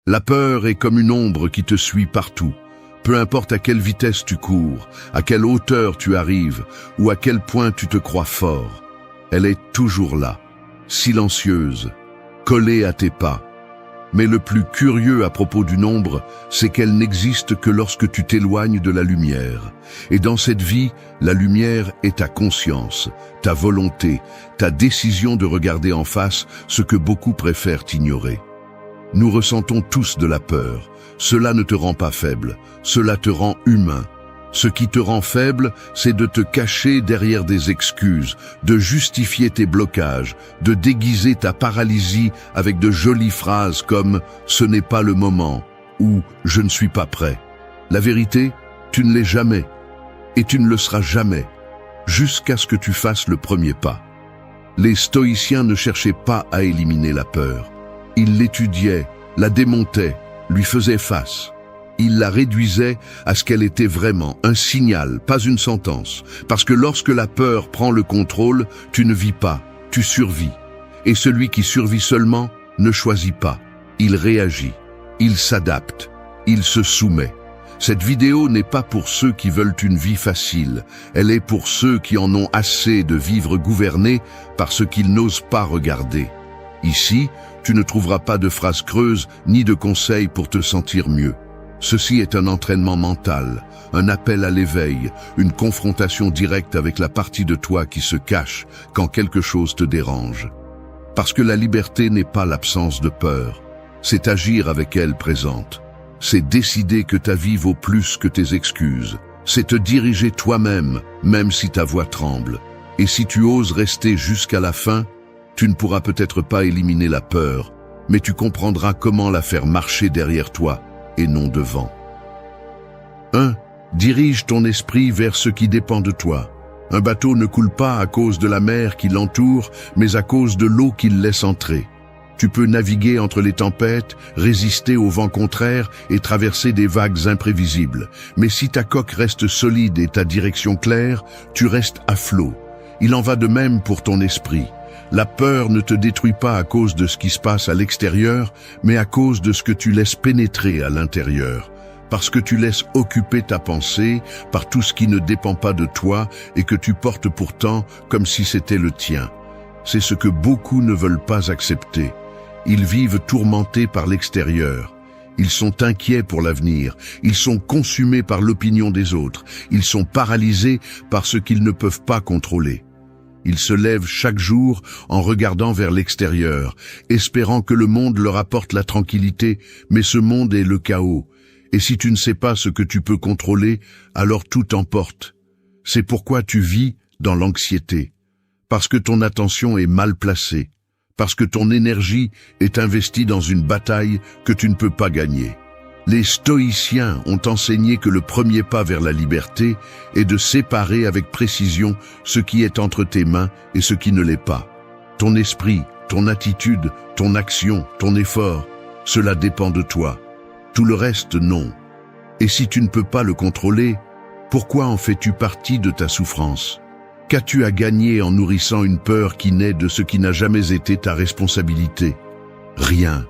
La peur est comme une ombre qui te suit partout. Peu importe à quelle vitesse tu cours, à quelle hauteur tu arrives ou à quel point tu te crois fort, elle est toujours là, silencieuse, collée à tes pas. Mais le plus curieux à propos d'une ombre, c'est qu'elle n'existe que lorsque tu t'éloignes de la lumière. Et dans cette vie, la lumière est ta conscience, ta volonté, ta décision de regarder en face ce que beaucoup préfèrent ignorer. Nous ressentons tous de la peur. Cela ne te rend pas faible, cela te rend humain. Ce qui te rend faible, c'est de te cacher derrière des excuses, de justifier tes blocages, de déguiser ta paralysie avec de jolies phrases comme « ce n'est pas le moment » ou « je ne suis pas prêt ». La vérité, tu ne l'es jamais, et tu ne le seras jamais, jusqu'à ce que tu fasses le premier pas. Les stoïciens ne cherchaient pas à éliminer la peur. Ils l'étudiaient, la démontaient, lui faisaient face. Il la réduisait à ce qu'elle était vraiment, un signal, pas une sentence. Parce que lorsque la peur prend le contrôle, tu ne vis pas, tu survis. Et celui qui survit seulement ne choisit pas. Il réagit, il s'adapte, il se soumet. Cette vidéo n'est pas pour ceux qui veulent une vie facile. Elle est pour ceux qui en ont assez de vivre gouvernés par ce qu'ils n'osent pas regarder. Ici, tu ne trouveras pas de phrases creuses ni de conseils pour te sentir mieux. Ceci est un entraînement mental, un appel à l'éveil, une confrontation directe avec la partie de toi qui se cache quand quelque chose te dérange. Parce que la liberté n'est pas l'absence de peur, c'est agir avec elle présente. C'est décider que ta vie vaut plus que tes excuses. C'est te diriger toi-même, même si ta voix tremble. Et si tu oses rester jusqu'à la fin, tu ne pourras peut-être pas éliminer la peur, mais tu comprendras comment la faire marcher derrière toi et non devant. 1. Dirige ton esprit vers ce qui dépend de toi. Un bateau ne coule pas à cause de la mer qui l'entoure, mais à cause de l'eau qu'il laisse entrer. Tu peux naviguer entre les tempêtes, résister aux vents contraires et traverser des vagues imprévisibles. Mais si ta coque reste solide et ta direction claire, tu restes à flot. Il en va de même pour ton esprit. La peur ne te détruit pas à cause de ce qui se passe à l'extérieur, mais à cause de ce que tu laisses pénétrer à l'intérieur. Parce que tu laisses occuper ta pensée par tout ce qui ne dépend pas de toi et que tu portes pourtant comme si c'était le tien. C'est ce que beaucoup ne veulent pas accepter. Ils vivent tourmentés par l'extérieur. Ils sont inquiets pour l'avenir. Ils sont consumés par l'opinion des autres. Ils sont paralysés par ce qu'ils ne peuvent pas contrôler. Ils se lèvent chaque jour en regardant vers l'extérieur, espérant que le monde leur apporte la tranquillité, mais ce monde est le chaos. Et si tu ne sais pas ce que tu peux contrôler, alors tout t'emporte. C'est pourquoi tu vis dans l'anxiété. Parce que ton attention est mal placée. Parce que ton énergie est investie dans une bataille que tu ne peux pas gagner. Les stoïciens ont enseigné que le premier pas vers la liberté est de séparer avec précision ce qui est entre tes mains et ce qui ne l'est pas. Ton esprit, ton attitude, ton action, ton effort, cela dépend de toi. Tout le reste, non. Et si tu ne peux pas le contrôler, pourquoi en fais-tu partie de ta souffrance ? Qu'as-tu à gagner en nourrissant une peur qui naît de ce qui n'a jamais été ta responsabilité ? Rien.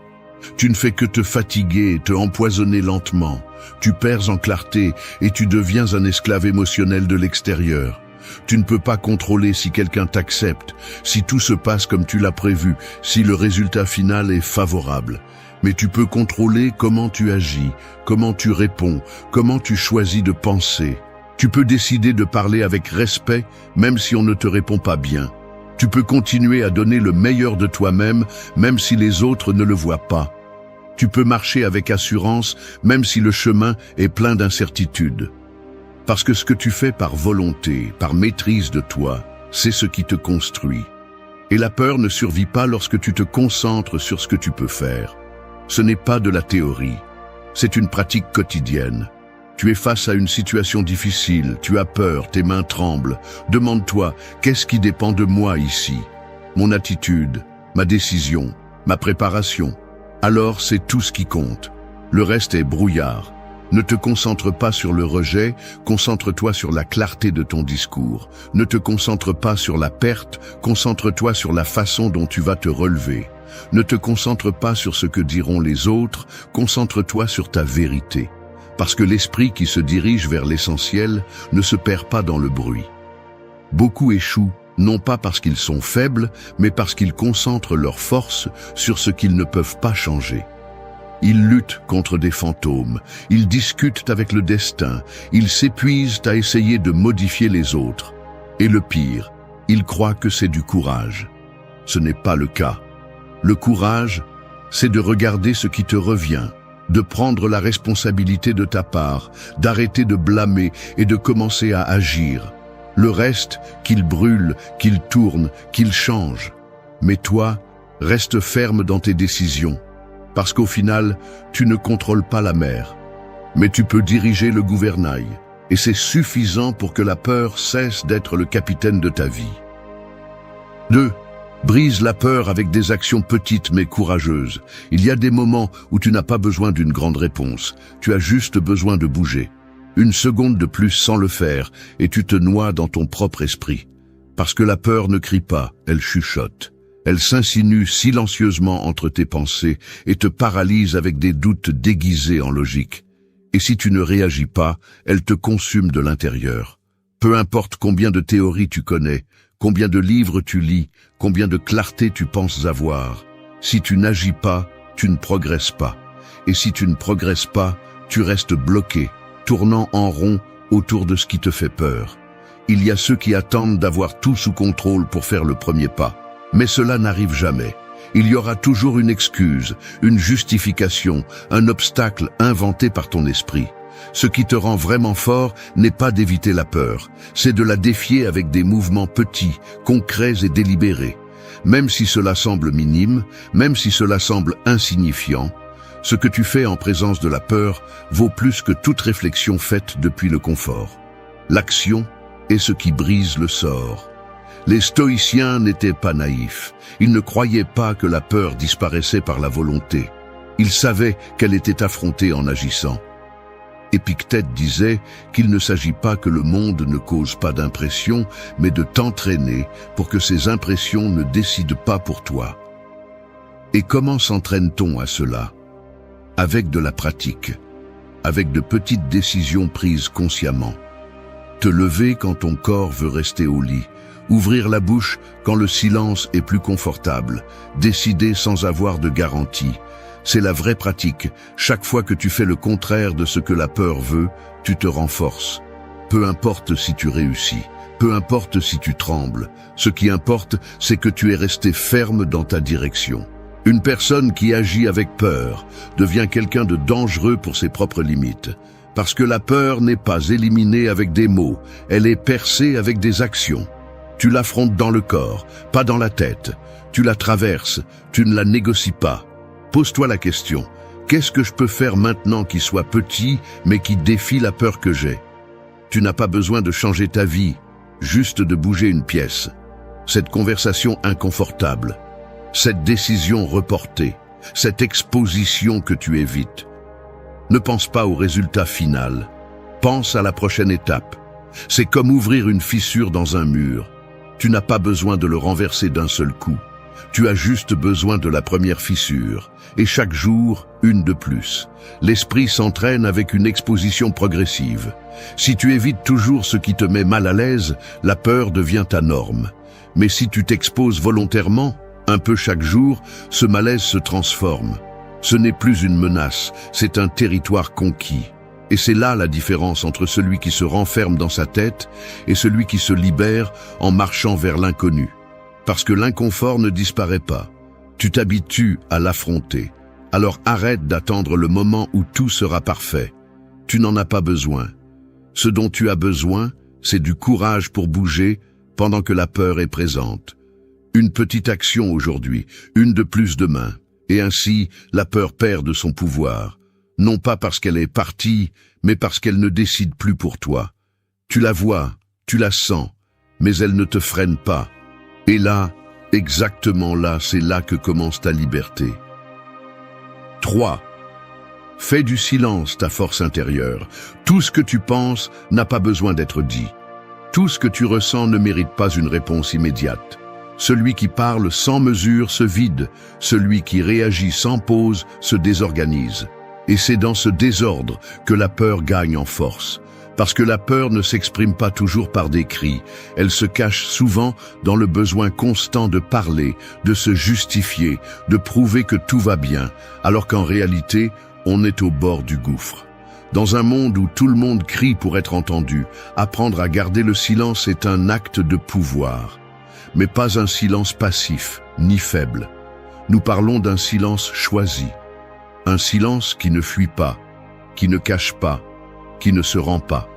Tu ne fais que te fatiguer et te empoisonner lentement. Tu perds en clarté et tu deviens un esclave émotionnel de l'extérieur. Tu ne peux pas contrôler si quelqu'un t'accepte, si tout se passe comme tu l'as prévu, si le résultat final est favorable. Mais tu peux contrôler comment tu agis, comment tu réponds, comment tu choisis de penser. Tu peux décider de parler avec respect, même si on ne te répond pas bien. Tu peux continuer à donner le meilleur de toi-même, même si les autres ne le voient pas. Tu peux marcher avec assurance, même si le chemin est plein d'incertitudes. Parce que ce que tu fais par volonté, par maîtrise de toi, c'est ce qui te construit. Et la peur ne survit pas lorsque tu te concentres sur ce que tu peux faire. Ce n'est pas de la théorie, c'est une pratique quotidienne. Tu es face à une situation difficile, tu as peur, tes mains tremblent. Demande-toi, qu'est-ce qui dépend de moi ici ? Mon attitude, ma décision, ma préparation. Alors c'est tout ce qui compte. Le reste est brouillard. Ne te concentre pas sur le rejet, concentre-toi sur la clarté de ton discours. Ne te concentre pas sur la perte, concentre-toi sur la façon dont tu vas te relever. Ne te concentre pas sur ce que diront les autres, concentre-toi sur ta vérité. Parce que l'esprit qui se dirige vers l'essentiel ne se perd pas dans le bruit. Beaucoup échouent, non pas parce qu'ils sont faibles, mais parce qu'ils concentrent leur force sur ce qu'ils ne peuvent pas changer. Ils luttent contre des fantômes, ils discutent avec le destin, ils s'épuisent à essayer de modifier les autres. Et le pire, ils croient que c'est du courage. Ce n'est pas le cas. Le courage, c'est de regarder ce qui te revient, de prendre la responsabilité de ta part, d'arrêter de blâmer et de commencer à agir. Le reste, qu'il brûle, qu'il tourne, qu'il change. Mais toi, reste ferme dans tes décisions. Parce qu'au final, tu ne contrôles pas la mer. Mais tu peux diriger le gouvernail. Et c'est suffisant pour que la peur cesse d'être le capitaine de ta vie. 2. Brise la peur avec des actions petites mais courageuses. Il y a des moments où tu n'as pas besoin d'une grande réponse. Tu as juste besoin de bouger. Une seconde de plus sans le faire, et tu te noies dans ton propre esprit. Parce que la peur ne crie pas, elle chuchote. Elle s'insinue silencieusement entre tes pensées et te paralyse avec des doutes déguisés en logique. Et si tu ne réagis pas, elle te consume de l'intérieur. Peu importe combien de théories tu connais, combien de livres tu lis, combien de clarté tu penses avoir. Si tu n'agis pas, tu ne progresses pas. Et si tu ne progresses pas, tu restes bloqué, tournant en rond autour de ce qui te fait peur. Il y a ceux qui attendent d'avoir tout sous contrôle pour faire le premier pas. Mais cela n'arrive jamais. Il y aura toujours une excuse, une justification, un obstacle inventé par ton esprit. Ce qui te rend vraiment fort n'est pas d'éviter la peur, c'est de la défier avec des mouvements petits, concrets et délibérés. Même si cela semble minime, même si cela semble insignifiant, ce que tu fais en présence de la peur vaut plus que toute réflexion faite depuis le confort. L'action est ce qui brise le sort. Les stoïciens n'étaient pas naïfs. Ils ne croyaient pas que la peur disparaissait par la volonté. Ils savaient qu'elle était affrontée en agissant. Épictète disait qu'il ne s'agit pas que le monde ne cause pas d'impression, mais de t'entraîner pour que ces impressions ne décident pas pour toi. Et comment s'entraîne-t-on à cela? Avec de la pratique, avec de petites décisions prises consciemment. Te lever quand ton corps veut rester au lit, ouvrir la bouche quand le silence est plus confortable, décider sans avoir de garantie. C'est la vraie pratique. Chaque fois que tu fais le contraire de ce que la peur veut, tu te renforces. Peu importe si tu réussis, peu importe si tu trembles. Ce qui importe, c'est que tu es resté ferme dans ta direction. Une personne qui agit avec peur devient quelqu'un de dangereux pour ses propres limites. Parce que la peur n'est pas éliminée avec des mots, elle est percée avec des actions. Tu l'affrontes dans le corps, pas dans la tête. Tu la traverses, tu ne la négocies pas. Pose-toi la question, qu'est-ce que je peux faire maintenant qui soit petit, mais qui défie la peur que j'ai? Tu n'as pas besoin de changer ta vie, juste de bouger une pièce. Cette conversation inconfortable, cette décision reportée, cette exposition que tu évites. Ne pense pas au résultat final, pense à la prochaine étape. C'est comme ouvrir une fissure dans un mur. Tu n'as pas besoin de le renverser d'un seul coup. Tu as juste besoin de la première fissure, et chaque jour, une de plus. L'esprit s'entraîne avec une exposition progressive. Si tu évites toujours ce qui te met mal à l'aise, la peur devient ta norme. Mais si tu t'exposes volontairement, un peu chaque jour, ce malaise se transforme. Ce n'est plus une menace, c'est un territoire conquis. Et c'est là la différence entre celui qui se renferme dans sa tête et celui qui se libère en marchant vers l'inconnu. Parce que l'inconfort ne disparaît pas. Tu t'habitues à l'affronter. Alors arrête d'attendre le moment où tout sera parfait. Tu n'en as pas besoin. Ce dont tu as besoin, c'est du courage pour bouger pendant que la peur est présente. Une petite action aujourd'hui, une de plus demain. Et ainsi, la peur perd de son pouvoir. Non pas parce qu'elle est partie, mais parce qu'elle ne décide plus pour toi. Tu la vois, tu la sens, mais elle ne te freine pas. Et là, exactement là, c'est là que commence ta liberté. 3. Fais du silence ta force intérieure. Tout ce que tu penses n'a pas besoin d'être dit. Tout ce que tu ressens ne mérite pas une réponse immédiate. Celui qui parle sans mesure se vide, celui qui réagit sans pause se désorganise. Et c'est dans ce désordre que la peur gagne en force. Parce que la peur ne s'exprime pas toujours par des cris, elle se cache souvent dans le besoin constant de parler, de se justifier, de prouver que tout va bien, alors qu'en réalité, on est au bord du gouffre. Dans un monde où tout le monde crie pour être entendu, apprendre à garder le silence est un acte de pouvoir. Mais pas un silence passif, ni faible. Nous parlons d'un silence choisi. Un silence qui ne fuit pas, qui ne cache pas, qui ne se rend pas.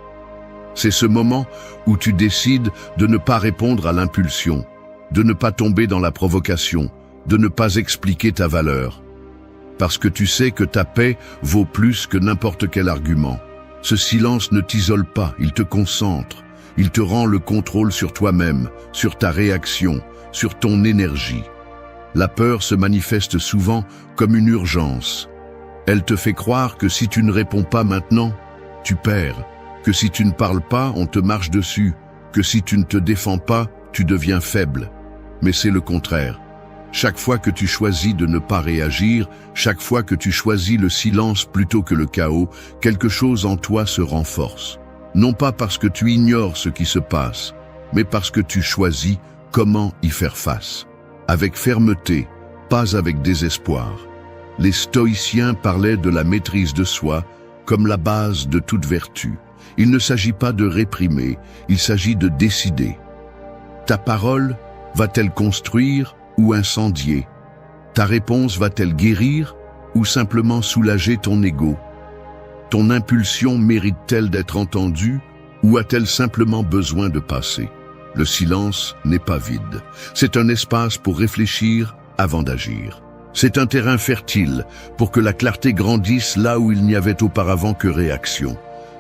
C'est ce moment où tu décides de ne pas répondre à l'impulsion, de ne pas tomber dans la provocation, de ne pas expliquer ta valeur. Parce que tu sais que ta paix vaut plus que n'importe quel argument. Ce silence ne t'isole pas, il te concentre. Il te rend le contrôle sur toi-même, sur ta réaction, sur ton énergie. La peur se manifeste souvent comme une urgence. Elle te fait croire que si tu ne réponds pas maintenant, tu perds, que si tu ne parles pas, on te marche dessus, que si tu ne te défends pas, tu deviens faible. Mais c'est le contraire. Chaque fois que tu choisis de ne pas réagir, chaque fois que tu choisis le silence plutôt que le chaos, quelque chose en toi se renforce. Non pas parce que tu ignores ce qui se passe, mais parce que tu choisis comment y faire face. Avec fermeté, pas avec désespoir. Les stoïciens parlaient de la maîtrise de soi comme la base de toute vertu. Il ne s'agit pas de réprimer, il s'agit de décider. Ta parole va-t-elle construire ou incendier? Ta réponse va-t-elle guérir ou simplement soulager ton ego? Ton impulsion mérite-t-elle d'être entendue ou a-t-elle simplement besoin de passer? Le silence n'est pas vide. C'est un espace pour réfléchir avant d'agir. C'est un terrain fertile pour que la clarté grandisse là où il n'y avait auparavant que réaction.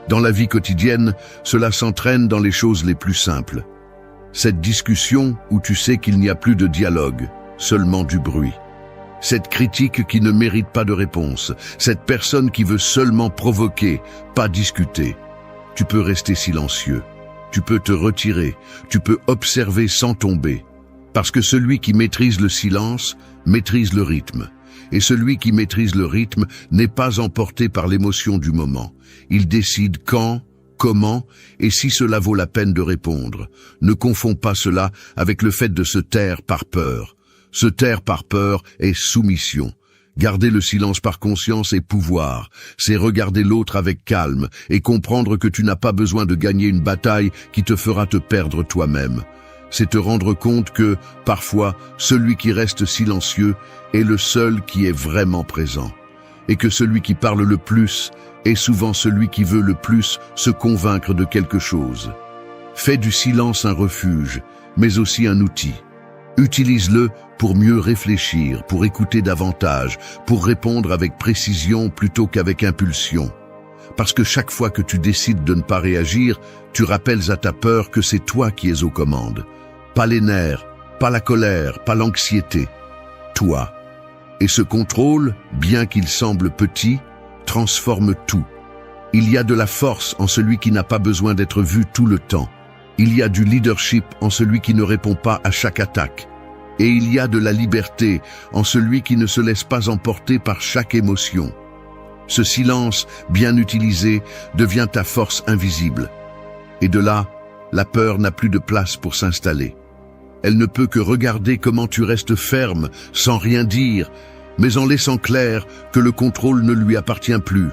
Dans la vie quotidienne, cela s'entraîne dans les choses les plus simples. Cette discussion où tu sais qu'il n'y a plus de dialogue, seulement du bruit. Cette critique qui ne mérite pas de réponse. Cette personne qui veut seulement provoquer, pas discuter. Tu peux rester silencieux. Tu peux te retirer. Tu peux observer sans tomber. Parce que celui qui maîtrise le silence maîtrise le rythme. Et celui qui maîtrise le rythme n'est pas emporté par l'émotion du moment. Il décide quand, comment et si cela vaut la peine de répondre. Ne confonds pas cela avec le fait de se taire par peur. Se taire par peur est soumission. Garder le silence par conscience est pouvoir. C'est regarder l'autre avec calme et comprendre que tu n'as pas besoin de gagner une bataille qui te fera te perdre toi-même. C'est te rendre compte que, parfois, celui qui reste silencieux est le seul qui est vraiment présent. Et que celui qui parle le plus est souvent celui qui veut le plus se convaincre de quelque chose. Fais du silence un refuge, mais aussi un outil. Utilise-le pour mieux réfléchir, pour écouter davantage, pour répondre avec précision plutôt qu'avec impulsion. Parce que chaque fois que tu décides de ne pas réagir, tu rappelles à ta peur que c'est toi qui es aux commandes. Pas les nerfs, pas la colère, pas l'anxiété. Toi. Et ce contrôle, bien qu'il semble petit, transforme tout. Il y a de la force en celui qui n'a pas besoin d'être vu tout le temps. Il y a du leadership en celui qui ne répond pas à chaque attaque. Et il y a de la liberté en celui qui ne se laisse pas emporter par chaque émotion. Ce silence, bien utilisé, devient ta force invisible. Et de là, la peur n'a plus de place pour s'installer. Elle ne peut que regarder comment tu restes ferme, sans rien dire, mais en laissant clair que le contrôle ne lui appartient plus.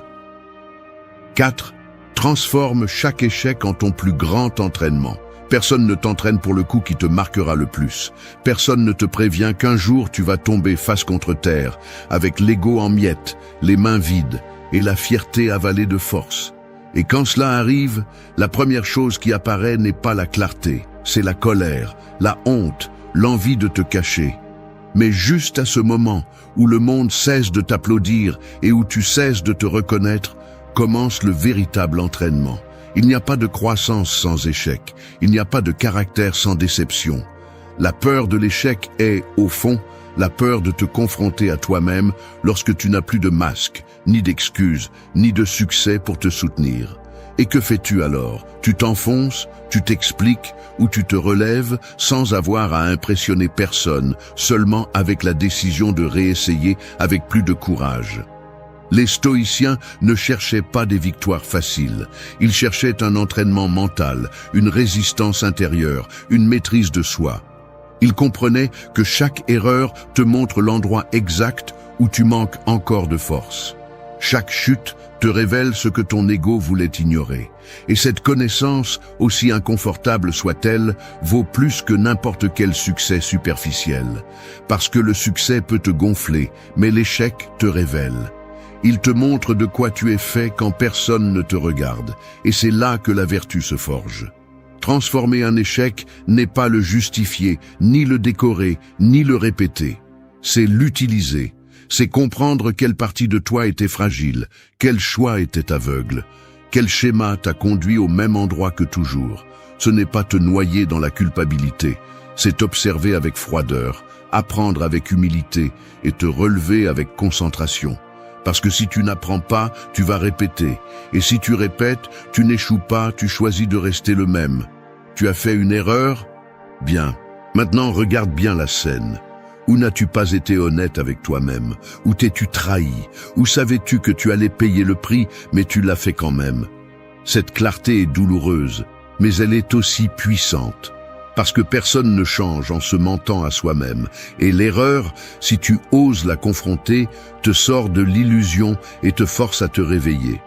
4. Transforme chaque échec en ton plus grand entraînement. Personne ne t'entraîne pour le coup qui te marquera le plus. Personne ne te prévient qu'un jour tu vas tomber face contre terre, avec l'ego en miettes, les mains vides et la fierté avalée de force. Et quand cela arrive, la première chose qui apparaît n'est pas la clarté, c'est la colère, la honte, l'envie de te cacher. Mais juste à ce moment où le monde cesse de t'applaudir et où tu cesses de te reconnaître, commence le véritable entraînement. Il n'y a pas de croissance sans échec, il n'y a pas de caractère sans déception. La peur de l'échec est, au fond, la peur de te confronter à toi-même lorsque tu n'as plus de masque, ni d'excuses, ni de succès pour te soutenir. Et que fais-tu alors? Tu t'enfonces, tu t'expliques ou tu te relèves sans avoir à impressionner personne, seulement avec la décision de réessayer avec plus de courage. Les stoïciens ne cherchaient pas des victoires faciles. Ils cherchaient un entraînement mental, une résistance intérieure, une maîtrise de soi. Ils comprenaient que chaque erreur te montre l'endroit exact où tu manques encore de force. Chaque chute te révèle ce que ton ego voulait ignorer. Et cette connaissance, aussi inconfortable soit-elle, vaut plus que n'importe quel succès superficiel. Parce que le succès peut te gonfler, mais l'échec te révèle. Il te montre de quoi tu es fait quand personne ne te regarde. Et c'est là que la vertu se forge. Transformer un échec n'est pas le justifier, ni le décorer, ni le répéter. C'est l'utiliser. C'est comprendre quelle partie de toi était fragile, quel choix était aveugle, quel schéma t'a conduit au même endroit que toujours. Ce n'est pas te noyer dans la culpabilité, c'est observer avec froideur, apprendre avec humilité et te relever avec concentration. Parce que si tu n'apprends pas, tu vas répéter. Et si tu répètes, tu n'échoues pas, tu choisis de rester le même. Tu as fait une erreur? Bien. Maintenant, regarde bien la scène. Où n'as-tu pas été honnête avec toi-même? Où t'es-tu trahi? Où savais-tu que tu allais payer le prix, mais tu l'as fait quand même? Cette clarté est douloureuse, mais elle est aussi puissante. Parce que personne ne change en se mentant à soi-même. Et l'erreur, si tu oses la confronter, te sort de l'illusion et te force à te réveiller.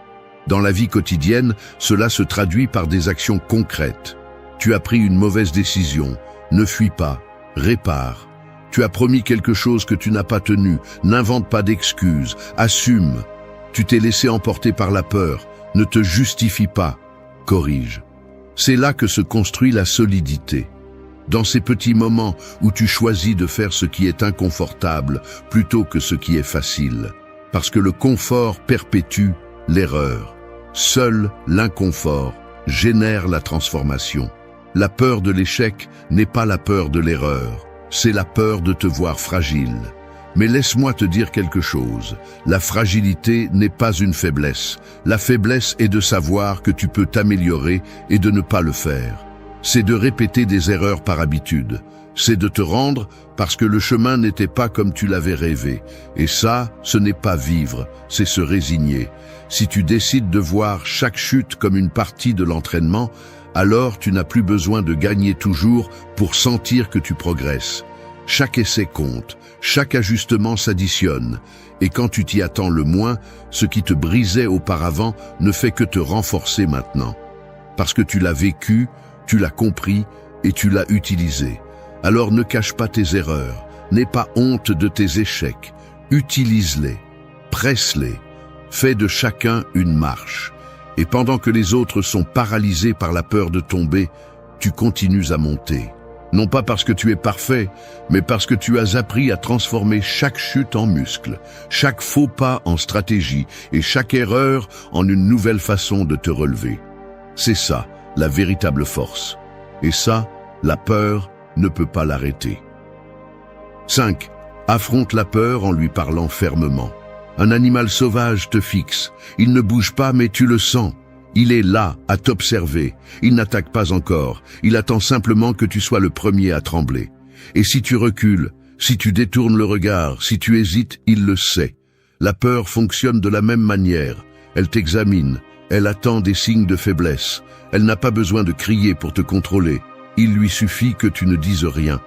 Dans la vie quotidienne, cela se traduit par des actions concrètes. Tu as pris une mauvaise décision, ne fuis pas, répare. Tu as promis quelque chose que tu n'as pas tenu, n'invente pas d'excuses, assume. Tu t'es laissé emporter par la peur, ne te justifie pas, corrige. C'est là que se construit la solidité. Dans ces petits moments où tu choisis de faire ce qui est inconfortable plutôt que ce qui est facile. Parce que le confort perpétue l'erreur. Seul l'inconfort génère la transformation. La peur de l'échec n'est pas la peur de l'erreur. C'est la peur de te voir fragile. Mais laisse-moi te dire quelque chose. La fragilité n'est pas une faiblesse. La faiblesse est de savoir que tu peux t'améliorer et de ne pas le faire. C'est de répéter des erreurs par habitude. C'est de te rendre parce que le chemin n'était pas comme tu l'avais rêvé. Et ça, ce n'est pas vivre, c'est se résigner. Si tu décides de voir chaque chute comme une partie de l'entraînement, alors tu n'as plus besoin de gagner toujours pour sentir que tu progresses. Chaque essai compte, chaque ajustement s'additionne, et quand tu t'y attends le moins, ce qui te brisait auparavant ne fait que te renforcer maintenant. Parce que tu l'as vécu, tu l'as compris et tu l'as utilisé. Alors ne cache pas tes erreurs, n'aie pas honte de tes échecs, utilise-les, presse-les, fais de chacun une marche. Et pendant que les autres sont paralysés par la peur de tomber, tu continues à monter. Non pas parce que tu es parfait, mais parce que tu as appris à transformer chaque chute en muscle, chaque faux pas en stratégie et chaque erreur en une nouvelle façon de te relever. C'est ça, la véritable force. Et ça, la peur ne peut pas l'arrêter. 5. Affronte la peur en lui parlant fermement. Un animal sauvage te fixe. Il ne bouge pas, mais tu le sens. Il est là, à t'observer. Il n'attaque pas encore. Il attend simplement que tu sois le premier à trembler. Et si tu recules, si tu détournes le regard, si tu hésites, il le sait. La peur fonctionne de la même manière. Elle t'examine. Elle attend des signes de faiblesse. Elle n'a pas besoin de crier pour te contrôler. Il lui suffit que tu ne dises rien.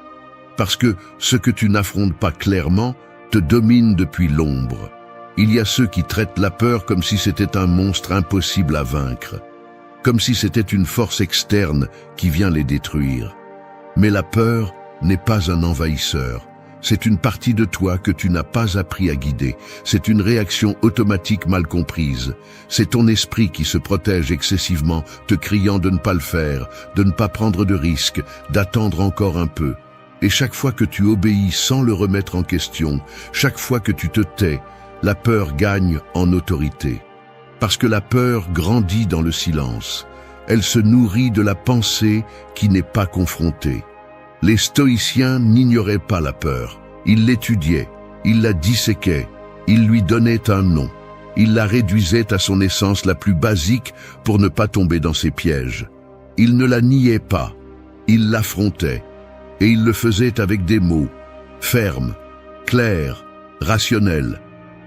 Parce que ce que tu n'affrontes pas clairement te domine depuis l'ombre. Il y a ceux qui traitent la peur comme si c'était un monstre impossible à vaincre, comme si c'était une force externe qui vient les détruire. Mais la peur n'est pas un envahisseur. C'est une partie de toi que tu n'as pas appris à guider. C'est une réaction automatique mal comprise. C'est ton esprit qui se protège excessivement, te criant de ne pas le faire, de ne pas prendre de risques, d'attendre encore un peu. Et chaque fois que tu obéis sans le remettre en question, chaque fois que tu te tais, la peur gagne en autorité. Parce que la peur grandit dans le silence. Elle se nourrit de la pensée qui n'est pas confrontée. Les stoïciens n'ignoraient pas la peur. Ils l'étudiaient, ils la disséquaient, ils lui donnaient un nom. Il la réduisait à son essence la plus basique pour ne pas tomber dans ses pièges. Il ne la niait pas, il l'affrontait, et il le faisait avec des mots, fermes, clairs, rationnels.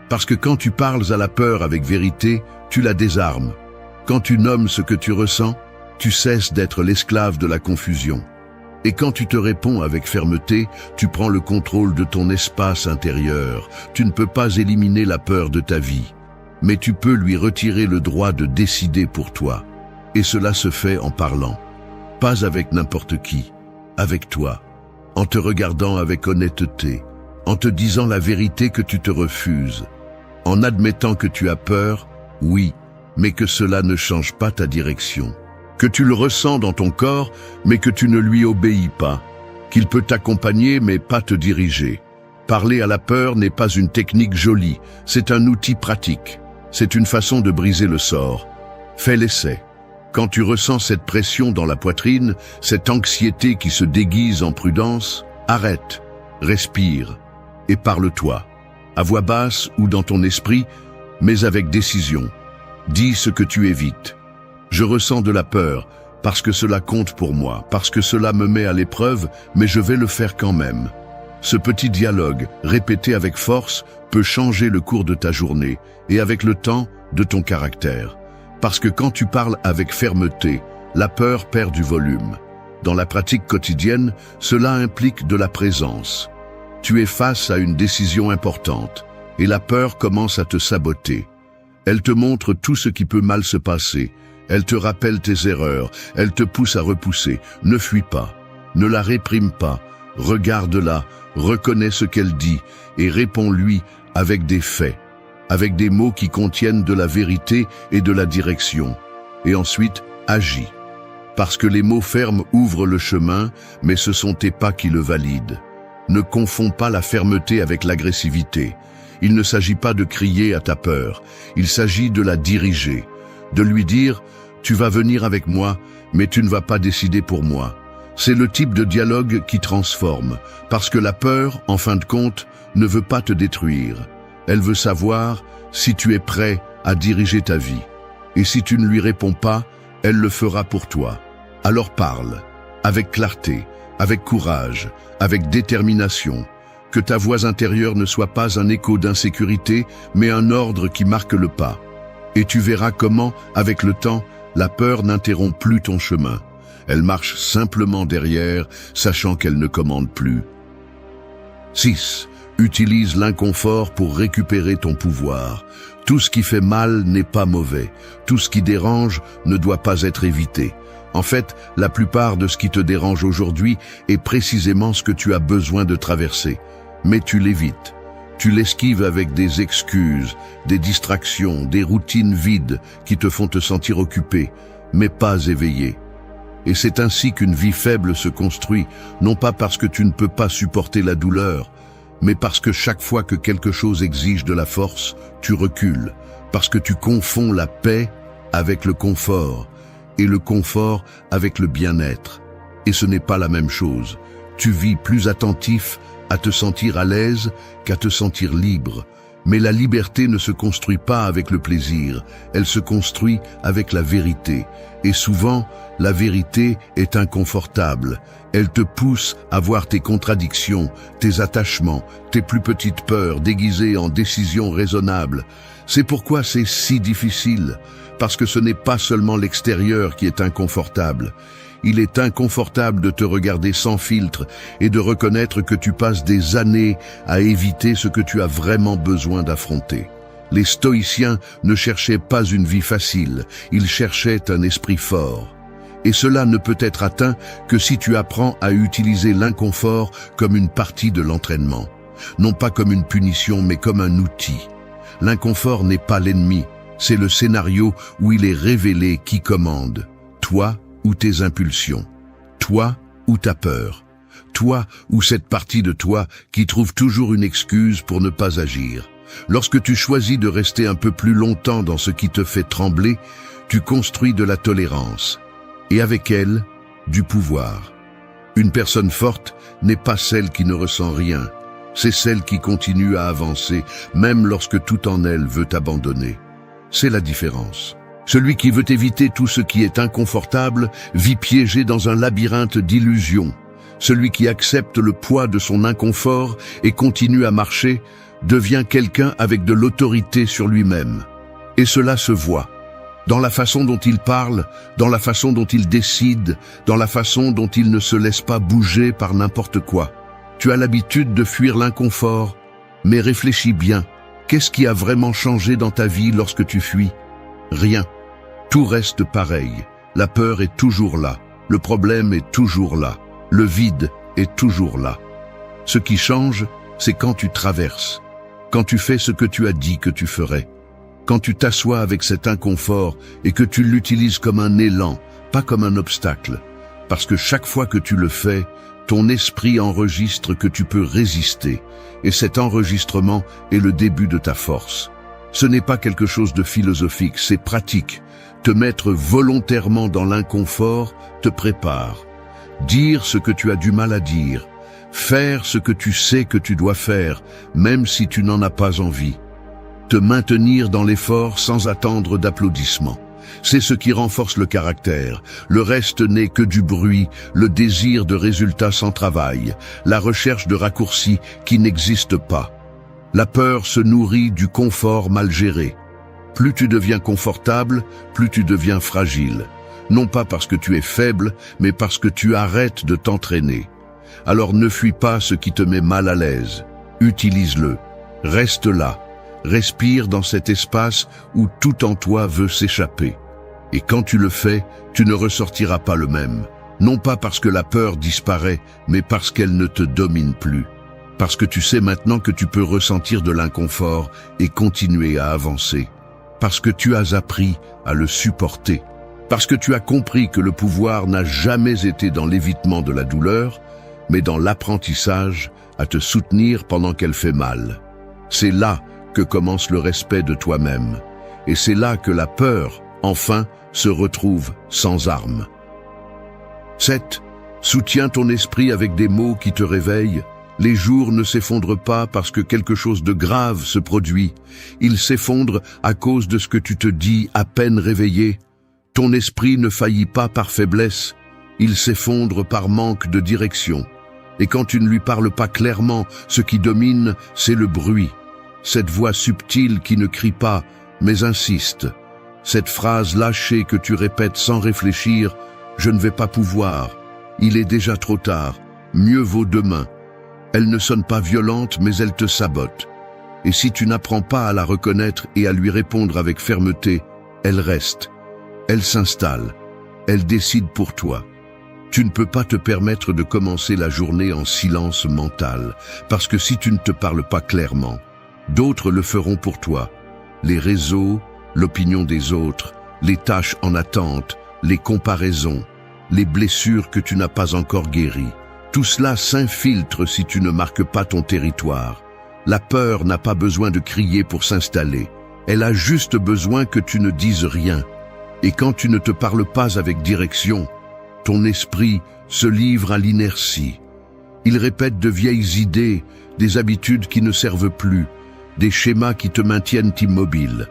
Parce que quand tu parles à la peur avec vérité, tu la désarmes. Quand tu nommes ce que tu ressens, tu cesses d'être l'esclave de la confusion. Et quand tu te réponds avec fermeté, tu prends le contrôle de ton espace intérieur. Tu ne peux pas éliminer la peur de ta vie, mais tu peux lui retirer le droit de décider pour toi. Et cela se fait en parlant. Pas avec n'importe qui, avec toi, en te regardant avec honnêteté, en te disant la vérité que tu te refuses, en admettant que tu as peur, oui, mais que cela ne change pas ta direction. Que tu le ressens dans ton corps, mais que tu ne lui obéis pas, qu'il peut t'accompagner mais pas te diriger. Parler à la peur n'est pas une technique jolie, c'est un outil pratique. C'est une façon de briser le sort. Fais l'essai. Quand tu ressens cette pression dans la poitrine, cette anxiété qui se déguise en prudence, arrête, respire et parle-toi, à voix basse ou dans ton esprit, mais avec décision. Dis ce que tu évites. Je ressens de la peur, parce que cela compte pour moi, parce que cela me met à l'épreuve, mais je vais le faire quand même. Ce petit dialogue, répété avec force, peut changer le cours de ta journée, et avec le temps, de ton caractère. Parce que quand tu parles avec fermeté, la peur perd du volume. Dans la pratique quotidienne, cela implique de la présence. Tu es face à une décision importante, et la peur commence à te saboter. Elle te montre tout ce qui peut mal se passer. Elle te rappelle tes erreurs, elle te pousse à repousser. Ne fuis pas, ne la réprime pas, regarde-la, reconnais ce qu'elle dit et réponds-lui avec des faits, avec des mots qui contiennent de la vérité et de la direction. Et ensuite, agis. Parce que les mots fermes ouvrent le chemin, mais ce sont tes pas qui le valident. Ne confonds pas la fermeté avec l'agressivité. Il ne s'agit pas de crier à ta peur, il s'agit de la diriger, de lui dire « Tu vas venir avec moi, mais tu ne vas pas décider pour moi ». C'est le type de dialogue qui transforme, parce que la peur, en fin de compte, ne veut pas te détruire. Elle veut savoir si tu es prêt à diriger ta vie. Et si tu ne lui réponds pas, elle le fera pour toi. Alors parle, avec clarté, avec courage, avec détermination. Que ta voix intérieure ne soit pas un écho d'insécurité, mais un ordre qui marque le pas. Et tu verras comment, avec le temps, la peur n'interrompt plus ton chemin. Elle marche simplement derrière, sachant qu'elle ne commande plus. 6. Utilise l'inconfort pour récupérer ton pouvoir. Tout ce qui fait mal n'est pas mauvais. Tout ce qui dérange ne doit pas être évité. En fait, la plupart de ce qui te dérange aujourd'hui est précisément ce que tu as besoin de traverser. Mais tu l'évites. Tu l'esquives avec des excuses, des distractions, des routines vides qui te font te sentir occupé, mais pas éveillé. Et c'est ainsi qu'une vie faible se construit, non pas parce que tu ne peux pas supporter la douleur, mais parce que chaque fois que quelque chose exige de la force, tu recules, parce que tu confonds la paix avec le confort, et le confort avec le bien-être. Et ce n'est pas la même chose. Tu vis plus attentif à te sentir à l'aise qu'à te sentir libre. Mais la liberté ne se construit pas avec le plaisir, elle se construit avec la vérité. Et souvent, la vérité est inconfortable. Elle te pousse à voir tes contradictions, tes attachements, tes plus petites peurs déguisées en décisions raisonnables. C'est pourquoi c'est si difficile, parce que ce n'est pas seulement l'extérieur qui est inconfortable. Il est inconfortable de te regarder sans filtre et de reconnaître que tu passes des années à éviter ce que tu as vraiment besoin d'affronter. Les stoïciens ne cherchaient pas une vie facile, ils cherchaient un esprit fort. Et cela ne peut être atteint que si tu apprends à utiliser l'inconfort comme une partie de l'entraînement. Non pas comme une punition, mais comme un outil. L'inconfort n'est pas l'ennemi, c'est le scénario où il est révélé qui commande. Toi ou tes impulsions, toi ou ta peur, toi ou cette partie de toi qui trouve toujours une excuse pour ne pas agir. Lorsque tu choisis de rester un peu plus longtemps dans ce qui te fait trembler, tu construis de la tolérance, et avec elle, du pouvoir. Une personne forte n'est pas celle qui ne ressent rien, C'est celle qui continue à avancer, même lorsque tout en elle veut abandonner. C'est la différence. Celui qui veut éviter tout ce qui est inconfortable vit piégé dans un labyrinthe d'illusions. Celui qui accepte le poids de son inconfort et continue à marcher devient quelqu'un avec de l'autorité sur lui-même. Et cela se voit dans la façon dont il parle, dans la façon dont il décide, dans la façon dont il ne se laisse pas bouger par n'importe quoi. Tu as l'habitude de fuir l'inconfort, mais réfléchis bien. Qu'est-ce qui a vraiment changé dans ta vie lorsque tu fuis? Rien. Tout reste pareil. La peur est toujours là. Le problème est toujours là. Le vide est toujours là. Ce qui change, c'est quand tu traverses. Quand tu fais ce que tu as dit que tu ferais. Quand tu t'assois avec cet inconfort et que tu l'utilises comme un élan, pas comme un obstacle. Parce que chaque fois que tu le fais, ton esprit enregistre que tu peux résister. Et cet enregistrement est le début de ta force. Ce n'est pas quelque chose de philosophique, c'est pratique. Te mettre volontairement dans l'inconfort te prépare. Dire ce que tu as du mal à dire. Faire ce que tu sais que tu dois faire, même si tu n'en as pas envie. Te maintenir dans l'effort sans attendre d'applaudissements. C'est ce qui renforce le caractère. Le reste n'est que du bruit, le désir de résultats sans travail, la recherche de raccourcis qui n'existent pas. La peur se nourrit du confort mal géré. Plus tu deviens confortable, plus tu deviens fragile. Non pas parce que tu es faible, mais parce que tu arrêtes de t'entraîner. Alors ne fuis pas ce qui te met mal à l'aise. Utilise-le. Reste là. Respire dans cet espace où tout en toi veut s'échapper. Et quand tu le fais, tu ne ressortiras pas le même. Non pas parce que la peur disparaît, mais parce qu'elle ne te domine plus. Parce que tu sais maintenant que tu peux ressentir de l'inconfort et continuer à avancer. Parce que tu as appris à le supporter. Parce que tu as compris que le pouvoir n'a jamais été dans l'évitement de la douleur, mais dans l'apprentissage à te soutenir pendant qu'elle fait mal. C'est là que commence le respect de toi-même. Et c'est là que la peur, enfin, se retrouve sans armes. 7. Soutiens ton esprit avec des mots qui te réveillent. Les jours ne s'effondrent pas parce que quelque chose de grave se produit. Ils s'effondrent à cause de ce que tu te dis à peine réveillé. Ton esprit ne faillit pas par faiblesse. Il s'effondre par manque de direction. Et quand tu ne lui parles pas clairement, ce qui domine, c'est le bruit. Cette voix subtile qui ne crie pas, mais insiste. Cette phrase lâchée que tu répètes sans réfléchir, « Je ne vais pas pouvoir. Il est déjà trop tard. Mieux vaut demain. » Elle ne sonne pas violente, mais elle te sabote. Et si tu n'apprends pas à la reconnaître et à lui répondre avec fermeté, elle reste. Elle s'installe. Elle décide pour toi. Tu ne peux pas te permettre de commencer la journée en silence mental, parce que si tu ne te parles pas clairement, d'autres le feront pour toi. Les réseaux, l'opinion des autres, les tâches en attente, les comparaisons, les blessures que tu n'as pas encore guéries. Tout cela s'infiltre si tu ne marques pas ton territoire. La peur n'a pas besoin de crier pour s'installer. Elle a juste besoin que tu ne dises rien. Et quand tu ne te parles pas avec direction, ton esprit se livre à l'inertie. Il répète de vieilles idées, des habitudes qui ne servent plus, des schémas qui te maintiennent immobile.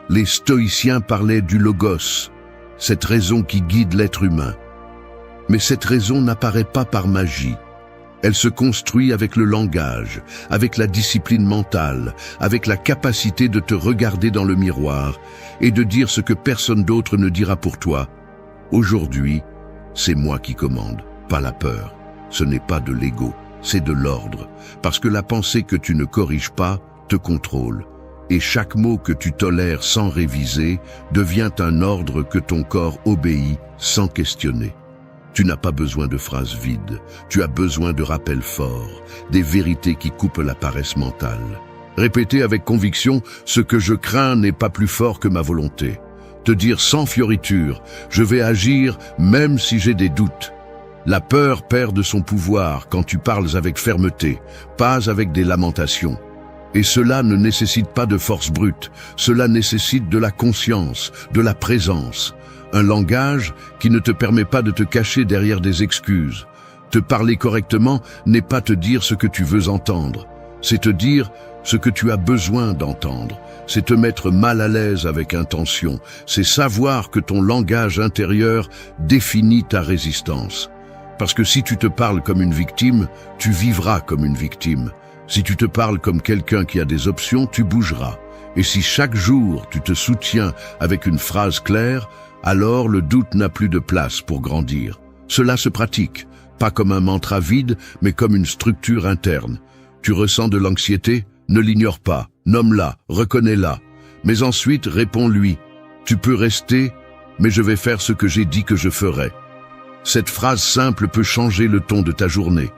Les stoïciens parlaient du logos, cette raison qui guide l'être humain. Mais cette raison n'apparaît pas par magie. Elle se construit avec le langage, avec la discipline mentale, avec la capacité de te regarder dans le miroir et de dire ce que personne d'autre ne dira pour toi. Aujourd'hui, c'est moi qui commande, pas la peur. Ce n'est pas de l'ego, c'est de l'ordre. Parce que la pensée que tu ne corriges pas te contrôle. Et chaque mot que tu tolères sans réviser devient un ordre que ton corps obéit sans questionner. Tu n'as pas besoin de phrases vides, tu as besoin de rappels forts, des vérités qui coupent la paresse mentale. Répéter avec conviction « ce que je crains n'est pas plus fort que ma volonté ». Te dire sans fioriture « je vais agir même si j'ai des doutes ». La peur perd de son pouvoir quand tu parles avec fermeté, pas avec des lamentations. Et cela ne nécessite pas de force brute, cela nécessite de la conscience, de la présence. Un langage qui ne te permet pas de te cacher derrière des excuses. Te parler correctement n'est pas te dire ce que tu veux entendre, C'est te dire ce que tu as besoin d'entendre. C'est te mettre mal à l'aise avec intention. C'est savoir que ton langage intérieur définit ta résistance. Parce que si tu te parles comme une victime, tu vivras comme une victime. Si tu te parles comme quelqu'un qui a des options, tu bougeras. Et si chaque jour tu te soutiens avec une phrase claire, alors le doute n'a plus de place pour grandir. Cela se pratique, pas comme un mantra vide, mais comme une structure interne. Tu ressens de l'anxiété? Ne l'ignore pas, nomme-la, reconnais-la. Mais ensuite, réponds-lui. Tu peux rester, mais je vais faire ce que j'ai dit que je ferai. Cette phrase simple peut changer le ton de ta journée.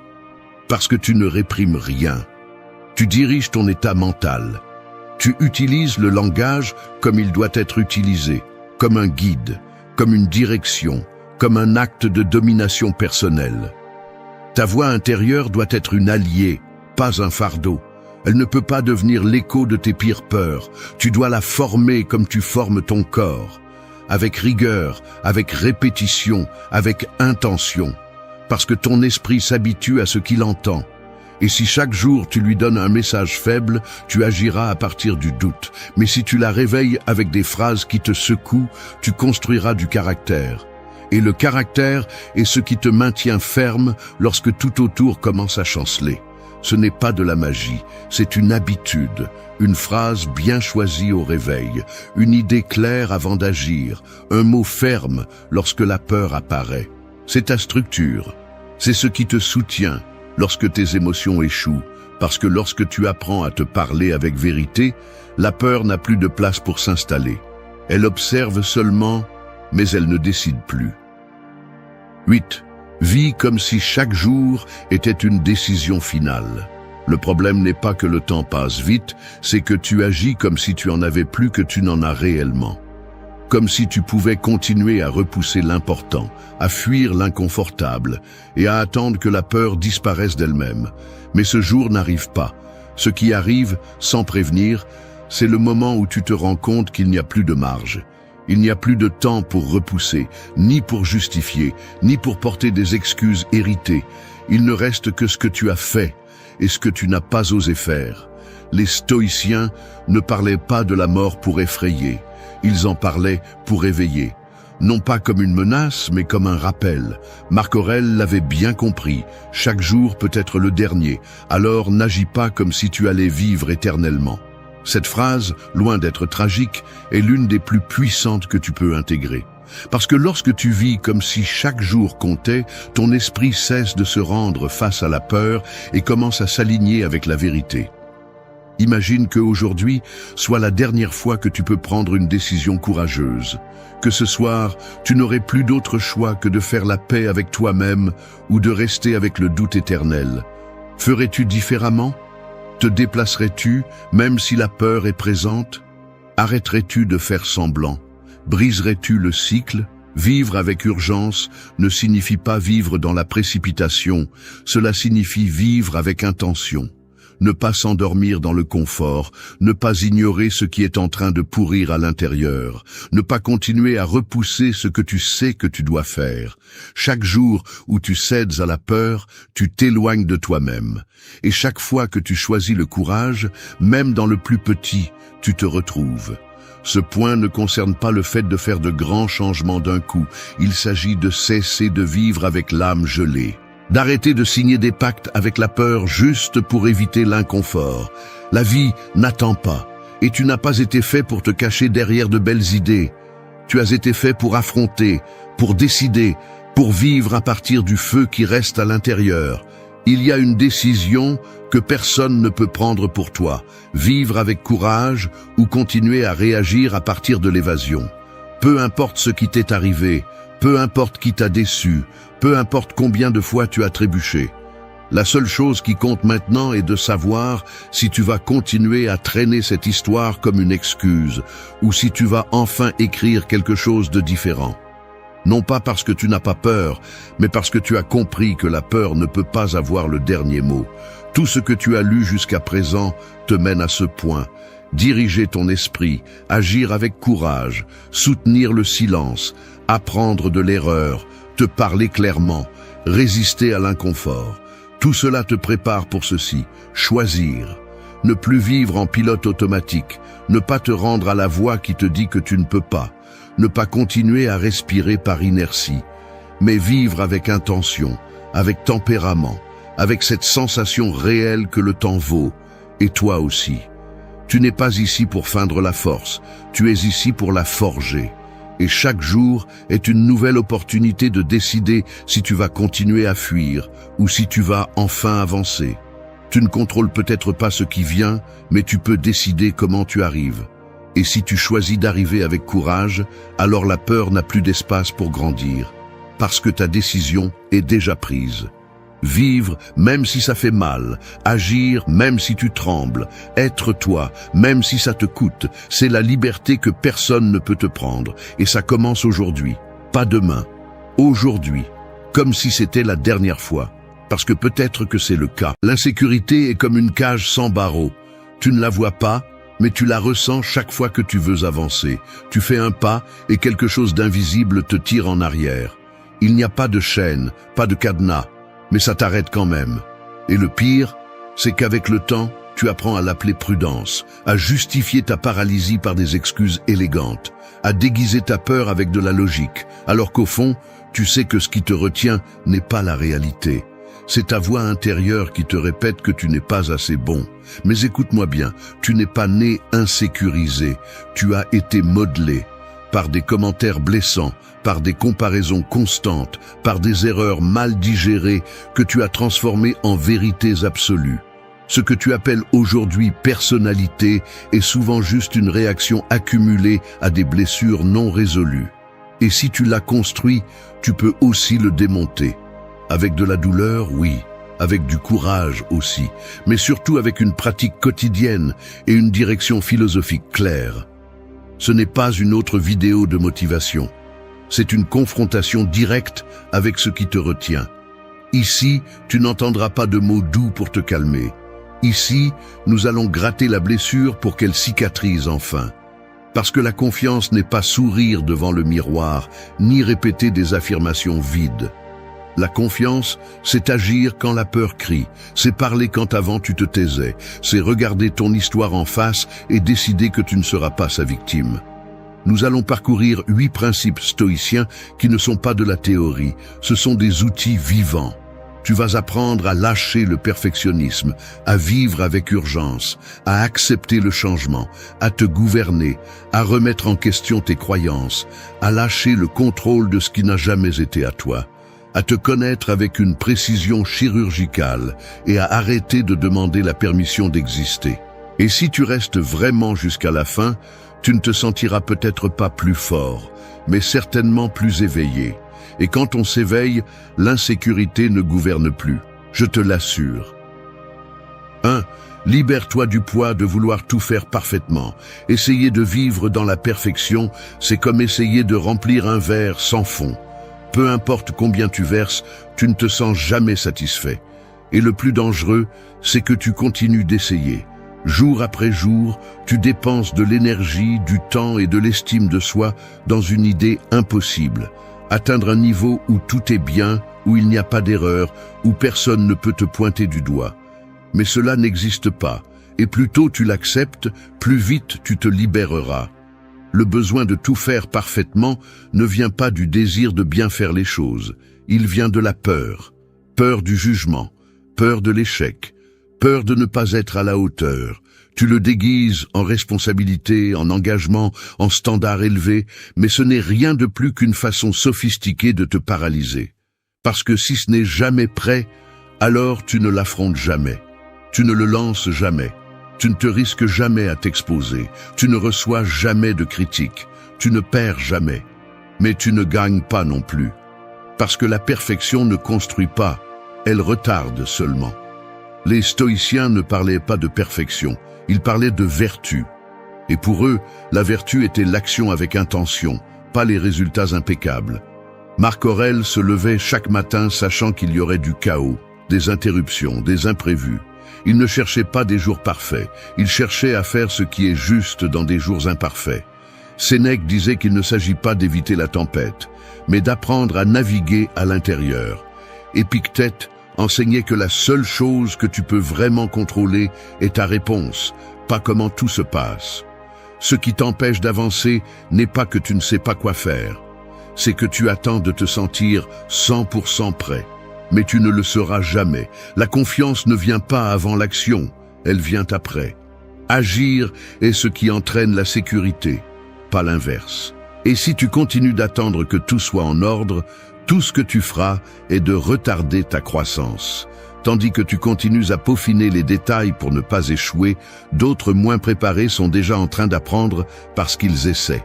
Parce que tu ne réprimes rien. Tu diriges ton état mental. Tu utilises le langage comme il doit être utilisé, comme un guide, comme une direction, comme un acte de domination personnelle. Ta voix intérieure doit être une alliée, pas un fardeau. Elle ne peut pas devenir l'écho de tes pires peurs. Tu dois la former comme tu formes ton corps, avec rigueur, avec répétition, avec intention, parce que ton esprit s'habitue à ce qu'il entend. Et si chaque jour tu lui donnes un message faible, tu agiras à partir du doute. Mais si tu la réveilles avec des phrases qui te secouent, tu construiras du caractère. Et le caractère est ce qui te maintient ferme lorsque tout autour commence à chanceler. Ce n'est pas de la magie, c'est une habitude, une phrase bien choisie au réveil, une idée claire avant d'agir, un mot ferme lorsque la peur apparaît. C'est ta structure, c'est ce qui te soutient lorsque tes émotions échouent, parce que lorsque tu apprends à te parler avec vérité, la peur n'a plus de place pour s'installer. Elle observe seulement, mais elle ne décide plus. 8. Vis comme si chaque jour était une décision finale. Le problème n'est pas que le temps passe vite, c'est que tu agis comme si tu en avais plus que tu n'en as réellement. Comme si tu pouvais continuer à repousser l'important, à fuir l'inconfortable et à attendre que la peur disparaisse d'elle-même. Mais ce jour n'arrive pas. Ce qui arrive, sans prévenir, c'est le moment où tu te rends compte qu'il n'y a plus de marge. Il n'y a plus de temps pour repousser, ni pour justifier, ni pour porter des excuses héritées. Il ne reste que ce que tu as fait et ce que tu n'as pas osé faire. Les stoïciens ne parlaient pas de la mort pour effrayer, ils en parlaient pour éveiller. Non pas comme une menace, mais comme un rappel. Marc Aurèle l'avait bien compris, chaque jour peut être le dernier, alors n'agis pas comme si tu allais vivre éternellement. Cette phrase, loin d'être tragique, est l'une des plus puissantes que tu peux intégrer. Parce que lorsque tu vis comme si chaque jour comptait, ton esprit cesse de se rendre face à la peur et commence à s'aligner avec la vérité. Imagine qu'aujourd'hui soit la dernière fois que tu peux prendre une décision courageuse. Que ce soir, tu n'aurais plus d'autre choix que de faire la paix avec toi-même ou de rester avec le doute éternel. Ferais-tu différemment ? Te déplacerais-tu, même si la peur est présente? Arrêterais-tu de faire semblant? Briserais-tu le cycle? Vivre avec urgence ne signifie pas vivre dans la précipitation, cela signifie vivre avec intention. Ne pas s'endormir dans le confort, ne pas ignorer ce qui est en train de pourrir à l'intérieur, ne pas continuer à repousser ce que tu sais que tu dois faire. Chaque jour où tu cèdes à la peur, tu t'éloignes de toi-même. Et chaque fois que tu choisis le courage, même dans le plus petit, tu te retrouves. Ce point ne concerne pas le fait de faire de grands changements d'un coup. Il s'agit de cesser de vivre avec l'âme gelée. D'arrêter de signer des pactes avec la peur juste pour éviter l'inconfort. La vie n'attend pas, et tu n'as pas été fait pour te cacher derrière de belles idées. Tu as été fait pour affronter, pour décider, pour vivre à partir du feu qui reste à l'intérieur. Il y a une décision que personne ne peut prendre pour toi, vivre avec courage ou continuer à réagir à partir de l'évasion. Peu importe ce qui t'est arrivé, peu importe qui t'a déçu, peu importe combien de fois tu as trébuché. La seule chose qui compte maintenant est de savoir si tu vas continuer à traîner cette histoire comme une excuse ou si tu vas enfin écrire quelque chose de différent. Non pas parce que tu n'as pas peur, mais parce que tu as compris que la peur ne peut pas avoir le dernier mot. Tout ce que tu as lu jusqu'à présent te mène à ce point. Diriger ton esprit, agir avec courage, soutenir le silence, apprendre de l'erreur, te parler clairement, résister à l'inconfort. Tout cela te prépare pour ceci, choisir. Ne plus vivre en pilote automatique, ne pas te rendre à la voix qui te dit que tu ne peux pas, ne pas continuer à respirer par inertie, mais vivre avec intention, avec tempérament, avec cette sensation réelle que le temps vaut, et toi aussi. Tu n'es pas ici pour feindre la force, tu es ici pour la forger. Et chaque jour est une nouvelle opportunité de décider si tu vas continuer à fuir ou si tu vas enfin avancer. Tu ne contrôles peut-être pas ce qui vient, mais tu peux décider comment tu arrives. Et si tu choisis d'arriver avec courage, alors la peur n'a plus d'espace pour grandir, parce que ta décision est déjà prise. Vivre même si ça fait mal, agir même si tu trembles, être toi même si ça te coûte, c'est la liberté que personne ne peut te prendre. Et ça commence aujourd'hui, pas demain, aujourd'hui, comme si c'était la dernière fois. Parce que peut-être que c'est le cas. L'insécurité est comme une cage sans barreaux. Tu ne la vois pas, mais tu la ressens chaque fois que tu veux avancer. Tu fais un pas et quelque chose d'invisible te tire en arrière. Il n'y a pas de chaîne, pas de cadenas, mais ça t'arrête quand même. Et le pire, c'est qu'avec le temps, tu apprends à l'appeler prudence, à justifier ta paralysie par des excuses élégantes, à déguiser ta peur avec de la logique, alors qu'au fond, tu sais que ce qui te retient n'est pas la réalité. C'est ta voix intérieure qui te répète que tu n'es pas assez bon. Mais écoute-moi bien, tu n'es pas né insécurisé, tu as été modelé par des commentaires blessants, par des comparaisons constantes, par des erreurs mal digérées que tu as transformées en vérités absolues. Ce que tu appelles aujourd'hui personnalité est souvent juste une réaction accumulée à des blessures non résolues. Et si tu l'as construit, tu peux aussi le démonter. Avec de la douleur, oui, avec du courage aussi, mais surtout avec une pratique quotidienne et une direction philosophique claire. Ce n'est pas une autre vidéo de motivation. C'est une confrontation directe avec ce qui te retient. Ici, tu n'entendras pas de mots doux pour te calmer. Ici, nous allons gratter la blessure pour qu'elle cicatrise enfin. Parce que la confiance n'est pas sourire devant le miroir, ni répéter des affirmations vides. La confiance, c'est agir quand la peur crie, c'est parler quand avant tu te taisais, c'est regarder ton histoire en face et décider que tu ne seras pas sa victime. Nous allons parcourir 8 principes stoïciens qui ne sont pas de la théorie, ce sont des outils vivants. Tu vas apprendre à lâcher le perfectionnisme, à vivre avec urgence, à accepter le changement, à te gouverner, à remettre en question tes croyances, à lâcher le contrôle de ce qui n'a jamais été à toi, à te connaître avec une précision chirurgicale et à arrêter de demander la permission d'exister. Et si tu restes vraiment jusqu'à la fin, tu ne te sentiras peut-être pas plus fort, mais certainement plus éveillé. Et quand on s'éveille, l'insécurité ne gouverne plus, je te l'assure. 1. Libère-toi du poids de vouloir tout faire parfaitement. Essayer de vivre dans la perfection, c'est comme essayer de remplir un verre sans fond. Peu importe combien tu verses, tu ne te sens jamais satisfait. Et le plus dangereux, c'est que tu continues d'essayer. Jour après jour, tu dépenses de l'énergie, du temps et de l'estime de soi dans une idée impossible. Atteindre un niveau où tout est bien, où il n'y a pas d'erreur, où personne ne peut te pointer du doigt. Mais cela n'existe pas, et plus tôt tu l'acceptes, plus vite tu te libéreras. Le besoin de tout faire parfaitement ne vient pas du désir de bien faire les choses, il vient de la peur. Peur du jugement, peur de l'échec, peur de ne pas être à la hauteur. Tu le déguises en responsabilité, en engagement, en standard élevé, mais ce n'est rien de plus qu'une façon sophistiquée de te paralyser. Parce que si ce n'est jamais prêt, alors tu ne l'affrontes jamais. Tu ne le lances jamais. Tu ne te risques jamais à t'exposer. Tu ne reçois jamais de critiques. Tu ne perds jamais. Mais tu ne gagnes pas non plus. Parce que la perfection ne construit pas, elle retarde seulement. Les stoïciens ne parlaient pas de perfection, ils parlaient de vertu. Et pour eux, la vertu était l'action avec intention, pas les résultats impeccables. Marc Aurèle se levait chaque matin sachant qu'il y aurait du chaos, des interruptions, des imprévus. Il ne cherchait pas des jours parfaits, il cherchait à faire ce qui est juste dans des jours imparfaits. Sénèque disait qu'il ne s'agit pas d'éviter la tempête, mais d'apprendre à naviguer à l'intérieur. Épictète enseignait que la seule chose que tu peux vraiment contrôler est ta réponse, pas comment tout se passe. Ce qui t'empêche d'avancer n'est pas que tu ne sais pas quoi faire, c'est que tu attends de te sentir 100% prêt. Mais tu ne le seras jamais. La confiance ne vient pas avant l'action, elle vient après. Agir est ce qui entraîne la sécurité, pas l'inverse. Et si tu continues d'attendre que tout soit en ordre, tout ce que tu feras est de retarder ta croissance. Tandis que tu continues à peaufiner les détails pour ne pas échouer, d'autres moins préparés sont déjà en train d'apprendre parce qu'ils essaient.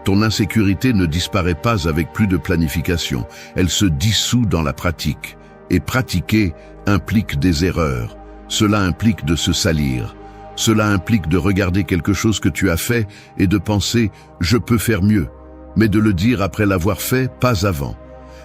Ton insécurité ne disparaît pas avec plus de planification, elle se dissout dans la pratique. Et pratiquer implique des erreurs. Cela implique de se salir. Cela implique de regarder quelque chose que tu as fait et de penser « je peux faire mieux », mais de le dire après l'avoir fait, pas avant.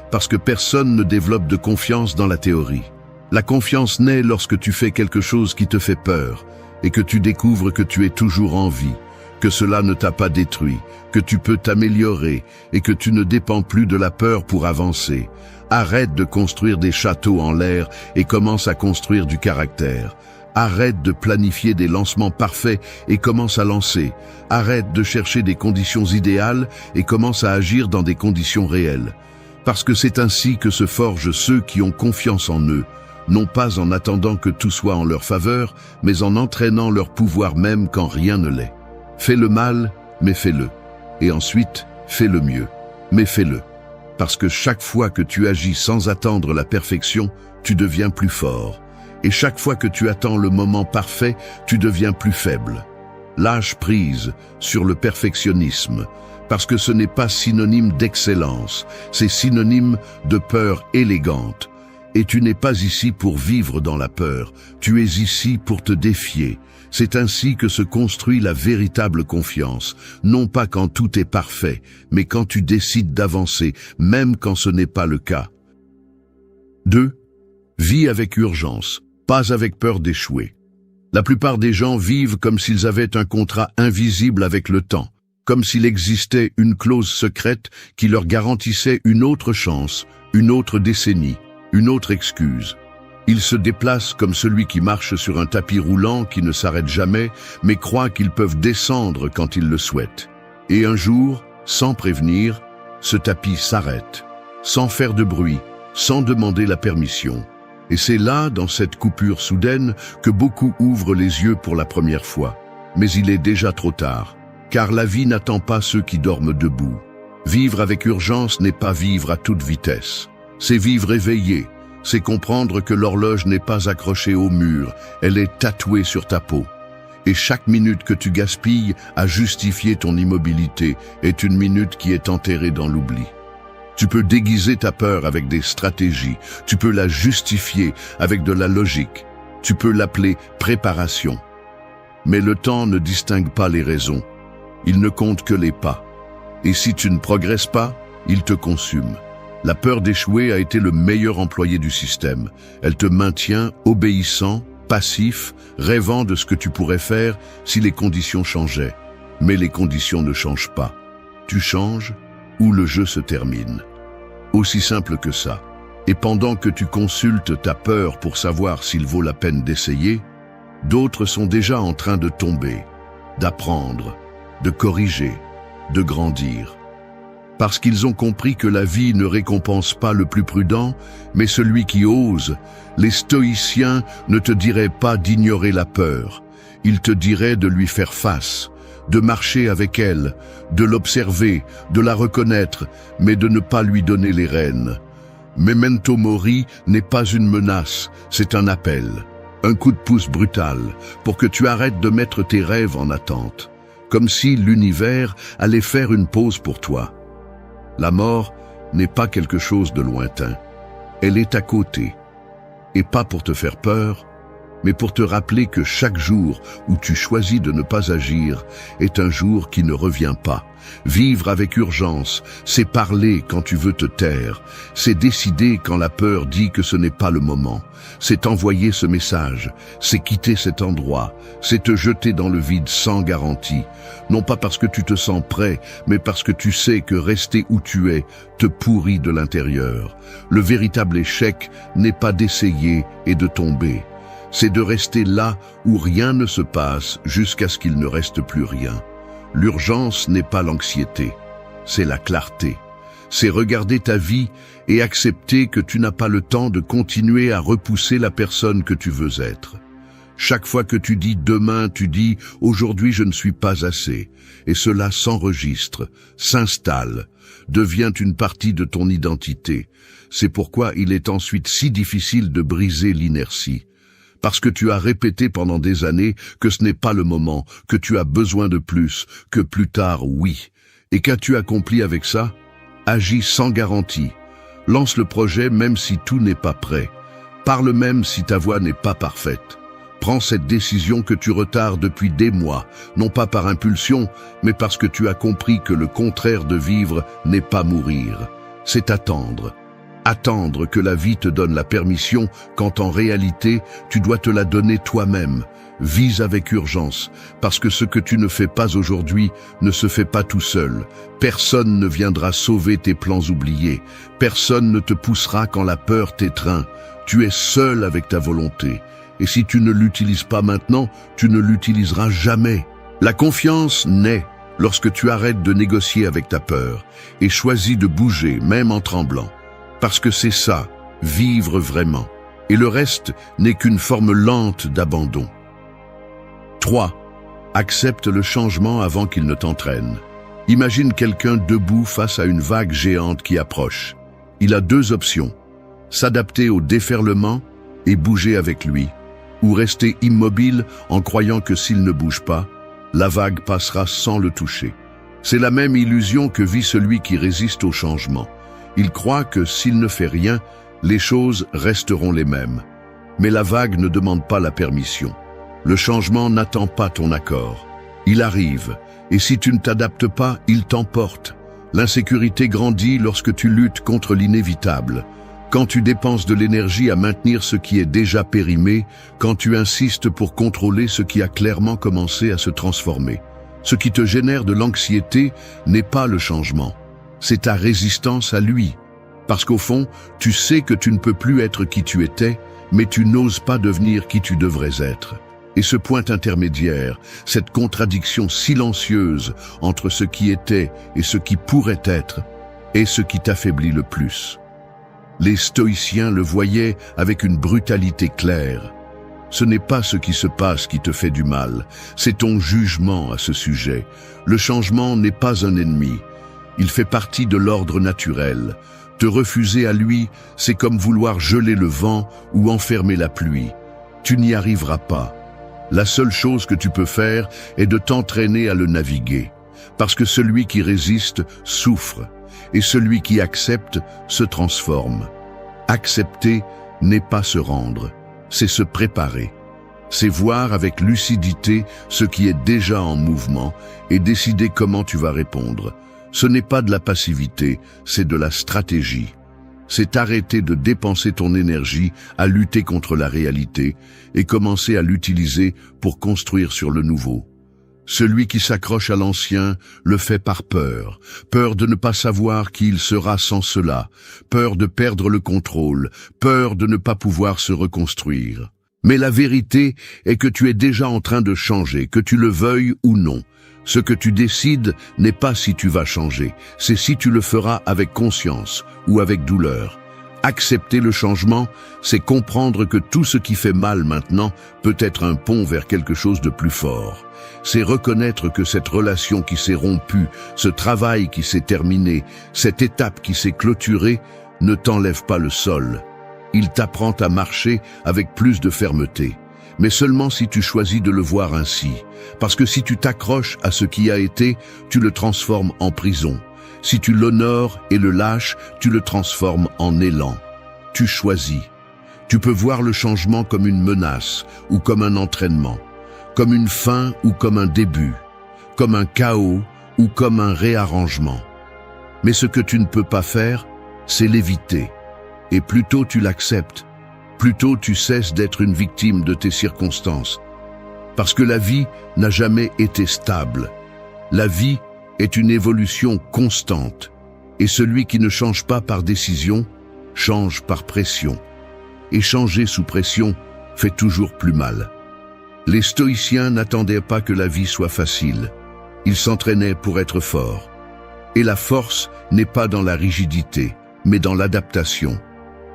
Parce que personne ne développe de confiance dans la théorie. La confiance naît lorsque tu fais quelque chose qui te fait peur et que tu découvres que tu es toujours en vie, que cela ne t'a pas détruit, que tu peux t'améliorer et que tu ne dépends plus de la peur pour avancer. Arrête de construire des châteaux en l'air et commence à construire du caractère. Arrête de planifier des lancements parfaits et commence à lancer. Arrête de chercher des conditions idéales et commence à agir dans des conditions réelles. Parce que c'est ainsi que se forgent ceux qui ont confiance en eux, non pas en attendant que tout soit en leur faveur, mais en entraînant leur pouvoir même quand rien ne l'est. Fais le mal, mais fais-le. Et ensuite, fais le mieux, mais fais-le. Parce que chaque fois que tu agis sans attendre la perfection, tu deviens plus fort. Et chaque fois que tu attends le moment parfait, tu deviens plus faible. Lâche prise sur le perfectionnisme, parce que ce n'est pas synonyme d'excellence, c'est synonyme de peur élégante. Et tu n'es pas ici pour vivre dans la peur, tu es ici pour te défier. C'est ainsi que se construit la véritable confiance, non pas quand tout est parfait, mais quand tu décides d'avancer, même quand ce n'est pas le cas. 2. Vis avec urgence, pas avec peur d'échouer. La plupart des gens vivent comme s'ils avaient un contrat invisible avec le temps, comme s'il existait une clause secrète qui leur garantissait une autre chance, une autre décennie, une autre excuse. Ils se déplacent comme celui qui marche sur un tapis roulant qui ne s'arrête jamais, mais croient qu'ils peuvent descendre quand ils le souhaitent. Et un jour, sans prévenir, ce tapis s'arrête, sans faire de bruit, sans demander la permission. Et c'est là, dans cette coupure soudaine, que beaucoup ouvrent les yeux pour la première fois. Mais il est déjà trop tard, car la vie n'attend pas ceux qui dorment debout. Vivre avec urgence n'est pas vivre à toute vitesse. C'est vivre éveillé. C'est comprendre que l'horloge n'est pas accrochée au mur, elle est tatouée sur ta peau. Et chaque minute que tu gaspilles à justifier ton immobilité est une minute qui est enterrée dans l'oubli. Tu peux déguiser ta peur avec des stratégies, tu peux la justifier avec de la logique, tu peux l'appeler préparation. Mais le temps ne distingue pas les raisons, il ne compte que les pas. Et si tu ne progresses pas, il te consume. La peur d'échouer a été le meilleur employé du système. Elle te maintient obéissant, passif, rêvant de ce que tu pourrais faire si les conditions changeaient. Mais les conditions ne changent pas. Tu changes ou le jeu se termine. Aussi simple que ça. Et pendant que tu consultes ta peur pour savoir s'il vaut la peine d'essayer, d'autres sont déjà en train de tomber, d'apprendre, de corriger, de grandir. Parce qu'ils ont compris que la vie ne récompense pas le plus prudent, mais celui qui ose. Les stoïciens ne te diraient pas d'ignorer la peur, ils te diraient de lui faire face, de marcher avec elle, de l'observer, de la reconnaître, mais de ne pas lui donner les rênes. Memento mori n'est pas une menace, c'est un appel, un coup de pouce brutal, pour que tu arrêtes de mettre tes rêves en attente, comme si l'univers allait faire une pause pour toi. La mort n'est pas quelque chose de lointain, elle est à côté, et pas pour te faire peur, mais pour te rappeler que chaque jour où tu choisis de ne pas agir est un jour qui ne revient pas. Vivre avec urgence, c'est parler quand tu veux te taire, c'est décider quand la peur dit que ce n'est pas le moment, c'est envoyer ce message, c'est quitter cet endroit, c'est te jeter dans le vide sans garantie, non pas parce que tu te sens prêt, mais parce que tu sais que rester où tu es te pourrit de l'intérieur. Le véritable échec n'est pas d'essayer et de tomber, c'est de rester là où rien ne se passe jusqu'à ce qu'il ne reste plus rien. L'urgence n'est pas l'anxiété, c'est la clarté. C'est regarder ta vie et accepter que tu n'as pas le temps de continuer à repousser la personne que tu veux être. Chaque fois que tu dis demain, tu dis aujourd'hui je ne suis pas assez. Et cela s'enregistre, s'installe, devient une partie de ton identité. C'est pourquoi il est ensuite si difficile de briser l'inertie. Parce que tu as répété pendant des années que ce n'est pas le moment, que tu as besoin de plus, que plus tard, oui. Et qu'as-tu accompli avec ça? Agis sans garantie. Lance le projet même si tout n'est pas prêt. Parle même si ta voix n'est pas parfaite. Prends cette décision que tu retardes depuis des mois, non pas par impulsion, mais parce que tu as compris que le contraire de vivre n'est pas mourir. C'est attendre. Attendre que la vie te donne la permission quand en réalité tu dois te la donner toi-même. Vise avec urgence, parce que ce que tu ne fais pas aujourd'hui ne se fait pas tout seul. Personne ne viendra sauver tes plans oubliés. Personne ne te poussera quand la peur t'étreint. Tu es seul avec ta volonté. Et si tu ne l'utilises pas maintenant, tu ne l'utiliseras jamais. La confiance naît lorsque tu arrêtes de négocier avec ta peur et choisis de bouger, même en tremblant. Parce que c'est ça, vivre vraiment. Et le reste n'est qu'une forme lente d'abandon. 3. Accepte le changement avant qu'il ne t'entraîne. Imagine quelqu'un debout face à une vague géante qui approche. Il a deux options. S'adapter au déferlement et bouger avec lui, ou rester immobile en croyant que s'il ne bouge pas, la vague passera sans le toucher. C'est la même illusion que vit celui qui résiste au changement. Il croit que s'il ne fait rien, les choses resteront les mêmes. Mais la vague ne demande pas la permission. Le changement n'attend pas ton accord. Il arrive, et si tu ne t'adaptes pas, il t'emporte. L'insécurité grandit lorsque tu luttes contre l'inévitable. Quand tu dépenses de l'énergie à maintenir ce qui est déjà périmé, quand tu insistes pour contrôler ce qui a clairement commencé à se transformer. Ce qui te génère de l'anxiété n'est pas le changement. C'est ta résistance à lui. Parce qu'au fond, tu sais que tu ne peux plus être qui tu étais, mais tu n'oses pas devenir qui tu devrais être. Et ce point intermédiaire, cette contradiction silencieuse entre ce qui était et ce qui pourrait être, est ce qui t'affaiblit le plus. Les stoïciens le voyaient avec une brutalité claire. Ce n'est pas ce qui se passe qui te fait du mal, c'est ton jugement à ce sujet. Le changement n'est pas un ennemi. Il fait partie de l'ordre naturel. Te refuser à lui, c'est comme vouloir geler le vent ou enfermer la pluie. Tu n'y arriveras pas. La seule chose que tu peux faire est de t'entraîner à le naviguer. Parce que celui qui résiste souffre, et celui qui accepte se transforme. Accepter n'est pas se rendre, c'est se préparer. C'est voir avec lucidité ce qui est déjà en mouvement et décider comment tu vas répondre. Ce n'est pas de la passivité, c'est de la stratégie. C'est arrêter de dépenser ton énergie à lutter contre la réalité et commencer à l'utiliser pour construire sur le nouveau. Celui qui s'accroche à l'ancien le fait par peur, peur de ne pas savoir qui il sera sans cela, peur de perdre le contrôle, peur de ne pas pouvoir se reconstruire. Mais la vérité est que tu es déjà en train de changer, que tu le veuilles ou non. Ce que tu décides n'est pas si tu vas changer, c'est si tu le feras avec conscience ou avec douleur. Accepter le changement, c'est comprendre que tout ce qui fait mal maintenant peut être un pont vers quelque chose de plus fort. C'est reconnaître que cette relation qui s'est rompue, ce travail qui s'est terminé, cette étape qui s'est clôturée, ne t'enlève pas le sol. Il t'apprend à marcher avec plus de fermeté. Mais seulement si tu choisis de le voir ainsi. Parce que si tu t'accroches à ce qui a été, tu le transformes en prison. Si tu l'honores et le lâches, tu le transformes en élan. Tu choisis. Tu peux voir le changement comme une menace ou comme un entraînement, comme une fin ou comme un début, comme un chaos ou comme un réarrangement. Mais ce que tu ne peux pas faire, c'est l'éviter. Et plus tôt tu l'acceptes, plus tôt tu cesses d'être une victime de tes circonstances. Parce que la vie n'a jamais été stable. La vie est une évolution constante. Et celui qui ne change pas par décision, change par pression. Et changer sous pression fait toujours plus mal. Les stoïciens n'attendaient pas que la vie soit facile. Ils s'entraînaient pour être forts. Et la force n'est pas dans la rigidité, mais dans l'adaptation.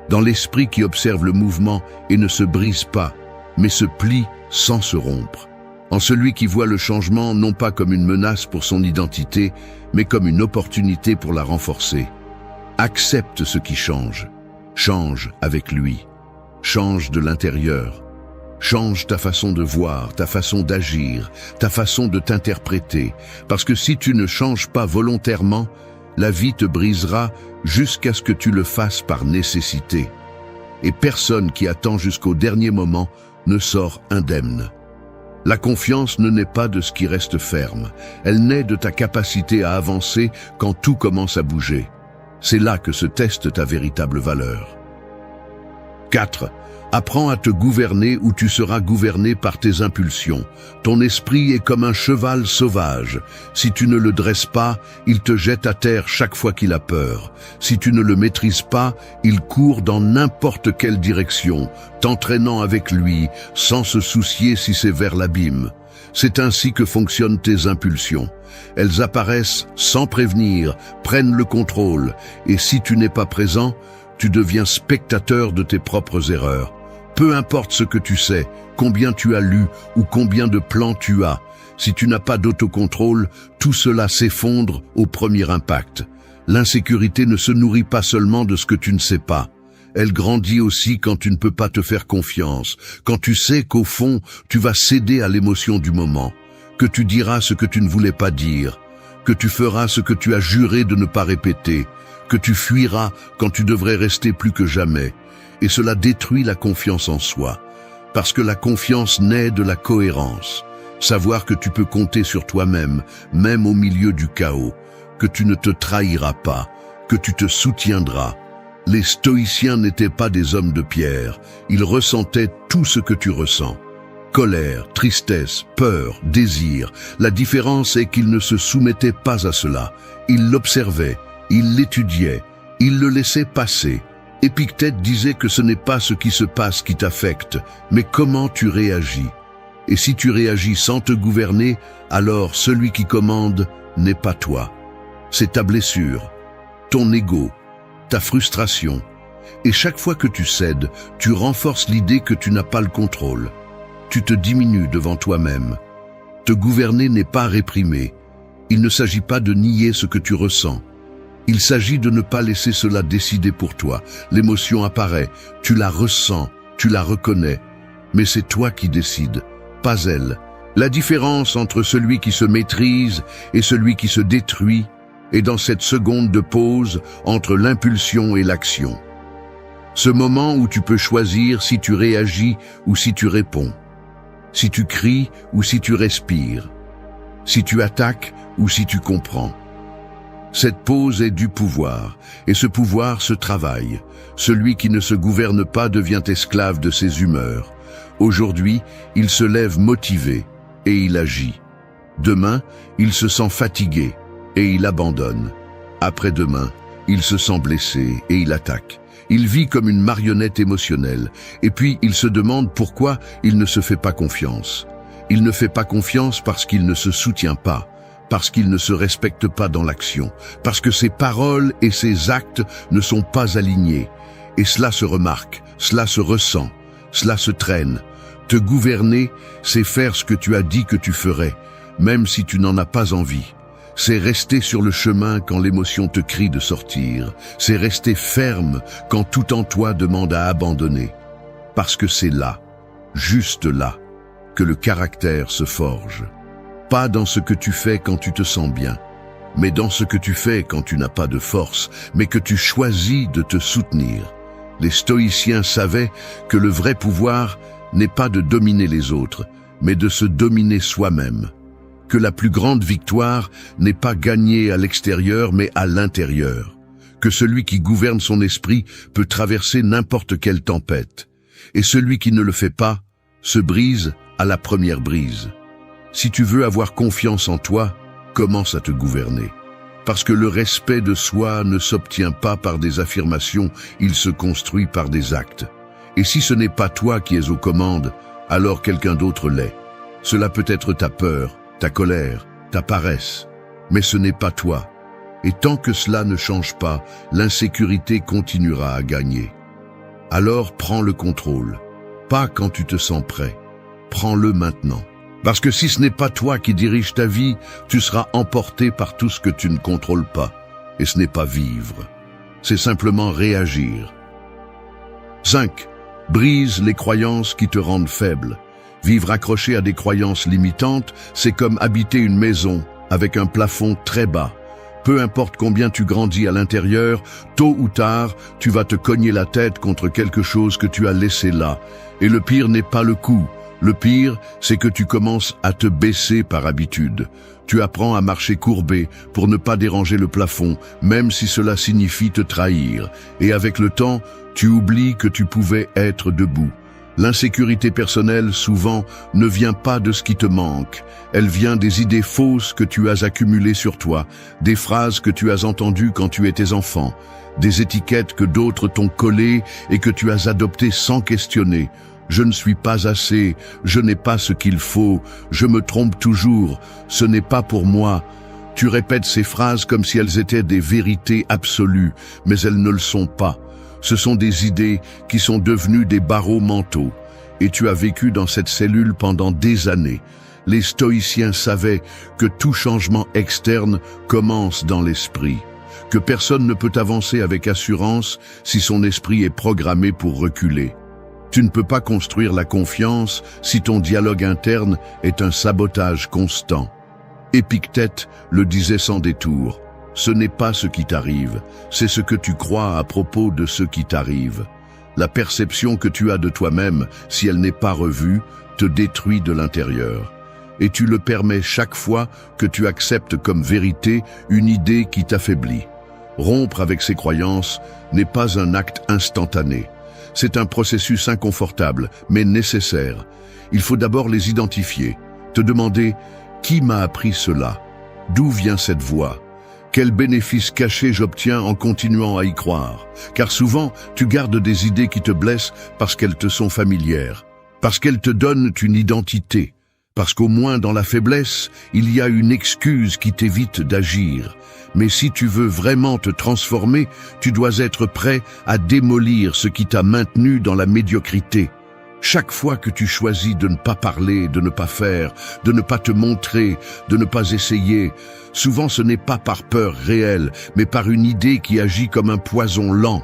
Dans l'esprit qui observe le mouvement et ne se brise pas, mais se plie sans se rompre. En celui qui voit le changement non pas comme une menace pour son identité, mais comme une opportunité pour la renforcer. Accepte ce qui change. Change avec lui. Change de l'intérieur. Change ta façon de voir, ta façon d'agir, ta façon de t'interpréter. Parce que si tu ne changes pas volontairement, la vie te brisera jusqu'à ce que tu le fasses par nécessité. Et personne qui attend jusqu'au dernier moment ne sort indemne. La confiance ne naît pas de ce qui reste ferme. Elle naît de ta capacité à avancer quand tout commence à bouger. C'est là que se teste ta véritable valeur. 4. Apprends à te gouverner ou tu seras gouverné par tes impulsions. Ton esprit est comme un cheval sauvage. Si tu ne le dresses pas, il te jette à terre chaque fois qu'il a peur. Si tu ne le maîtrises pas, il court dans n'importe quelle direction, t'entraînant avec lui, sans se soucier si c'est vers l'abîme. C'est ainsi que fonctionnent tes impulsions. Elles apparaissent sans prévenir, prennent le contrôle, et si tu n'es pas présent, tu deviens spectateur de tes propres erreurs. Peu importe ce que tu sais, combien tu as lu ou combien de plans tu as, si tu n'as pas d'autocontrôle, tout cela s'effondre au premier impact. L'insécurité ne se nourrit pas seulement de ce que tu ne sais pas. Elle grandit aussi quand tu ne peux pas te faire confiance, quand tu sais qu'au fond, tu vas céder à l'émotion du moment, que tu diras ce que tu ne voulais pas dire, que tu feras ce que tu as juré de ne pas répéter, que tu fuiras quand tu devrais rester plus que jamais. Et cela détruit la confiance en soi, parce que la confiance naît de la cohérence. Savoir que tu peux compter sur toi-même, même au milieu du chaos, que tu ne te trahiras pas, que tu te soutiendras. Les stoïciens n'étaient pas des hommes de pierre, ils ressentaient tout ce que tu ressens. Colère, tristesse, peur, désir. La différence est qu'ils ne se soumettaient pas à cela. Ils l'observaient, ils l'étudiaient, ils le laissaient passer. Épictète disait que ce n'est pas ce qui se passe qui t'affecte, mais comment tu réagis. Et si tu réagis sans te gouverner, alors celui qui commande n'est pas toi. C'est ta blessure, ton ego, ta frustration. Et chaque fois que tu cèdes, tu renforces l'idée que tu n'as pas le contrôle. Tu te diminues devant toi-même. Te gouverner n'est pas réprimer. Il ne s'agit pas de nier ce que tu ressens. Il s'agit de ne pas laisser cela décider pour toi. L'émotion apparaît, tu la ressens, tu la reconnais. Mais c'est toi qui décides, pas elle. La différence entre celui qui se maîtrise et celui qui se détruit est dans cette seconde de pause entre l'impulsion et l'action. Ce moment où tu peux choisir si tu réagis ou si tu réponds. Si tu cries ou si tu respires. Si tu attaques ou si tu comprends. Cette pause est du pouvoir, et ce pouvoir se travaille. Celui qui ne se gouverne pas devient esclave de ses humeurs. Aujourd'hui, il se lève motivé, et il agit. Demain, il se sent fatigué, et il abandonne. Après-demain, il se sent blessé, et il attaque. Il vit comme une marionnette émotionnelle, et puis il se demande pourquoi il ne se fait pas confiance. Il ne fait pas confiance parce qu'il ne se soutient pas. Parce qu'il ne se respecte pas dans l'action, parce que ses paroles et ses actes ne sont pas alignés. Et cela se remarque, cela se ressent, cela se traîne. Te gouverner, c'est faire ce que tu as dit que tu ferais, même si tu n'en as pas envie. C'est rester sur le chemin quand l'émotion te crie de sortir. C'est rester ferme quand tout en toi demande à abandonner. Parce que c'est là, juste là, que le caractère se forge. Pas dans ce que tu fais quand tu te sens bien, mais dans ce que tu fais quand tu n'as pas de force, mais que tu choisis de te soutenir. Les stoïciens savaient que le vrai pouvoir n'est pas de dominer les autres, mais de se dominer soi-même. Que la plus grande victoire n'est pas gagnée à l'extérieur, mais à l'intérieur. Que celui qui gouverne son esprit peut traverser n'importe quelle tempête. Et celui qui ne le fait pas se brise à la première brise. Si tu veux avoir confiance en toi, commence à te gouverner. Parce que le respect de soi ne s'obtient pas par des affirmations, il se construit par des actes. Et si ce n'est pas toi qui es aux commandes, alors quelqu'un d'autre l'est. Cela peut être ta peur, ta colère, ta paresse, mais ce n'est pas toi. Et tant que cela ne change pas, l'insécurité continuera à gagner. Alors prends le contrôle, pas quand tu te sens prêt, prends-le maintenant. Parce que si ce n'est pas toi qui dirige ta vie, tu seras emporté par tout ce que tu ne contrôles pas. Et ce n'est pas vivre, c'est simplement réagir. 5. Brise les croyances qui te rendent faible. Vivre accroché à des croyances limitantes, c'est comme habiter une maison avec un plafond très bas. Peu importe combien tu grandis à l'intérieur, tôt ou tard, tu vas te cogner la tête contre quelque chose que tu as laissé là. Et le pire n'est pas le coup. Le pire, c'est que tu commences à te baisser par habitude. Tu apprends à marcher courbé pour ne pas déranger le plafond, même si cela signifie te trahir. Et avec le temps, tu oublies que tu pouvais être debout. L'insécurité personnelle, souvent, ne vient pas de ce qui te manque. Elle vient des idées fausses que tu as accumulées sur toi, des phrases que tu as entendues quand tu étais enfant, des étiquettes que d'autres t'ont collées et que tu as adoptées sans questionner. Je ne suis pas assez, je n'ai pas ce qu'il faut, je me trompe toujours, ce n'est pas pour moi. Tu répètes ces phrases comme si elles étaient des vérités absolues, mais elles ne le sont pas. Ce sont des idées qui sont devenues des barreaux mentaux. Et tu as vécu dans cette cellule pendant des années. Les stoïciens savaient que tout changement externe commence dans l'esprit, que personne ne peut avancer avec assurance si son esprit est programmé pour reculer. Tu ne peux pas construire la confiance si ton dialogue interne est un sabotage constant. Épictète le disait sans détour. Ce n'est pas ce qui t'arrive, c'est ce que tu crois à propos de ce qui t'arrive. La perception que tu as de toi-même, si elle n'est pas revue, te détruit de l'intérieur. Et tu le permets chaque fois que tu acceptes comme vérité une idée qui t'affaiblit. Rompre avec ces croyances n'est pas un acte instantané. C'est un processus inconfortable, mais nécessaire. Il faut d'abord les identifier, te demander « Qui m'a appris cela ? D'où vient cette voix ? Quel bénéfice caché j'obtiens en continuant à y croire ? Car souvent, tu gardes des idées qui te blessent parce qu'elles te sont familières, parce qu'elles te donnent une identité, parce qu'au moins dans la faiblesse, il y a une excuse qui t'évite d'agir. Mais si tu veux vraiment te transformer, tu dois être prêt à démolir ce qui t'a maintenu dans la médiocrité. Chaque fois que tu choisis de ne pas parler, de ne pas faire, de ne pas te montrer, de ne pas essayer, souvent ce n'est pas par peur réelle, mais par une idée qui agit comme un poison lent.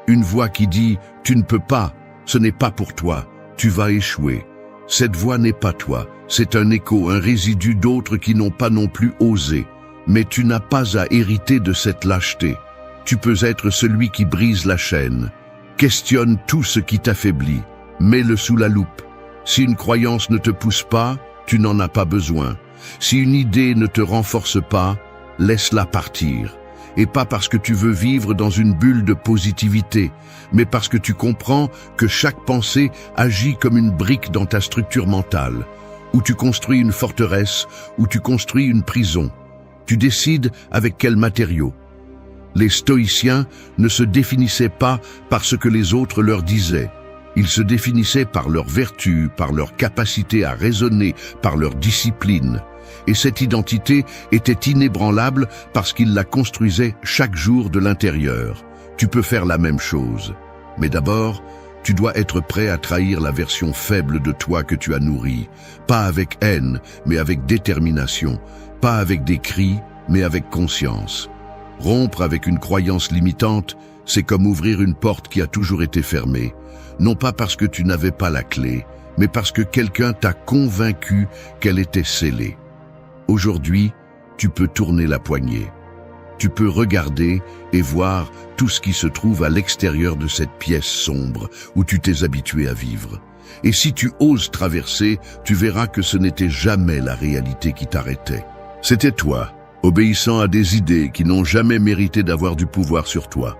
Une voix qui dit « Tu ne peux pas, ce n'est pas pour toi, tu vas échouer ». Cette voix n'est pas toi, c'est un écho, un résidu d'autres qui n'ont pas non plus osé. Mais tu n'as pas à hériter de cette lâcheté. Tu peux être celui qui brise la chaîne. Questionne tout ce qui t'affaiblit. Mets-le sous la loupe. Si une croyance ne te pousse pas, tu n'en as pas besoin. Si une idée ne te renforce pas, laisse-la partir. Et pas parce que tu veux vivre dans une bulle de positivité, mais parce que tu comprends que chaque pensée agit comme une brique dans ta structure mentale, où tu construis une forteresse, où tu construis une prison. Tu décides avec quels matériaux. Les stoïciens ne se définissaient pas par ce que les autres leur disaient. Ils se définissaient par leur vertu, par leur capacité à raisonner, par leur discipline. Et cette identité était inébranlable parce qu'ils la construisaient chaque jour de l'intérieur. Tu peux faire la même chose. Mais d'abord, tu dois être prêt à trahir la version faible de toi que tu as nourrie. Pas avec haine, mais avec détermination. Pas avec des cris, mais avec conscience. Rompre avec une croyance limitante, c'est comme ouvrir une porte qui a toujours été fermée. Non pas parce que tu n'avais pas la clé, mais parce que quelqu'un t'a convaincu qu'elle était scellée. Aujourd'hui, tu peux tourner la poignée. tu peux regarder et voir tout ce qui se trouve à l'extérieur de cette pièce sombre où tu t'es habitué à vivre. Et si tu oses traverser, tu verras que ce n'était jamais la réalité qui t'arrêtait. C'était toi, obéissant à des idées qui n'ont jamais mérité d'avoir du pouvoir sur toi.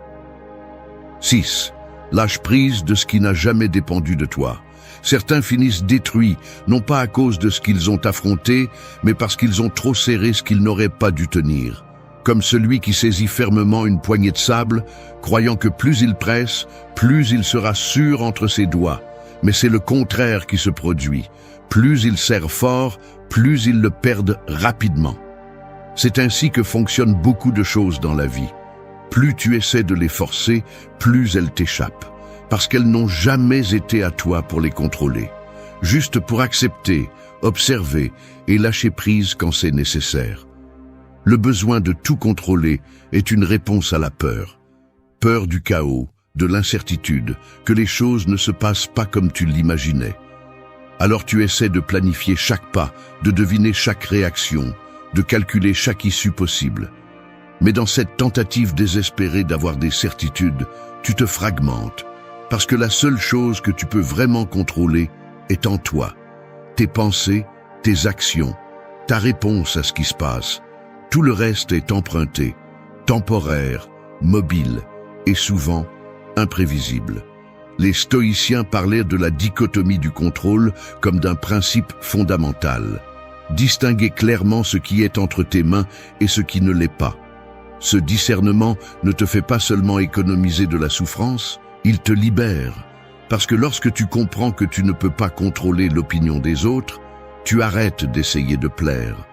6. Lâche prise de ce qui n'a jamais dépendu de toi. Certains finissent détruits, non pas à cause de ce qu'ils ont affronté, mais parce qu'ils ont trop serré ce qu'ils n'auraient pas dû tenir. Comme celui qui saisit fermement une poignée de sable, croyant que plus il presse, plus il sera sûr entre ses doigts. Mais c'est le contraire qui se produit. Plus ils serrent fort, plus ils le perdent rapidement. C'est ainsi que fonctionnent beaucoup de choses dans la vie. Plus tu essaies de les forcer, plus elles t'échappent, parce qu'elles n'ont jamais été à toi pour les contrôler. Juste pour accepter, observer et lâcher prise quand c'est nécessaire. Le besoin de tout contrôler est une réponse à la peur. Peur du chaos, de l'incertitude, que les choses ne se passent pas comme tu l'imaginais. Alors tu essaies de planifier chaque pas, de deviner chaque réaction, de calculer chaque issue possible. Mais dans cette tentative désespérée d'avoir des certitudes, tu te fragmentes, parce que la seule chose que tu peux vraiment contrôler est en toi. Tes pensées, tes actions, ta réponse à ce qui se passe. Tout le reste est emprunté, temporaire, mobile et souvent imprévisible. Les stoïciens parlaient de la dichotomie du contrôle comme d'un principe fondamental. Distinguer clairement ce qui est entre tes mains et ce qui ne l'est pas. Ce discernement ne te fait pas seulement économiser de la souffrance, il te libère. Parce que lorsque tu comprends que tu ne peux pas contrôler l'opinion des autres, tu arrêtes d'essayer de plaire.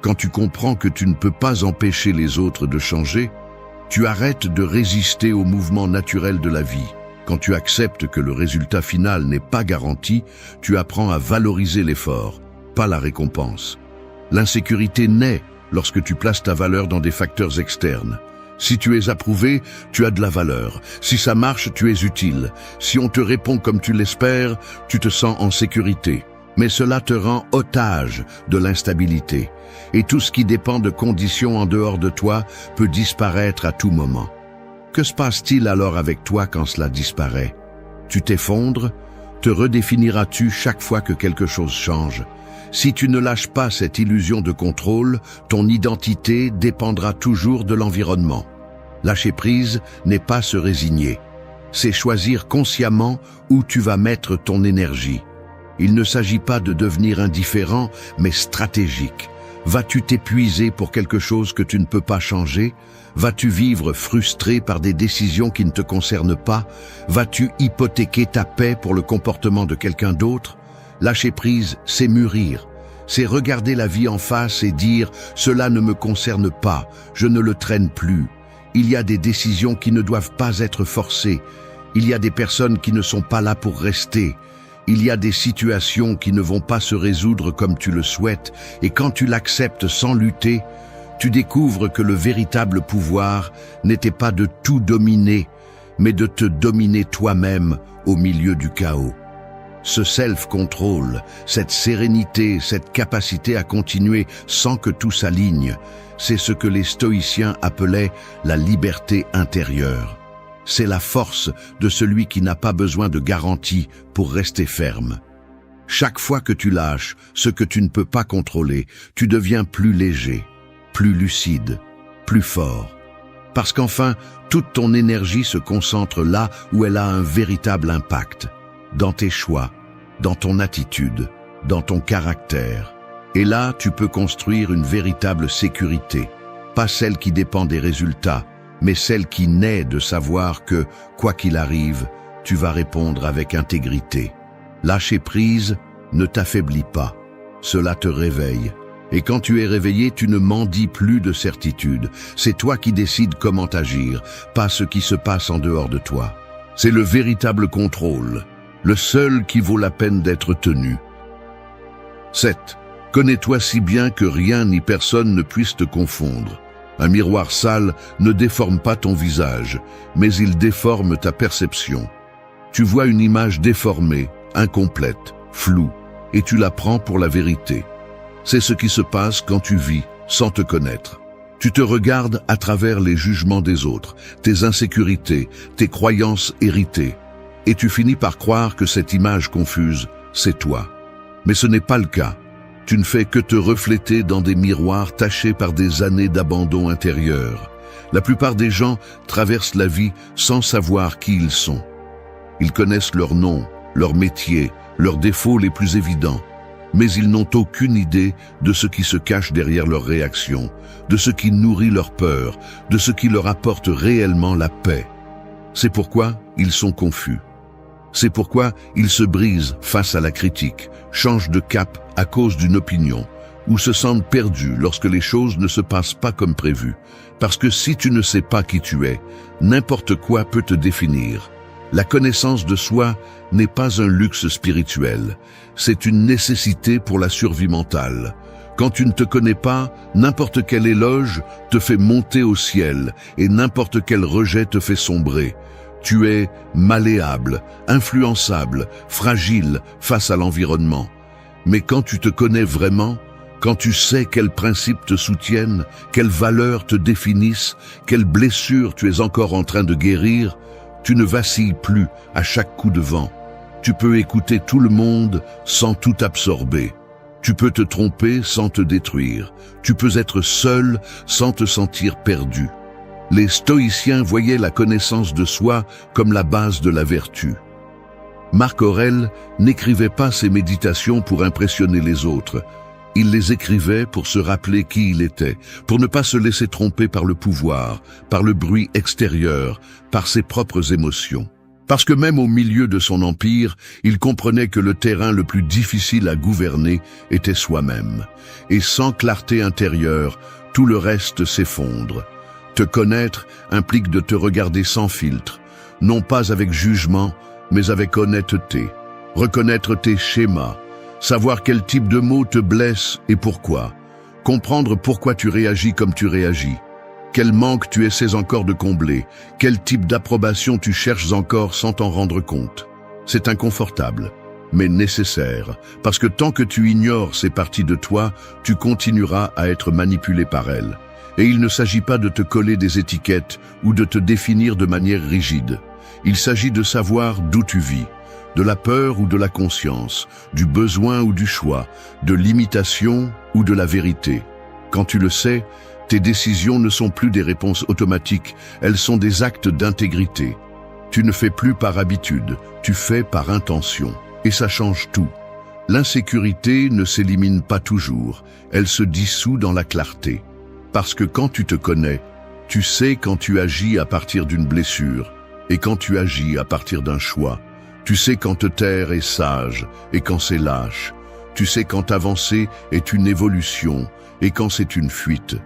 Quand tu comprends que tu ne peux pas empêcher les autres de changer, tu arrêtes de résister au mouvement naturel de la vie. Quand tu acceptes que le résultat final n'est pas garanti, tu apprends à valoriser l'effort, pas la récompense. L'insécurité naît lorsque tu places ta valeur dans des facteurs externes. Si tu es approuvé, tu as de la valeur. Si ça marche, tu es utile. Si on te répond comme tu l'espères, tu te sens en sécurité. Mais cela te rend otage de l'instabilité. Et tout ce qui dépend de conditions en dehors de toi peut disparaître à tout moment. Que se passe-t-il alors avec toi quand cela disparaît? Tu t'effondres? Te redéfiniras-tu chaque fois que quelque chose change? Si tu ne lâches pas cette illusion de contrôle, ton identité dépendra toujours de l'environnement. Lâcher prise n'est pas se résigner. C'est choisir consciemment où tu vas mettre ton énergie. Il ne s'agit pas de devenir indifférent, mais stratégique. Vas-tu t'épuiser pour quelque chose que tu ne peux pas changer? Vas-tu vivre frustré par des décisions qui ne te concernent pas? Vas-tu hypothéquer ta paix pour le comportement de quelqu'un d'autre? Lâcher prise, c'est mûrir. C'est regarder la vie en face et dire « Cela ne me concerne pas, je ne le traîne plus ». Il y a des décisions qui ne doivent pas être forcées. Il y a des personnes qui ne sont pas là pour rester. Il y a des situations qui ne vont pas se résoudre comme tu le souhaites, et quand tu l'acceptes sans lutter, tu découvres que le véritable pouvoir n'était pas de tout dominer, mais de te dominer toi-même au milieu du chaos. Ce self-control, cette sérénité, cette capacité à continuer sans que tout s'aligne, c'est ce que les stoïciens appelaient la liberté intérieure. C'est la force de celui qui n'a pas besoin de garantie pour rester ferme. Chaque fois que tu lâches ce que tu ne peux pas contrôler, tu deviens plus léger, plus lucide, plus fort. Parce qu'enfin, toute ton énergie se concentre là où elle a un véritable impact, dans tes choix, dans ton attitude, dans ton caractère. Et là, tu peux construire une véritable sécurité, pas celle qui dépend des résultats, mais celle qui naît de savoir que, quoi qu'il arrive, tu vas répondre avec intégrité. Lâcher prise ne t'affaiblit pas, cela te réveille. Et quand tu es réveillé, tu ne mendis plus de certitude. C'est toi qui décides comment agir, pas ce qui se passe en dehors de toi. C'est le véritable contrôle, le seul qui vaut la peine d'être tenu. 7. Connais-toi si bien que rien ni personne ne puisse te confondre. Un miroir sale ne déforme pas ton visage, mais il déforme ta perception. Tu vois une image déformée, incomplète, floue, et tu la prends pour la vérité. C'est ce qui se passe quand tu vis sans te connaître. Tu te regardes à travers les jugements des autres, tes insécurités, tes croyances héritées. Et tu finis par croire que cette image confuse, c'est toi. Mais ce n'est pas le cas. Tu ne fais que te refléter dans des miroirs tachés par des années d'abandon intérieur. La plupart des gens traversent la vie sans savoir qui ils sont. Ils connaissent leur nom, leur métier, leurs défauts les plus évidents. Mais ils n'ont aucune idée de ce qui se cache derrière leurs réactions, de ce qui nourrit leur peur, de ce qui leur apporte réellement la paix. C'est pourquoi ils sont confus. C'est pourquoi ils se brisent face à la critique, changent de cap à cause d'une opinion, ou se sentent perdus lorsque les choses ne se passent pas comme prévu. Parce que si tu ne sais pas qui tu es, n'importe quoi peut te définir. La connaissance de soi n'est pas un luxe spirituel, c'est une nécessité pour la survie mentale. Quand tu ne te connais pas, n'importe quel éloge te fait monter au ciel et n'importe quel rejet te fait sombrer. Tu es malléable, influençable, fragile face à l'environnement. Mais quand tu te connais vraiment, quand tu sais quels principes te soutiennent, quelles valeurs te définissent, quelles blessures tu es encore en train de guérir, tu ne vacilles plus à chaque coup de vent. Tu peux écouter tout le monde sans tout absorber. Tu peux te tromper sans te détruire. Tu peux être seul sans te sentir perdu. Les stoïciens voyaient la connaissance de soi comme la base de la vertu. Marc Aurèle n'écrivait pas ses méditations pour impressionner les autres. Il les écrivait pour se rappeler qui il était, pour ne pas se laisser tromper par le pouvoir, par le bruit extérieur, par ses propres émotions. Parce que même au milieu de son empire, il comprenait que le terrain le plus difficile à gouverner était soi-même. Et sans clarté intérieure, tout le reste s'effondre. Te connaître implique de te regarder sans filtre, non pas avec jugement, mais avec honnêteté. Reconnaître tes schémas, savoir quel type de mots te blesse et pourquoi. Comprendre pourquoi tu réagis comme tu réagis. Quel manque tu essaies encore de combler. Quel type d'approbation tu cherches encore sans t'en rendre compte. C'est inconfortable, mais nécessaire, parce que tant que tu ignores ces parties de toi, tu continueras à être manipulé par elles. Et il ne s'agit pas de te coller des étiquettes ou de te définir de manière rigide. Il s'agit de savoir d'où tu vis, de la peur ou de la conscience, du besoin ou du choix, de l'imitation ou de la vérité. Quand tu le sais, tes décisions ne sont plus des réponses automatiques, elles sont des actes d'intégrité. Tu ne fais plus par habitude, tu fais par intention. Et ça change tout. L'insécurité ne s'élimine pas toujours, elle se dissout dans la clarté. Parce que quand tu te connais, tu sais quand tu agis à partir d'une blessure et quand tu agis à partir d'un choix. Tu sais quand te taire est sage et quand c'est lâche. Tu sais quand avancer est une évolution et quand c'est une fuite.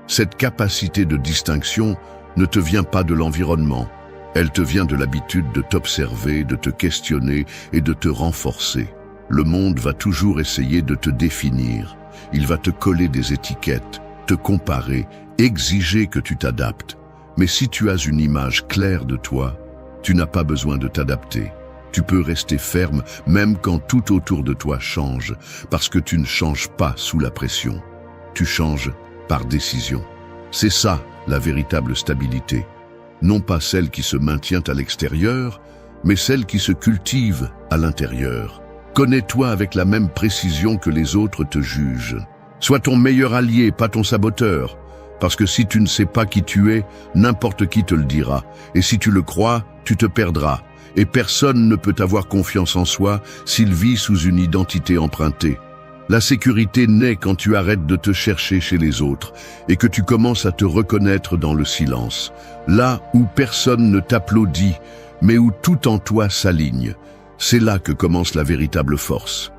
Cette capacité de distinction ne te vient pas de l'environnement. Elle te vient de l'habitude de t'observer, de te questionner et de te renforcer. Le monde va toujours essayer de te définir. Il va te coller des étiquettes, te comparer, exiger que tu t'adaptes. Mais si tu as une image claire de toi, tu n'as pas besoin de t'adapter. Tu peux rester ferme même quand tout autour de toi change, parce que tu ne changes pas sous la pression. Tu changes par décision. C'est ça, la véritable stabilité. Non pas celle qui se maintient à l'extérieur, mais celle qui se cultive à l'intérieur. Connais-toi avec la même précision que les autres te jugent. Sois ton meilleur allié, pas ton saboteur. Parce que si tu ne sais pas qui tu es, n'importe qui te le dira. Et si tu le crois, tu te perdras. Et personne ne peut avoir confiance en soi s'il vit sous une identité empruntée. La sécurité naît quand tu arrêtes de te chercher chez les autres et que tu commences à te reconnaître dans le silence. Là où personne ne t'applaudit, mais où tout en toi s'aligne. C'est là que commence la véritable force.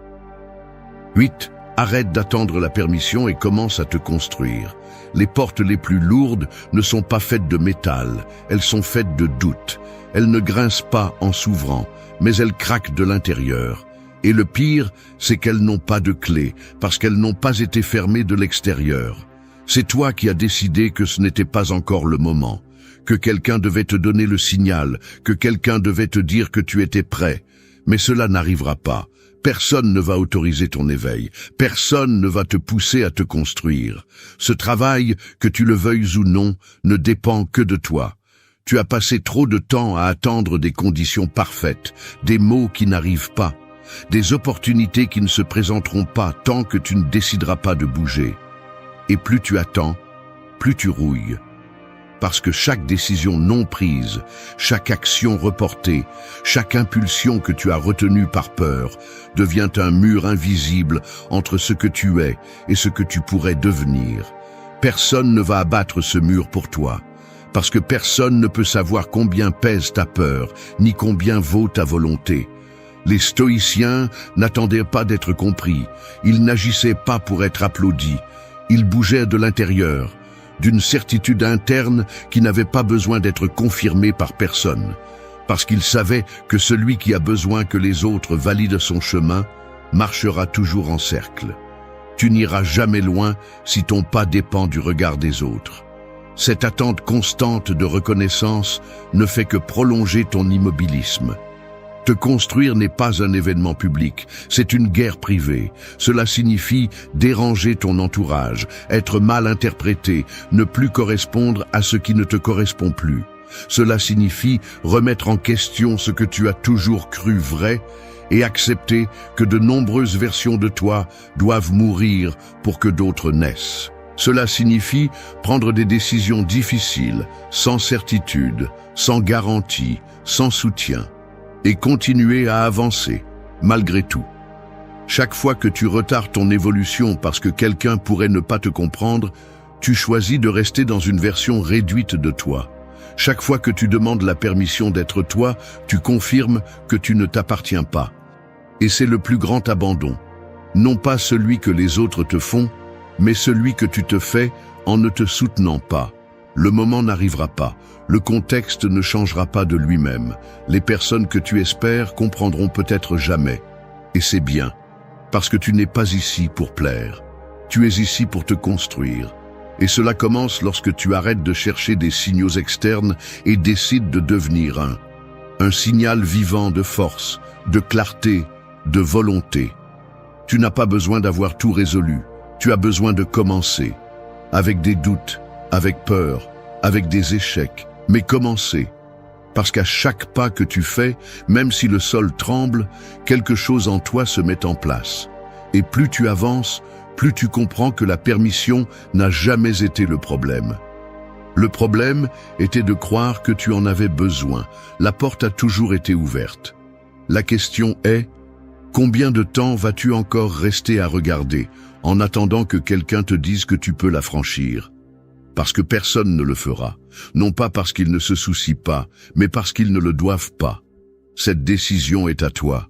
8. Arrête d'attendre la permission et commence à te construire. Les portes les plus lourdes ne sont pas faites de métal, elles sont faites de doute. Elles ne grincent pas en s'ouvrant, mais elles craquent de l'intérieur. Et le pire, c'est qu'elles n'ont pas de clé, parce qu'elles n'ont pas été fermées de l'extérieur. C'est toi qui as décidé que ce n'était pas encore le moment, que quelqu'un devait te donner le signal, que quelqu'un devait te dire que tu étais prêt. Mais cela n'arrivera pas. Personne ne va autoriser ton éveil. Personne ne va te pousser à te construire. Ce travail, que tu le veuilles ou non, ne dépend que de toi. Tu as passé trop de temps à attendre des conditions parfaites, des mots qui n'arrivent pas, des opportunités qui ne se présenteront pas tant que tu ne décideras pas de bouger. Et plus tu attends, plus tu rouilles. Parce que chaque décision non prise, chaque action reportée, chaque impulsion que tu as retenue par peur devient un mur invisible entre ce que tu es et ce que tu pourrais devenir. Personne ne va abattre ce mur pour toi, parce que personne ne peut savoir combien pèse ta peur, ni combien vaut ta volonté. Les stoïciens n'attendaient pas d'être compris, ils n'agissaient pas pour être applaudis, ils bougeaient de l'intérieur, d'une certitude interne qui n'avait pas besoin d'être confirmée par personne, parce qu'il savait que celui qui a besoin que les autres valident son chemin marchera toujours en cercle. Tu n'iras jamais loin si ton pas dépend du regard des autres. Cette attente constante de reconnaissance ne fait que prolonger ton immobilisme. Te construire n'est pas un événement public, c'est une guerre privée. Cela signifie déranger ton entourage, être mal interprété, ne plus correspondre à ce qui ne te correspond plus. Cela signifie remettre en question ce que tu as toujours cru vrai et accepter que de nombreuses versions de toi doivent mourir pour que d'autres naissent. Cela signifie prendre des décisions difficiles, sans certitude, sans garantie, sans soutien, et continuer à avancer, malgré tout. Chaque fois que tu retardes ton évolution parce que quelqu'un pourrait ne pas te comprendre, tu choisis de rester dans une version réduite de toi. Chaque fois que tu demandes la permission d'être toi, tu confirmes que tu ne t'appartiens pas. Et c'est le plus grand abandon. Non pas celui que les autres te font, mais celui que tu te fais en ne te soutenant pas. Le moment n'arrivera pas. Le contexte ne changera pas de lui-même. Les personnes que tu espères comprendront peut-être jamais. Et c'est bien, parce que tu n'es pas ici pour plaire. Tu es ici pour te construire. Et cela commence lorsque tu arrêtes de chercher des signaux externes et décides de devenir un signal vivant de force, de clarté, de volonté. Tu n'as pas besoin d'avoir tout résolu. Tu as besoin de commencer. Avec des doutes, avec peur, avec des échecs. Mais commencer, parce qu'à chaque pas que tu fais, même si le sol tremble, quelque chose en toi se met en place. Et plus tu avances, plus tu comprends que la permission n'a jamais été le problème. Le problème était de croire que tu en avais besoin. La porte a toujours été ouverte. La question est, combien de temps vas-tu encore rester à regarder, en attendant que quelqu'un te dise que tu peux la franchir ? Parce que personne ne le fera, non pas parce qu'ils ne se soucient pas, mais parce qu'ils ne le doivent pas. Cette décision est à toi.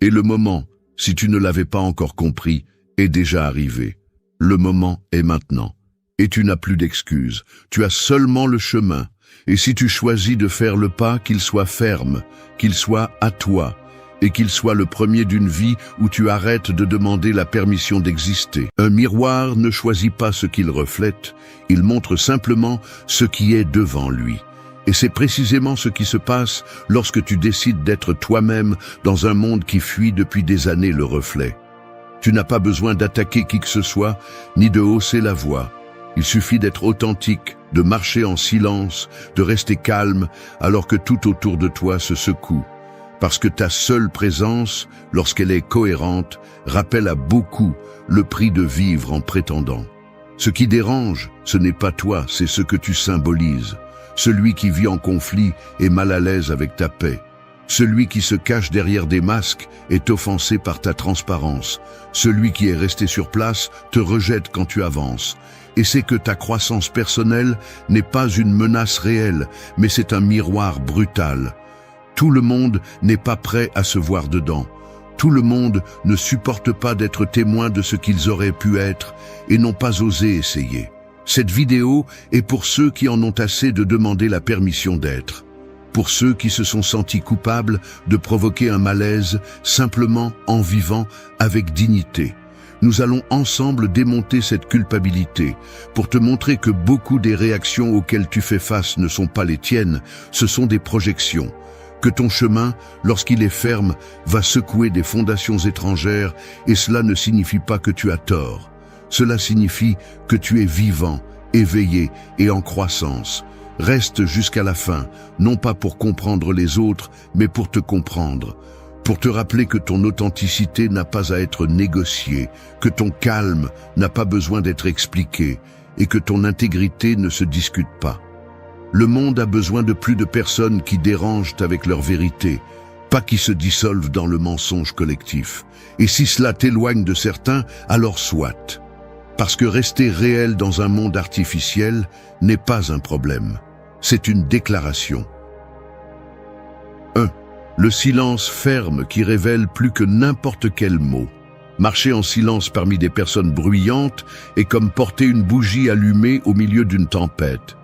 Et le moment, si tu ne l'avais pas encore compris, est déjà arrivé. Le moment est maintenant. Et tu n'as plus d'excuses. Tu as seulement le chemin. Et si tu choisis de faire le pas, qu'il soit ferme, qu'il soit à toi, et qu'il soit le premier d'une vie où tu arrêtes de demander la permission d'exister. Un miroir ne choisit pas ce qu'il reflète, il montre simplement ce qui est devant lui. Et c'est précisément ce qui se passe lorsque tu décides d'être toi-même dans un monde qui fuit depuis des années le reflet. Tu n'as pas besoin d'attaquer qui que ce soit, ni de hausser la voix. Il suffit d'être authentique, de marcher en silence, de rester calme alors que tout autour de toi se secoue. Parce que ta seule présence, lorsqu'elle est cohérente, rappelle à beaucoup le prix de vivre en prétendant. Ce qui dérange, ce n'est pas toi, c'est ce que tu symbolises. Celui qui vit en conflit est mal à l'aise avec ta paix. Celui qui se cache derrière des masques est offensé par ta transparence. Celui qui est resté sur place te rejette quand tu avances. Et c'est que ta croissance personnelle n'est pas une menace réelle, mais c'est un miroir brutal. Tout le monde n'est pas prêt à se voir dedans. Tout le monde ne supporte pas d'être témoin de ce qu'ils auraient pu être et n'ont pas osé essayer. Cette vidéo est pour ceux qui en ont assez de demander la permission d'être. Pour ceux qui se sont sentis coupables de provoquer un malaise simplement en vivant avec dignité. Nous allons ensemble démonter cette culpabilité pour te montrer que beaucoup des réactions auxquelles tu fais face ne sont pas les tiennes, ce sont des projections. que ton chemin, lorsqu'il est ferme, va secouer des fondations étrangères, et cela ne signifie pas que tu as tort. Cela signifie que tu es vivant, éveillé et en croissance. Reste jusqu'à la fin, non pas pour comprendre les autres, mais pour te comprendre. Pour te rappeler que ton authenticité n'a pas à être négociée, que ton calme n'a pas besoin d'être expliqué, et que ton intégrité ne se discute pas. Le monde a besoin de plus de personnes qui dérangent avec leur vérité, pas qui se dissolvent dans le mensonge collectif. Et si cela t'éloigne de certains, alors soit. Parce que rester réel dans un monde artificiel n'est pas un problème. C'est une déclaration. 1. Le silence ferme qui révèle plus que n'importe quel mot. Marcher en silence parmi des personnes bruyantes est comme porter une bougie allumée au milieu d'une tempête.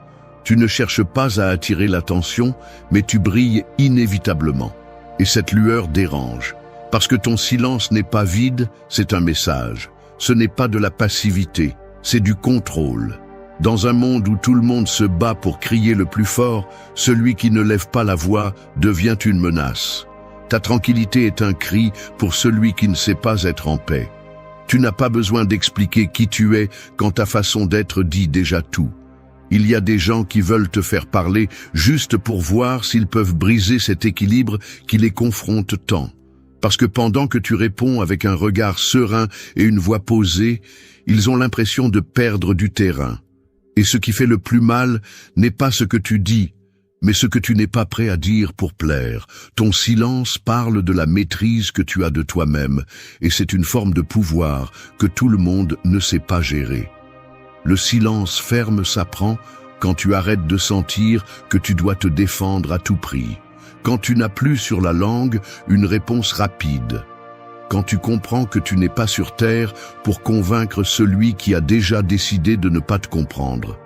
Tu ne cherches pas à attirer l'attention, mais tu brilles inévitablement. Et cette lueur dérange. Parce que ton silence n'est pas vide, c'est un message. Ce n'est pas de la passivité, c'est du contrôle. Dans un monde où tout le monde se bat pour crier le plus fort, celui qui ne lève pas la voix devient une menace. Ta tranquillité est un cri pour celui qui ne sait pas être en paix. Tu n'as pas besoin d'expliquer qui tu es quand ta façon d'être dit déjà tout. Il y a des gens qui veulent te faire parler juste pour voir s'ils peuvent briser cet équilibre qui les confronte tant. Parce que pendant que tu réponds avec un regard serein et une voix posée, ils ont l'impression de perdre du terrain. Et ce qui fait le plus mal n'est pas ce que tu dis, mais ce que tu n'es pas prêt à dire pour plaire. Ton silence parle de la maîtrise que tu as de toi-même, et c'est une forme de pouvoir que tout le monde ne sait pas gérer. Le silence ferme s'apprend quand tu arrêtes de sentir que tu dois te défendre à tout prix, quand tu n'as plus sur la langue une réponse rapide, quand tu comprends que tu n'es pas sur terre pour convaincre celui qui a déjà décidé de ne pas te comprendre.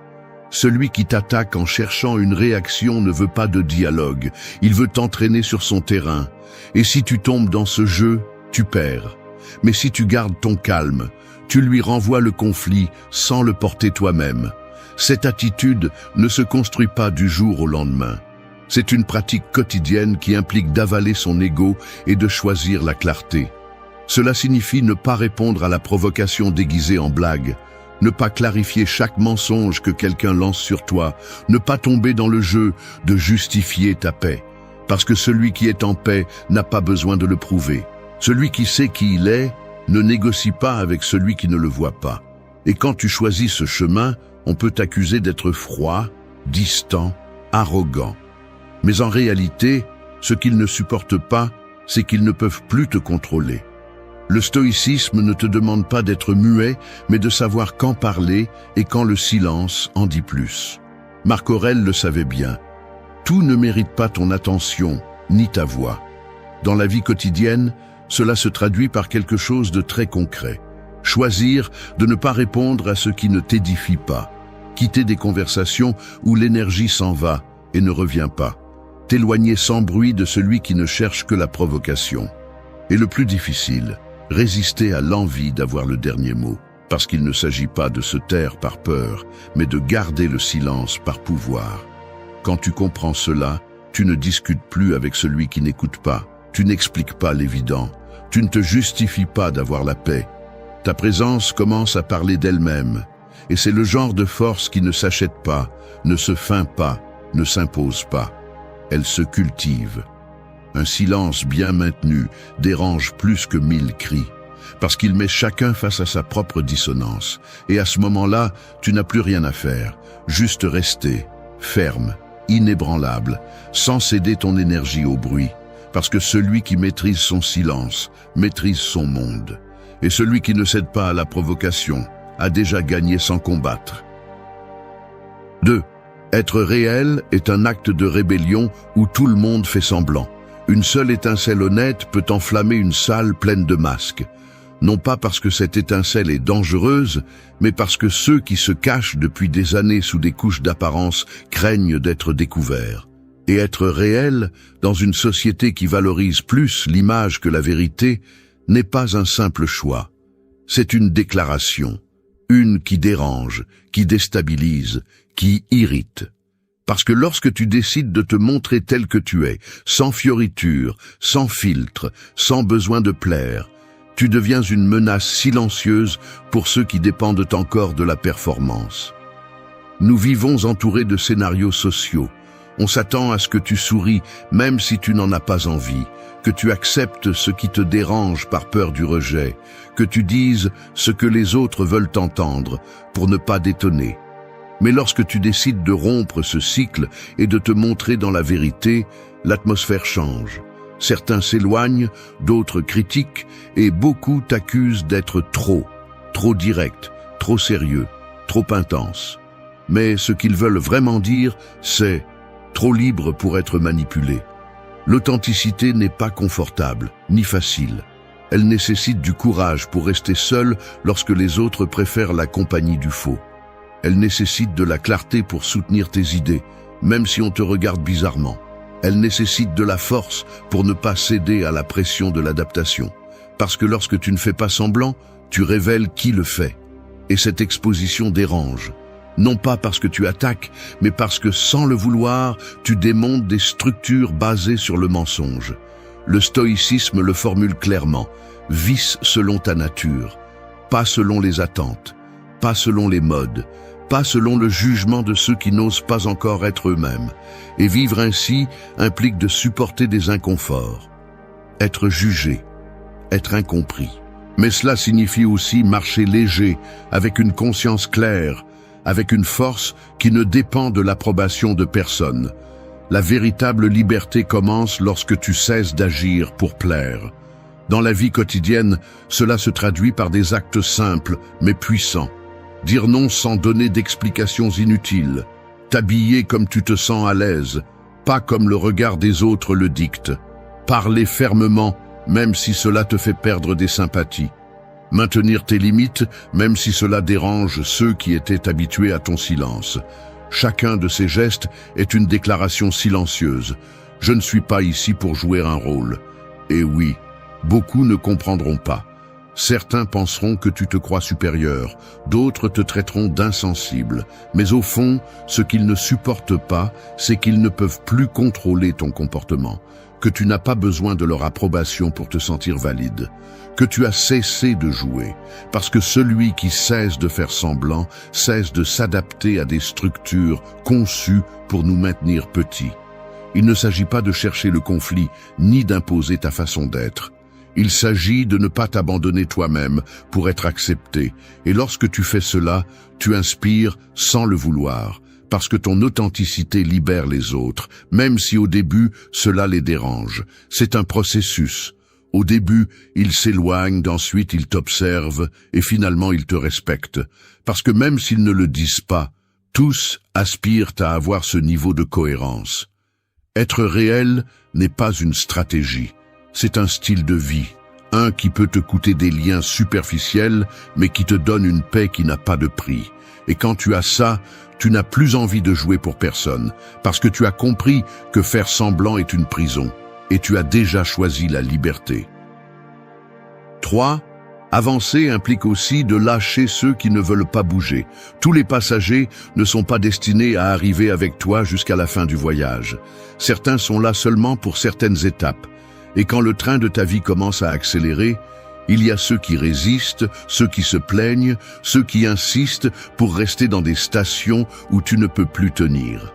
Celui qui t'attaque en cherchant une réaction ne veut pas de dialogue, il veut t'entraîner sur son terrain. Et si tu tombes dans ce jeu, tu perds. Mais si tu gardes ton calme, tu lui renvoies le conflit sans le porter toi-même. Cette attitude ne se construit pas du jour au lendemain. C'est une pratique quotidienne qui implique d'avaler son ego et de choisir la clarté. Cela signifie ne pas répondre à la provocation déguisée en blague, ne pas clarifier chaque mensonge que quelqu'un lance sur toi, ne pas tomber dans le jeu de justifier ta paix. Parce que celui qui est en paix n'a pas besoin de le prouver. Celui qui sait qui il est ne négocie pas avec celui qui ne le voit pas. Et quand tu choisis ce chemin, on peut t'accuser d'être froid, distant, arrogant. Mais en réalité, ce qu'ils ne supportent pas, c'est qu'ils ne peuvent plus te contrôler. Le stoïcisme ne te demande pas d'être muet, mais de savoir quand parler et quand le silence en dit plus. Marc Aurèle le savait bien. Tout ne mérite pas ton attention, ni ta voix. Dans la vie quotidienne, cela se traduit par quelque chose de très concret. Choisir de ne pas répondre à ce qui ne t'édifie pas. Quitter des conversations où l'énergie s'en va et ne revient pas. T'éloigner sans bruit de celui qui ne cherche que la provocation. Et le plus difficile, résister à l'envie d'avoir le dernier mot, parce qu'il ne s'agit pas de se taire par peur, mais de garder le silence par pouvoir. Quand tu comprends cela, tu ne discutes plus avec celui qui n'écoute pas, tu n'expliques pas l'évident, tu ne te justifies pas d'avoir la paix. Ta présence commence à parler d'elle-même, et c'est le genre de force qui ne s'achète pas, ne se feint pas, ne s'impose pas. Elle se cultive. Un silence bien maintenu dérange plus que 1000 cris, parce qu'il met chacun face à sa propre dissonance. Et à ce moment-là, tu n'as plus rien à faire, juste rester, ferme, inébranlable, sans céder ton énergie au bruit, parce que celui qui maîtrise son silence, maîtrise son monde. Et celui qui ne cède pas à la provocation a déjà gagné sans combattre. 2. Être réel est un acte de rébellion où tout le monde fait semblant. Une seule étincelle honnête peut enflammer une salle pleine de masques. Non pas parce que cette étincelle est dangereuse, mais parce que ceux qui se cachent depuis des années sous des couches d'apparence craignent d'être découverts. Et être réel, dans une société qui valorise plus l'image que la vérité, n'est pas un simple choix. C'est une déclaration, une qui dérange, qui déstabilise, qui irrite. Parce que lorsque tu décides de te montrer tel que tu es, sans fioritures, sans filtre, sans besoin de plaire, tu deviens une menace silencieuse pour ceux qui dépendent encore de la performance. Nous vivons entourés de scénarios sociaux. On s'attend à ce que tu souris même si tu n'en as pas envie, que tu acceptes ce qui te dérange par peur du rejet, que tu dises ce que les autres veulent entendre pour ne pas détonner. Mais lorsque tu décides de rompre ce cycle et de te montrer dans la vérité, l'atmosphère change. Certains s'éloignent, d'autres critiquent et beaucoup t'accusent d'être trop direct, trop sérieux, trop intense. Mais ce qu'ils veulent vraiment dire, c'est trop libre pour être manipulé. L'authenticité n'est pas confortable, ni facile. Elle nécessite du courage pour rester seul lorsque les autres préfèrent la compagnie du faux. Elle nécessite de la clarté pour soutenir tes idées, même si on te regarde bizarrement. Elle nécessite de la force pour ne pas céder à la pression de l'adaptation. Parce que lorsque tu ne fais pas semblant, tu révèles qui le fait. Et cette exposition dérange. Non pas parce que tu attaques, mais parce que sans le vouloir, tu démontes des structures basées sur le mensonge. Le stoïcisme le formule clairement. Vis selon ta nature, pas selon les attentes, pas selon les modes, pas selon le jugement de ceux qui n'osent pas encore être eux-mêmes. Et vivre ainsi implique de supporter des inconforts, être jugé, être incompris. Mais cela signifie aussi marcher léger, avec une conscience claire, avec une force qui ne dépend de l'approbation de personne. La véritable liberté commence lorsque tu cesses d'agir pour plaire. Dans la vie quotidienne, cela se traduit par des actes simples mais puissants. Dire non sans donner d'explications inutiles. T'habiller comme tu te sens à l'aise, pas comme le regard des autres le dicte. Parler fermement, même si cela te fait perdre des sympathies. Maintenir tes limites, même si cela dérange ceux qui étaient habitués à ton silence. Chacun de ces gestes est une déclaration silencieuse. Je ne suis pas ici pour jouer un rôle. Et oui, beaucoup ne comprendront pas. Certains penseront que tu te crois supérieur, d'autres te traiteront d'insensible. Mais au fond, ce qu'ils ne supportent pas, c'est qu'ils ne peuvent plus contrôler ton comportement, que tu n'as pas besoin de leur approbation pour te sentir valide, que tu as cessé de jouer, parce que celui qui cesse de faire semblant cesse de s'adapter à des structures conçues pour nous maintenir petits. Il ne s'agit pas de chercher le conflit, ni d'imposer ta façon d'être. Il s'agit de ne pas t'abandonner toi-même pour être accepté. Et lorsque tu fais cela, tu inspires sans le vouloir, parce que ton authenticité libère les autres, même si au début, cela les dérange. C'est un processus. Au début, ils s'éloignent, ensuite ils t'observent, et finalement ils te respectent. Parce que même s'ils ne le disent pas, tous aspirent à avoir ce niveau de cohérence. Être réel n'est pas une stratégie. C'est un style de vie, un qui peut te coûter des liens superficiels, mais qui te donne une paix qui n'a pas de prix. Et quand tu as ça, tu n'as plus envie de jouer pour personne, parce que tu as compris que faire semblant est une prison, et tu as déjà choisi la liberté. 3. Avancer implique aussi de lâcher ceux qui ne veulent pas bouger. Tous les passagers ne sont pas destinés à arriver avec toi jusqu'à la fin du voyage. Certains sont là seulement pour certaines étapes. Et quand le train de ta vie commence à accélérer, il y a ceux qui résistent, ceux qui se plaignent, ceux qui insistent pour rester dans des stations où tu ne peux plus tenir.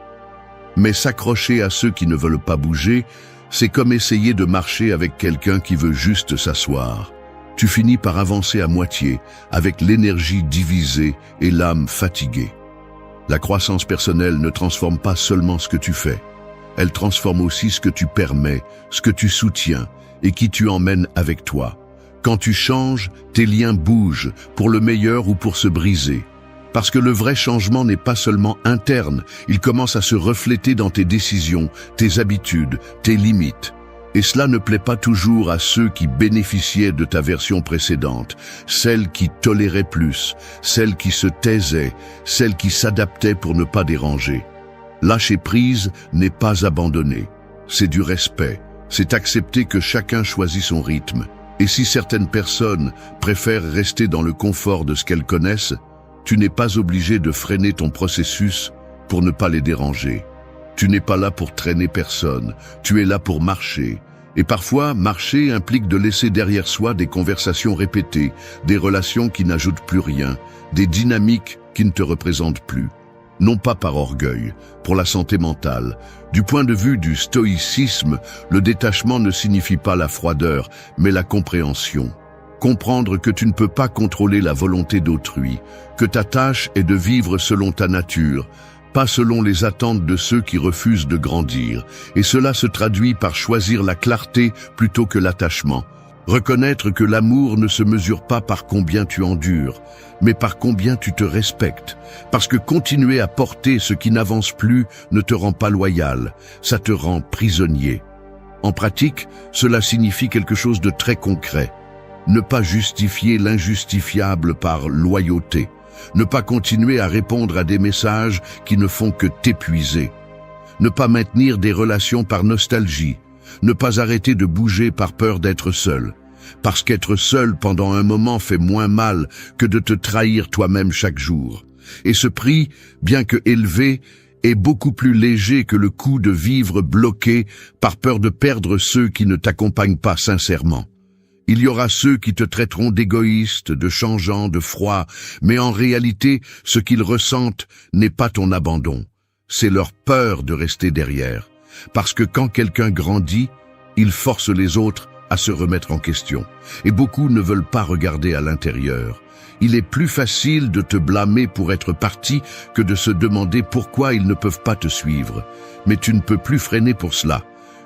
Mais s'accrocher à ceux qui ne veulent pas bouger, c'est comme essayer de marcher avec quelqu'un qui veut juste s'asseoir. Tu finis par avancer à moitié, avec l'énergie divisée et l'âme fatiguée. La croissance personnelle ne transforme pas seulement ce que tu fais. Elle transforme aussi ce que tu permets, ce que tu soutiens et qui tu emmènes avec toi. Quand tu changes, tes liens bougent, pour le meilleur ou pour se briser. Parce que le vrai changement n'est pas seulement interne, il commence à se refléter dans tes décisions, tes habitudes, tes limites. Et cela ne plaît pas toujours à ceux qui bénéficiaient de ta version précédente, celles qui toléraient plus, celles qui se taisaient, celles qui s'adaptaient pour ne pas déranger. Lâcher prise n'est pas abandonner, c'est du respect, c'est accepter que chacun choisit son rythme. Et si certaines personnes préfèrent rester dans le confort de ce qu'elles connaissent, tu n'es pas obligé de freiner ton processus pour ne pas les déranger. Tu n'es pas là pour traîner personne, tu es là pour marcher. Et parfois, marcher implique de laisser derrière soi des conversations répétées, des relations qui n'ajoutent plus rien, des dynamiques qui ne te représentent plus. Non pas par orgueil, pour la santé mentale. Du point de vue du stoïcisme, le détachement ne signifie pas la froideur, mais la compréhension. Comprendre que tu ne peux pas contrôler la volonté d'autrui, que ta tâche est de vivre selon ta nature, pas selon les attentes de ceux qui refusent de grandir, et cela se traduit par choisir la clarté plutôt que l'attachement. Reconnaître que l'amour ne se mesure pas par combien tu endures, mais par combien tu te respectes, parce que continuer à porter ce qui n'avance plus ne te rend pas loyal, ça te rend prisonnier. En pratique, cela signifie quelque chose de très concret. Ne pas justifier l'injustifiable par loyauté. Ne pas continuer à répondre à des messages qui ne font que t'épuiser. Ne pas maintenir des relations par nostalgie. Ne pas arrêter de bouger par peur d'être seul. Parce qu'être seul pendant un moment fait moins mal que de te trahir toi-même chaque jour. Et ce prix, bien que élevé, est beaucoup plus léger que le coût de vivre bloqué par peur de perdre ceux qui ne t'accompagnent pas sincèrement. Il y aura ceux qui te traiteront d'égoïste, de changeant, de froid, mais en réalité, ce qu'ils ressentent n'est pas ton abandon. C'est leur peur de rester derrière. Parce que quand quelqu'un grandit, il force les autres à se remettre en question. Et beaucoup ne veulent pas regarder à l'intérieur. Il est plus facile de te blâmer pour être parti que de se demander pourquoi ils ne peuvent pas te suivre. Mais tu ne peux plus freiner pour cela.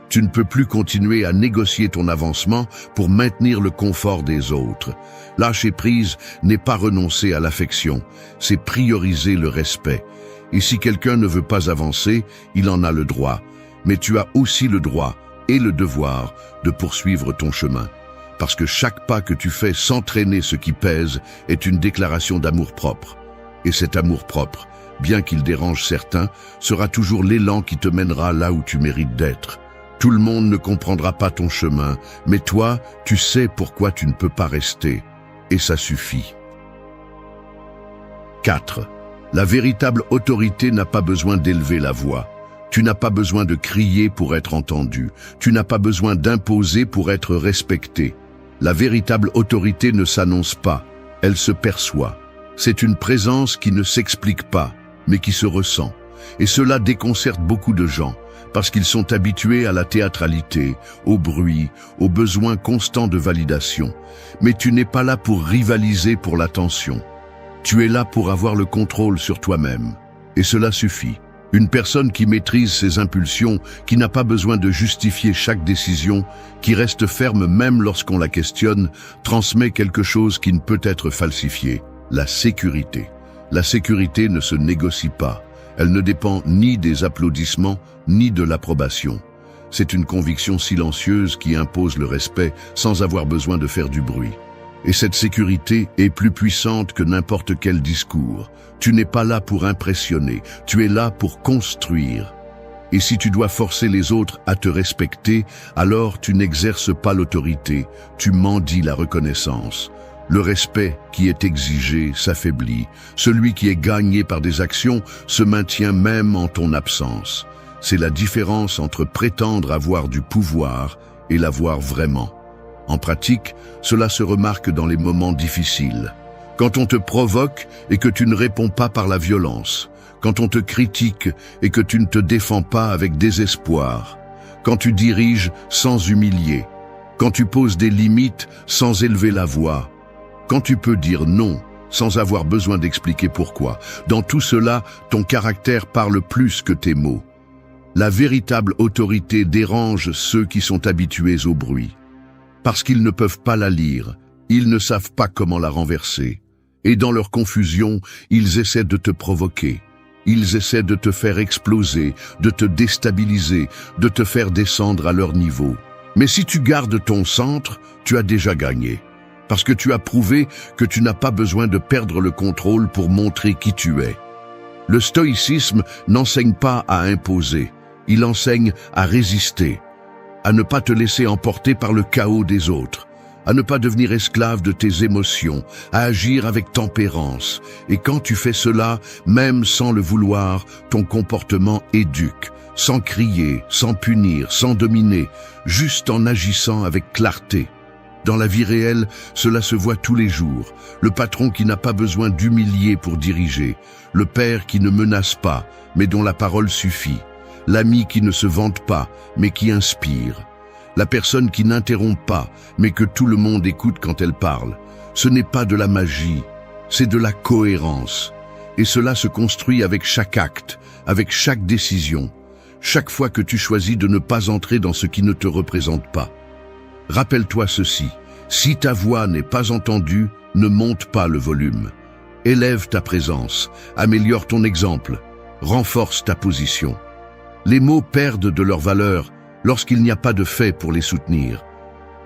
Tu ne peux plus continuer à négocier ton avancement pour maintenir le confort des autres. Lâcher prise n'est pas renoncer à l'affection, c'est prioriser le respect. Et si quelqu'un ne veut pas avancer, il en a le droit. Mais tu as aussi le droit et le devoir de poursuivre ton chemin. Parce que chaque pas que tu fais sans traîner ce qui pèse est une déclaration d'amour-propre. Et cet amour-propre, bien qu'il dérange certains, sera toujours l'élan qui te mènera là où tu mérites d'être. Tout le monde ne comprendra pas ton chemin, mais toi, tu sais pourquoi tu ne peux pas rester. Et ça suffit. 4. La véritable autorité n'a pas besoin d'élever la voix. Tu n'as pas besoin de crier pour être entendu. Tu n'as pas besoin d'imposer pour être respecté. La véritable autorité ne s'annonce pas, elle se perçoit. C'est une présence qui ne s'explique pas, mais qui se ressent. Et cela déconcerte beaucoup de gens. Parce qu'ils sont habitués à la théâtralité, au bruit, au besoin constant de validation. Mais tu n'es pas là pour rivaliser pour l'attention. Tu es là pour avoir le contrôle sur toi-même. Et cela suffit. Une personne qui maîtrise ses impulsions, qui n'a pas besoin de justifier chaque décision, qui reste ferme même lorsqu'on la questionne, transmet quelque chose qui ne peut être falsifié. La sécurité. La sécurité ne se négocie pas. Elle ne dépend ni des applaudissements, ni de l'approbation. C'est une conviction silencieuse qui impose le respect sans avoir besoin de faire du bruit. Et cette sécurité est plus puissante que n'importe quel discours. Tu n'es pas là pour impressionner, tu es là pour construire. Et si tu dois forcer les autres à te respecter, alors tu n'exerces pas l'autorité, tu mendies la reconnaissance. Le respect qui est exigé s'affaiblit. Celui qui est gagné par des actions se maintient même en ton absence. C'est la différence entre prétendre avoir du pouvoir et l'avoir vraiment. En pratique, cela se remarque dans les moments difficiles. Quand on te provoque et que tu ne réponds pas par la violence. Quand on te critique et que tu ne te défends pas avec désespoir. Quand tu diriges sans humilier. Quand tu poses des limites sans élever la voix. Quand tu peux dire non, sans avoir besoin d'expliquer pourquoi, dans tout cela, ton caractère parle plus que tes mots. La véritable autorité dérange ceux qui sont habitués au bruit. Parce qu'ils ne peuvent pas la lire, ils ne savent pas comment la renverser. Et dans leur confusion, ils essaient de te provoquer. Ils essaient de te faire exploser, de te déstabiliser, de te faire descendre à leur niveau. Mais si tu gardes ton centre, tu as déjà gagné. Parce que tu as prouvé que tu n'as pas besoin de perdre le contrôle pour montrer qui tu es. Le stoïcisme n'enseigne pas à imposer, il enseigne à résister, à ne pas te laisser emporter par le chaos des autres, à ne pas devenir esclave de tes émotions, à agir avec tempérance. Et quand tu fais cela, même sans le vouloir, ton comportement éduque, sans crier, sans punir, sans dominer, juste en agissant avec clarté. Dans la vie réelle, cela se voit tous les jours. Le patron qui n'a pas besoin d'humilier pour diriger, le père qui ne menace pas, mais dont la parole suffit, l'ami qui ne se vante pas, mais qui inspire, la personne qui n'interrompt pas, mais que tout le monde écoute quand elle parle. Ce n'est pas de la magie, c'est de la cohérence. Et cela se construit avec chaque acte, avec chaque décision, chaque fois que tu choisis de ne pas entrer dans ce qui ne te représente pas. Rappelle-toi ceci, si ta voix n'est pas entendue, ne monte pas le volume. Élève ta présence, améliore ton exemple, renforce ta position. Les mots perdent de leur valeur lorsqu'il n'y a pas de fait pour les soutenir.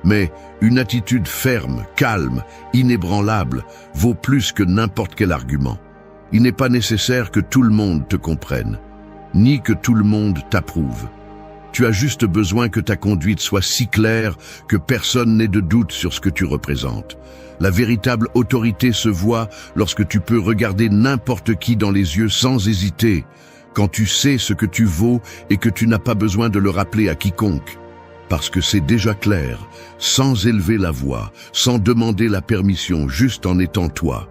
Mais une attitude ferme, calme, inébranlable vaut plus que n'importe quel argument. Il n'est pas nécessaire que tout le monde te comprenne, ni que tout le monde t'approuve. Tu as juste besoin que ta conduite soit si claire que personne n'ait de doute sur ce que tu représentes. La véritable autorité se voit lorsque tu peux regarder n'importe qui dans les yeux sans hésiter, quand tu sais ce que tu vaux et que tu n'as pas besoin de le rappeler à quiconque. Parce que c'est déjà clair, sans élever la voix, sans demander la permission, juste en étant toi.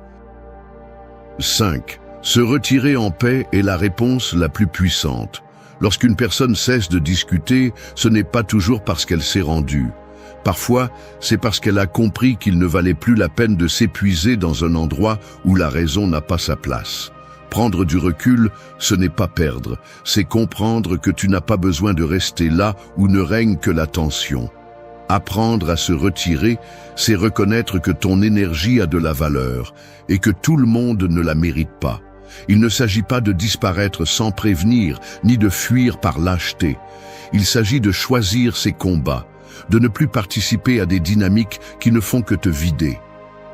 5. Se retirer en paix est la réponse la plus puissante. Lorsqu'une personne cesse de discuter, ce n'est pas toujours parce qu'elle s'est rendue. Parfois, c'est parce qu'elle a compris qu'il ne valait plus la peine de s'épuiser dans un endroit où la raison n'a pas sa place. Prendre du recul, ce n'est pas perdre, c'est comprendre que tu n'as pas besoin de rester là où ne règne que la tension. Apprendre à se retirer, c'est reconnaître que ton énergie a de la valeur et que tout le monde ne la mérite pas. Il ne s'agit pas de disparaître sans prévenir, ni de fuir par lâcheté. Il s'agit de choisir ses combats, de ne plus participer à des dynamiques qui ne font que te vider,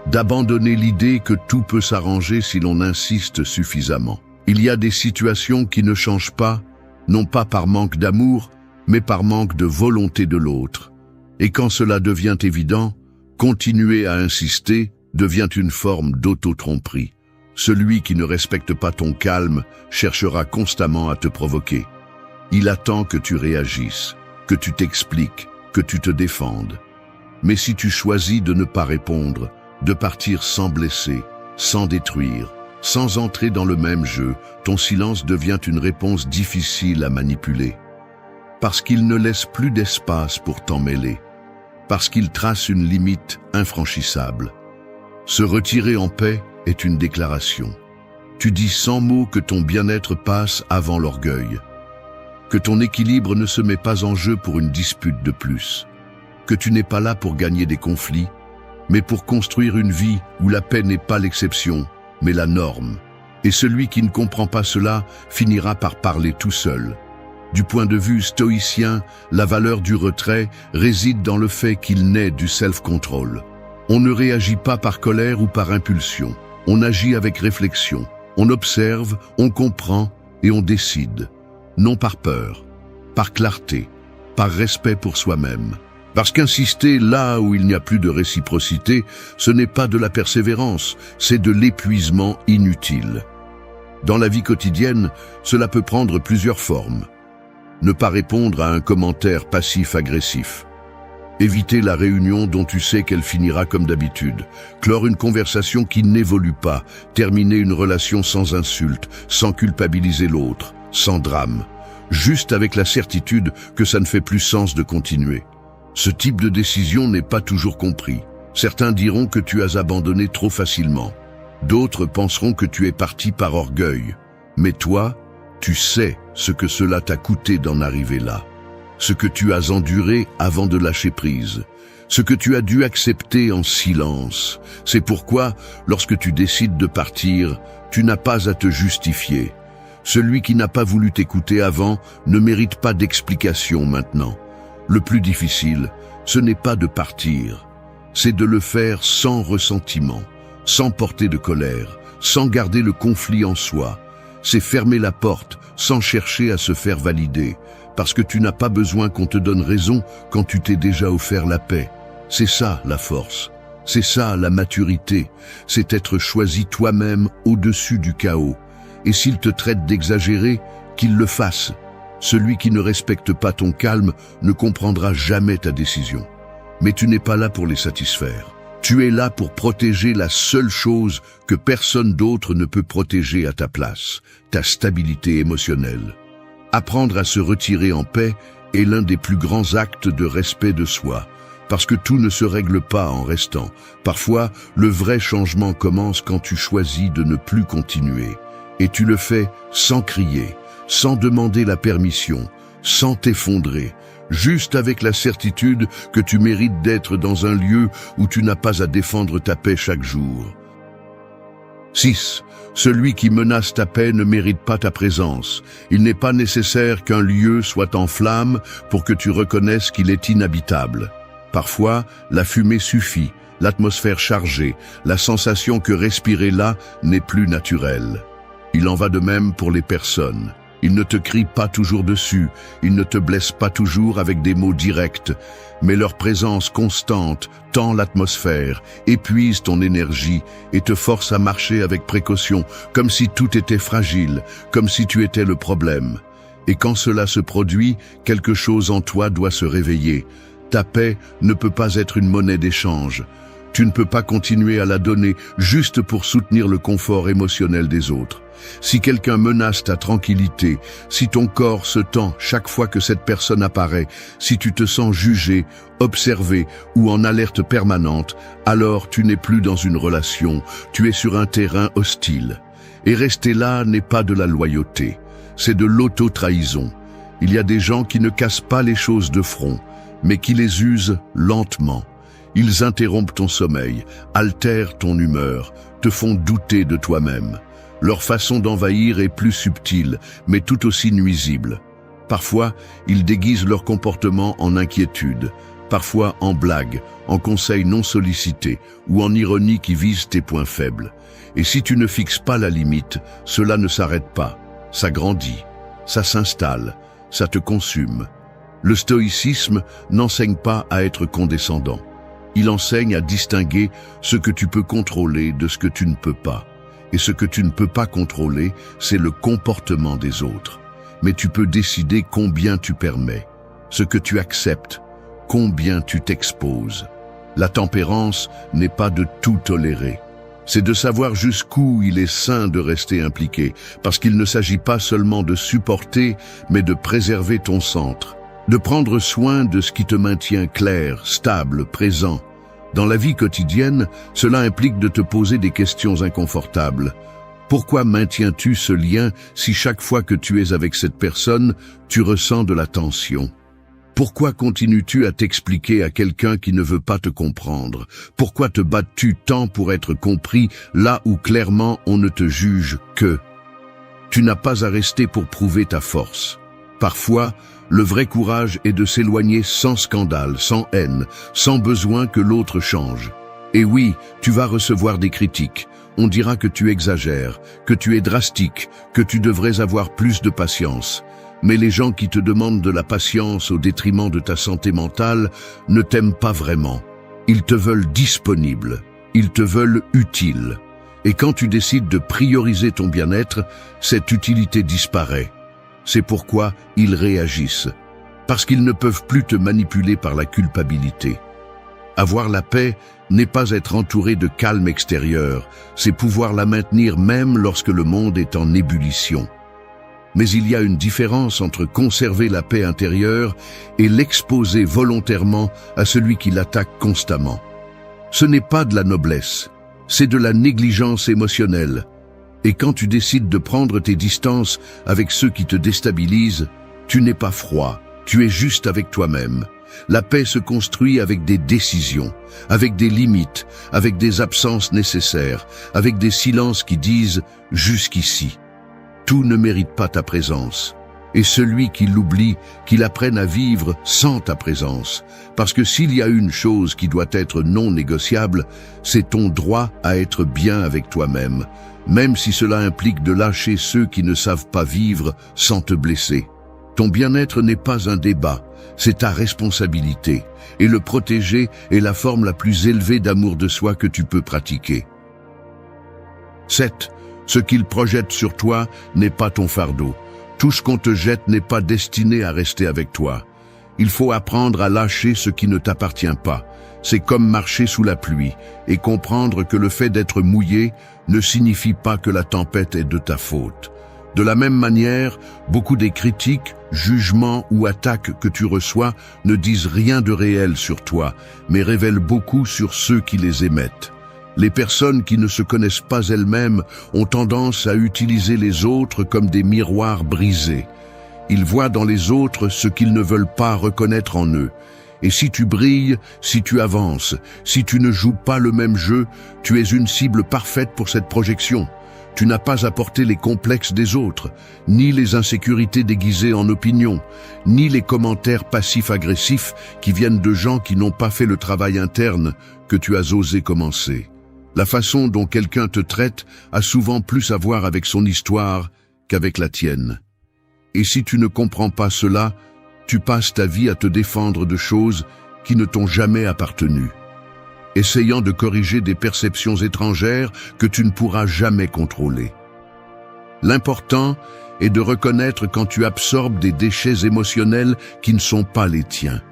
d'abandonner l'idée que tout peut s'arranger si l'on insiste suffisamment. Il y a des situations qui ne changent pas, non pas par manque d'amour, mais par manque de volonté de l'autre. Et quand cela devient évident, continuer à insister devient une forme d'auto-tromperie. Celui qui ne respecte pas ton calme cherchera constamment à te provoquer. Il attend que tu réagisses, que tu t'expliques, que tu te défendes. Mais si tu choisis de ne pas répondre, de partir sans blesser, sans détruire, sans entrer dans le même jeu, ton silence devient une réponse difficile à manipuler. Parce qu'il ne laisse plus d'espace pour t'en mêler. Parce qu'il trace une limite infranchissable. Se retirer en paix est une déclaration. Tu dis sans mots que ton bien-être passe avant l'orgueil, que ton équilibre ne se met pas en jeu pour une dispute de plus, que tu n'es pas là pour gagner des conflits, mais pour construire une vie où la paix n'est pas l'exception, mais la norme. Et celui qui ne comprend pas cela finira par parler tout seul. Du point de vue stoïcien, la valeur du retrait réside dans le fait qu'il naît du self-control. On ne réagit pas par colère ou par impulsion. On agit avec réflexion, on observe, on comprend et on décide. Non par peur, par clarté, par respect pour soi-même. Parce qu'insister là où il n'y a plus de réciprocité, ce n'est pas de la persévérance, c'est de l'épuisement inutile. Dans la vie quotidienne, cela peut prendre plusieurs formes. Ne pas répondre à un commentaire passif-agressif. Éviter la réunion dont tu sais qu'elle finira comme d'habitude. Clore une conversation qui n'évolue pas. Terminer une relation sans insulte, sans culpabiliser l'autre, sans drame. Juste avec la certitude que ça ne fait plus sens de continuer. Ce type de décision n'est pas toujours compris. Certains diront que tu as abandonné trop facilement. D'autres penseront que tu es parti par orgueil. Mais toi, tu sais ce que cela t'a coûté d'en arriver là. Ce que tu as enduré avant de lâcher prise, ce que tu as dû accepter en silence. C'est pourquoi, lorsque tu décides de partir, tu n'as pas à te justifier. Celui qui n'a pas voulu t'écouter avant ne mérite pas d'explication maintenant. Le plus difficile, ce n'est pas de partir, c'est de le faire sans ressentiment, sans porter de colère, sans garder le conflit en soi. C'est fermer la porte sans chercher à se faire valider, parce que tu n'as pas besoin qu'on te donne raison quand tu t'es déjà offert la paix. C'est ça la force, c'est ça la maturité, c'est être choisi toi-même au-dessus du chaos. Et s'il te traite d'exagérer, qu'il le fasse. Celui qui ne respecte pas ton calme ne comprendra jamais ta décision. Mais tu n'es pas là pour les satisfaire. Tu es là pour protéger la seule chose que personne d'autre ne peut protéger à ta place, ta stabilité émotionnelle. Apprendre à se retirer en paix est l'un des plus grands actes de respect de soi, parce que tout ne se règle pas en restant. Parfois, le vrai changement commence quand tu choisis de ne plus continuer. Et tu le fais sans crier, sans demander la permission, sans t'effondrer, juste avec la certitude que tu mérites d'être dans un lieu où tu n'as pas à défendre ta paix chaque jour. 6. Celui qui menace ta paix ne mérite pas ta présence. Il n'est pas nécessaire qu'un lieu soit en flammes pour que tu reconnaisses qu'il est inhabitable. Parfois, la fumée suffit, l'atmosphère chargée, la sensation que respirer là n'est plus naturelle. Il en va de même pour les personnes. Ils ne te crient pas toujours dessus, ils ne te blessent pas toujours avec des mots directs, mais leur présence constante tend l'atmosphère, épuise ton énergie et te force à marcher avec précaution, comme si tout était fragile, comme si tu étais le problème. Et quand cela se produit, quelque chose en toi doit se réveiller. Ta paix ne peut pas être une monnaie d'échange. Tu ne peux pas continuer à la donner juste pour soutenir le confort émotionnel des autres. Si quelqu'un menace ta tranquillité, si ton corps se tend chaque fois que cette personne apparaît, si tu te sens jugé, observé ou en alerte permanente, alors tu n'es plus dans une relation, tu es sur un terrain hostile. Et rester là n'est pas de la loyauté, c'est de l'auto-trahison. Il y a des gens qui ne cassent pas les choses de front, mais qui les usent lentement. Ils interrompent ton sommeil, altèrent ton humeur, te font douter de toi-même. Leur façon d'envahir est plus subtile, mais tout aussi nuisible. Parfois, ils déguisent leur comportement en inquiétude, parfois en blague, en conseils non sollicités ou en ironie qui vise tes points faibles. Et si tu ne fixes pas la limite, cela ne s'arrête pas, ça grandit, ça s'installe, ça te consume. Le stoïcisme n'enseigne pas à être condescendant. Il enseigne à distinguer ce que tu peux contrôler de ce que tu ne peux pas. Et ce que tu ne peux pas contrôler, c'est le comportement des autres. Mais tu peux décider combien tu permets, ce que tu acceptes, combien tu t'exposes. La tempérance n'est pas de tout tolérer. C'est de savoir jusqu'où il est sain de rester impliqué, parce qu'il ne s'agit pas seulement de supporter, mais de préserver ton centre, de prendre soin de ce qui te maintient clair, stable, présent. Dans la vie quotidienne, cela implique de te poser des questions inconfortables. Pourquoi maintiens-tu ce lien si chaque fois que tu es avec cette personne, tu ressens de la tension? Pourquoi continues-tu à t'expliquer à quelqu'un qui ne veut pas te comprendre? Pourquoi te bats-tu tant pour être compris là où clairement on ne te juge que? Tu n'as pas à rester pour prouver ta force. Parfois, le vrai courage est de s'éloigner sans scandale, sans haine, sans besoin que l'autre change. Et oui, tu vas recevoir des critiques. On dira que tu exagères, que tu es drastique, que tu devrais avoir plus de patience. Mais les gens qui te demandent de la patience au détriment de ta santé mentale ne t'aiment pas vraiment. Ils te veulent disponible, ils te veulent utile. Et quand tu décides de prioriser ton bien-être, cette utilité disparaît. C'est pourquoi ils réagissent, parce qu'ils ne peuvent plus te manipuler par la culpabilité. Avoir la paix n'est pas être entouré de calme extérieur, c'est pouvoir la maintenir même lorsque le monde est en ébullition. Mais il y a une différence entre conserver la paix intérieure et l'exposer volontairement à celui qui l'attaque constamment. Ce n'est pas de la noblesse, c'est de la négligence émotionnelle. Et quand tu décides de prendre tes distances avec ceux qui te déstabilisent, tu n'es pas froid, tu es juste avec toi-même. La paix se construit avec des décisions, avec des limites, avec des absences nécessaires, avec des silences qui disent « jusqu'ici ». Tout ne mérite pas ta présence. Et celui qui l'oublie, qu'il apprenne à vivre sans ta présence. Parce que s'il y a une chose qui doit être non négociable, c'est ton droit à être bien avec toi-même, même si cela implique de lâcher ceux qui ne savent pas vivre sans te blesser. Ton bien-être n'est pas un débat, c'est ta responsabilité. Et le protéger est la forme la plus élevée d'amour de soi que tu peux pratiquer. 7. Ce qu'il projette sur toi n'est pas ton fardeau. Tout ce qu'on te jette n'est pas destiné à rester avec toi. Il faut apprendre à lâcher ce qui ne t'appartient pas. C'est comme marcher sous la pluie et comprendre que le fait d'être mouillé ne signifie pas que la tempête est de ta faute. De la même manière, beaucoup des critiques, jugements ou attaques que tu reçois ne disent rien de réel sur toi, mais révèlent beaucoup sur ceux qui les émettent. Les personnes qui ne se connaissent pas elles-mêmes ont tendance à utiliser les autres comme des miroirs brisés. Ils voient dans les autres ce qu'ils ne veulent pas reconnaître en eux. Et si tu brilles, si tu avances, si tu ne joues pas le même jeu, tu es une cible parfaite pour cette projection. Tu n'as pas à porter les complexes des autres, ni les insécurités déguisées en opinion, ni les commentaires passifs-agressifs qui viennent de gens qui n'ont pas fait le travail interne que tu as osé commencer. La façon dont quelqu'un te traite a souvent plus à voir avec son histoire qu'avec la tienne. Et si tu ne comprends pas cela, tu passes ta vie à te défendre de choses qui ne t'ont jamais appartenu, essayant de corriger des perceptions étrangères que tu ne pourras jamais contrôler. L'important est de reconnaître quand tu absorbes des déchets émotionnels qui ne sont pas les tiens.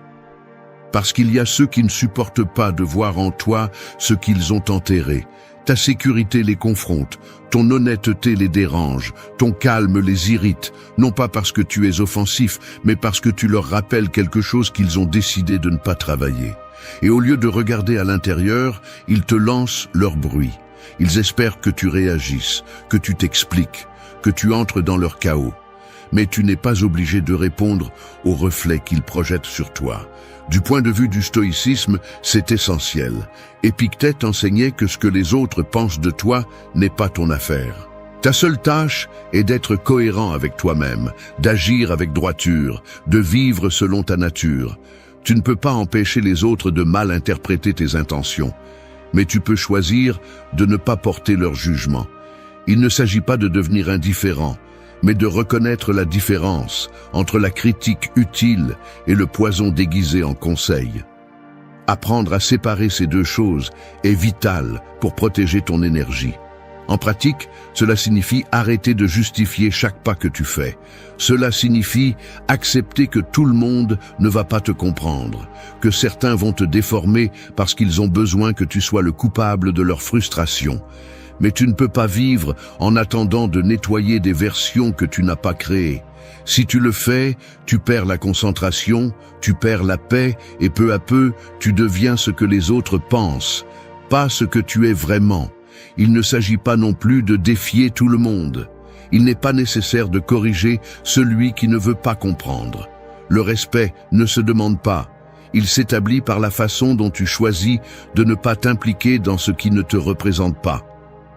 Parce qu'il y a ceux qui ne supportent pas de voir en toi ce qu'ils ont enterré. Ta sécurité les confronte, ton honnêteté les dérange, ton calme les irrite, non pas parce que tu es offensif, mais parce que tu leur rappelles quelque chose qu'ils ont décidé de ne pas travailler. Et au lieu de regarder à l'intérieur, ils te lancent leur bruit. Ils espèrent que tu réagisses, que tu t'expliques, que tu entres dans leur chaos. Mais tu n'es pas obligé de répondre aux reflets qu'ils projettent sur toi. Du point de vue du stoïcisme, c'est essentiel. Épictète enseignait que ce que les autres pensent de toi n'est pas ton affaire. Ta seule tâche est d'être cohérent avec toi-même, d'agir avec droiture, de vivre selon ta nature. Tu ne peux pas empêcher les autres de mal interpréter tes intentions, mais tu peux choisir de ne pas porter leur jugement. Il ne s'agit pas de devenir indifférent, mais de reconnaître la différence entre la critique utile et le poison déguisé en conseil. Apprendre à séparer ces deux choses est vital pour protéger ton énergie. En pratique, cela signifie arrêter de justifier chaque pas que tu fais. Cela signifie accepter que tout le monde ne va pas te comprendre, que certains vont te déformer parce qu'ils ont besoin que tu sois le coupable de leur frustration. Mais tu ne peux pas vivre en attendant de nettoyer des versions que tu n'as pas créées. Si tu le fais, tu perds la concentration, tu perds la paix et peu à peu, tu deviens ce que les autres pensent, pas ce que tu es vraiment. Il ne s'agit pas non plus de défier tout le monde. Il n'est pas nécessaire de corriger celui qui ne veut pas comprendre. Le respect ne se demande pas. Il s'établit par la façon dont tu choisis de ne pas t'impliquer dans ce qui ne te représente pas.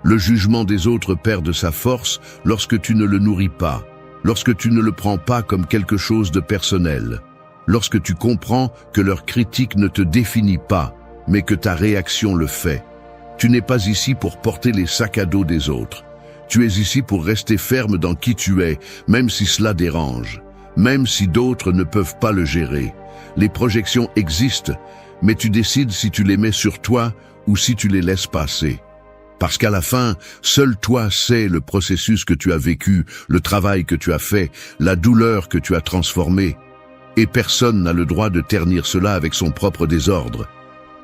Le jugement des autres perd de sa force lorsque tu ne le nourris pas, lorsque tu ne le prends pas comme quelque chose de personnel, lorsque tu comprends que leur critique ne te définit pas, mais que ta réaction le fait. Tu n'es pas ici pour porter les sacs à dos des autres. Tu es ici pour rester ferme dans qui tu es, même si cela dérange, même si d'autres ne peuvent pas le gérer. Les projections existent, mais tu décides si tu les mets sur toi ou si tu les laisses passer. Parce qu'à la fin, seul toi sais le processus que tu as vécu, le travail que tu as fait, la douleur que tu as transformée. Et personne n'a le droit de ternir cela avec son propre désordre.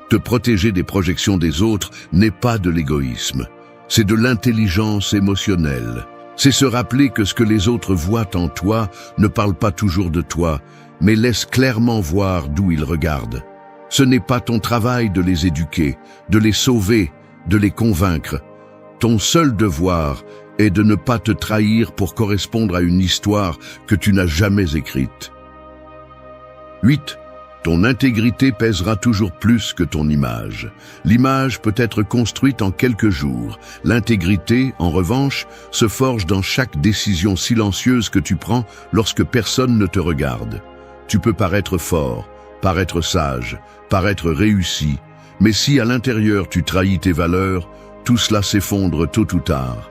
Te protéger des projections des autres n'est pas de l'égoïsme. C'est de l'intelligence émotionnelle. C'est se rappeler que ce que les autres voient en toi ne parle pas toujours de toi, mais laisse clairement voir d'où ils regardent. Ce n'est pas ton travail de les éduquer, de les sauver, de les convaincre. Ton seul devoir est de ne pas te trahir pour correspondre à une histoire que tu n'as jamais écrite. 8. Ton intégrité pèsera toujours plus que ton image. L'image peut être construite en quelques jours. L'intégrité, en revanche, se forge dans chaque décision silencieuse que tu prends lorsque personne ne te regarde. Tu peux paraître fort, paraître sage, paraître réussi, mais si à l'intérieur tu trahis tes valeurs, tout cela s'effondre tôt ou tard.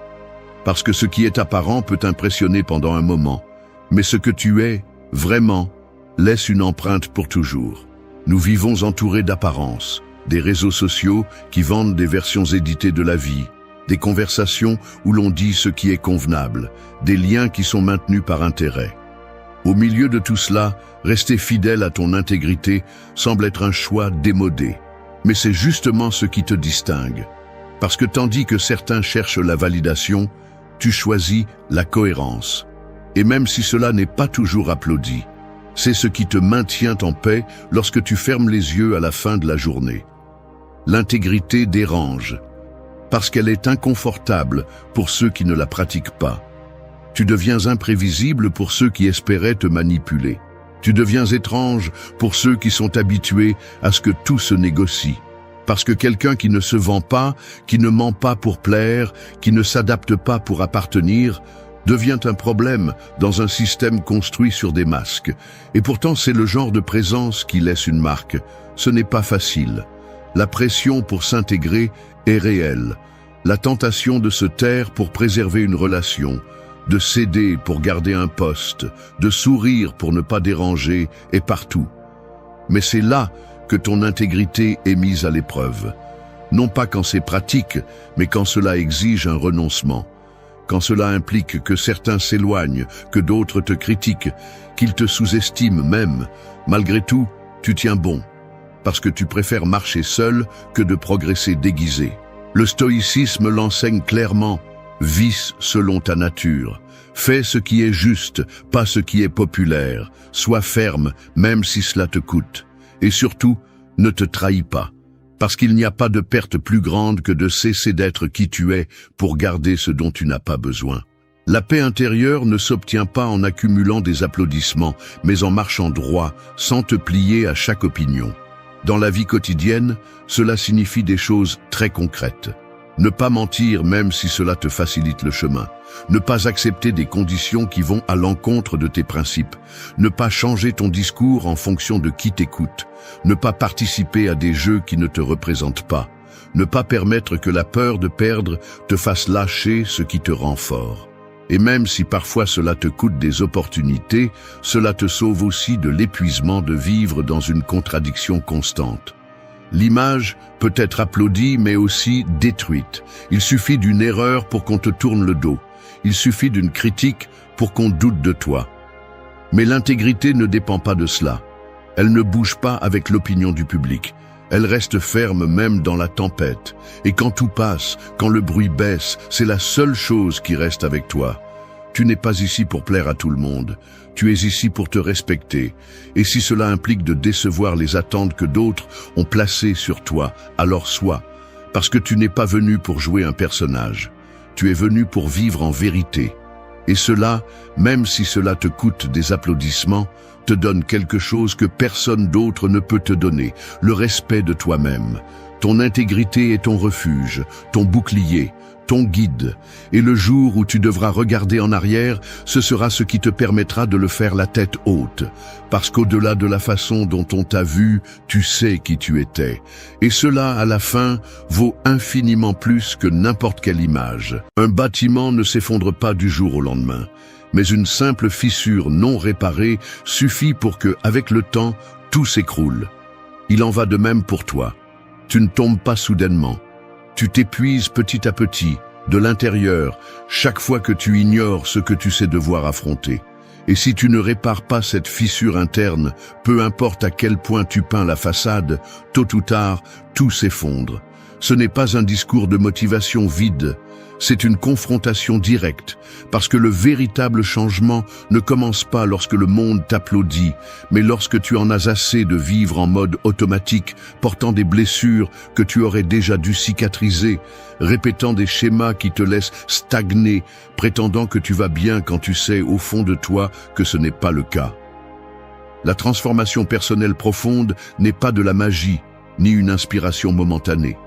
Parce que ce qui est apparent peut impressionner pendant un moment, mais ce que tu es Vraiment, laisse une empreinte pour toujours. Nous vivons entourés d'apparences, des réseaux sociaux qui vendent des versions éditées de la vie, des conversations où l'on dit ce qui est convenable, des liens qui sont maintenus par intérêt. Au milieu de tout cela, rester fidèle à ton intégrité semble être un choix démodé. Mais c'est justement ce qui te distingue. Parce que tandis que certains cherchent la validation, tu choisis la cohérence. Et même si cela n'est pas toujours applaudi, c'est ce qui te maintient en paix lorsque tu fermes les yeux à la fin de la journée. L'intégrité dérange, parce qu'elle est inconfortable pour ceux qui ne la pratiquent pas. Tu deviens imprévisible pour ceux qui espéraient te manipuler. Tu deviens étrange pour ceux qui sont habitués à ce que tout se négocie. Parce que quelqu'un qui ne se vend pas, qui ne ment pas pour plaire, qui ne s'adapte pas pour appartenir, devient un problème dans un système construit sur des masques. Et pourtant, c'est le genre de présence qui laisse une marque. Ce n'est pas facile. La pression pour s'intégrer est réelle. La tentation de se taire pour préserver une relation, de céder pour garder un poste, de sourire pour ne pas déranger est partout. Mais c'est là que ton intégrité est mise à l'épreuve. Non pas quand c'est pratique, mais quand cela exige un renoncement. Quand cela implique que certains s'éloignent, que d'autres te critiquent, qu'ils te sous-estiment même, malgré tout, tu tiens bon. Parce que tu préfères marcher seul que de progresser déguisé. Le stoïcisme l'enseigne clairement. Vis selon ta nature. Fais ce qui est juste, pas ce qui est populaire. Sois ferme, même si cela te coûte. Et surtout, ne te trahis pas. Parce qu'il n'y a pas de perte plus grande que de cesser d'être qui tu es pour garder ce dont tu n'as pas besoin. La paix intérieure ne s'obtient pas en accumulant des applaudissements, mais en marchant droit, sans te plier à chaque opinion. Dans la vie quotidienne, cela signifie des choses très concrètes. Ne pas mentir même si cela te facilite le chemin. Ne pas accepter des conditions qui vont à l'encontre de tes principes. Ne pas changer ton discours en fonction de qui t'écoute. Ne pas participer à des jeux qui ne te représentent pas. Ne pas permettre que la peur de perdre te fasse lâcher ce qui te rend fort. Et même si parfois cela te coûte des opportunités, cela te sauve aussi de l'épuisement de vivre dans une contradiction constante. L'image peut être applaudie mais aussi détruite. Il suffit d'une erreur pour qu'on te tourne le dos. Il suffit d'une critique pour qu'on doute de toi. Mais l'intégrité ne dépend pas de cela. Elle ne bouge pas avec l'opinion du public. Elle reste ferme même dans la tempête. Et quand tout passe, quand le bruit baisse, c'est la seule chose qui reste avec toi. Tu n'es pas ici pour plaire à tout le monde. Tu es ici pour te respecter. Et si cela implique de décevoir les attentes que d'autres ont placées sur toi, alors sois. Parce que tu n'es pas venu pour jouer un personnage. Tu es venu pour vivre en vérité. Et cela, même si cela te coûte des applaudissements, te donne quelque chose que personne d'autre ne peut te donner, le respect de toi-même. Ton intégrité est ton refuge, ton bouclier, ton guide. Et le jour où tu devras regarder en arrière, ce sera ce qui te permettra de le faire la tête haute. Parce qu'au-delà de la façon dont on t'a vu, tu sais qui tu étais. Et cela, à la fin, vaut infiniment plus que n'importe quelle image. Un bâtiment ne s'effondre pas du jour au lendemain. Mais une simple fissure non réparée suffit pour que, avec le temps, tout s'écroule. Il en va de même pour toi. Tu ne tombes pas soudainement. Tu t'épuises petit à petit, de l'intérieur, chaque fois que tu ignores ce que tu sais devoir affronter. Et si tu ne répares pas cette fissure interne, peu importe à quel point tu peins la façade, tôt ou tard, tout s'effondre. Ce n'est pas un discours de motivation vide, c'est une confrontation directe, parce que le véritable changement ne commence pas lorsque le monde t'applaudit, mais lorsque tu en as assez de vivre en mode automatique, portant des blessures que tu aurais déjà dû cicatriser, répétant des schémas qui te laissent stagner, prétendant que tu vas bien quand tu sais au fond de toi que ce n'est pas le cas. La transformation personnelle profonde n'est pas de la magie, ni une inspiration momentanée.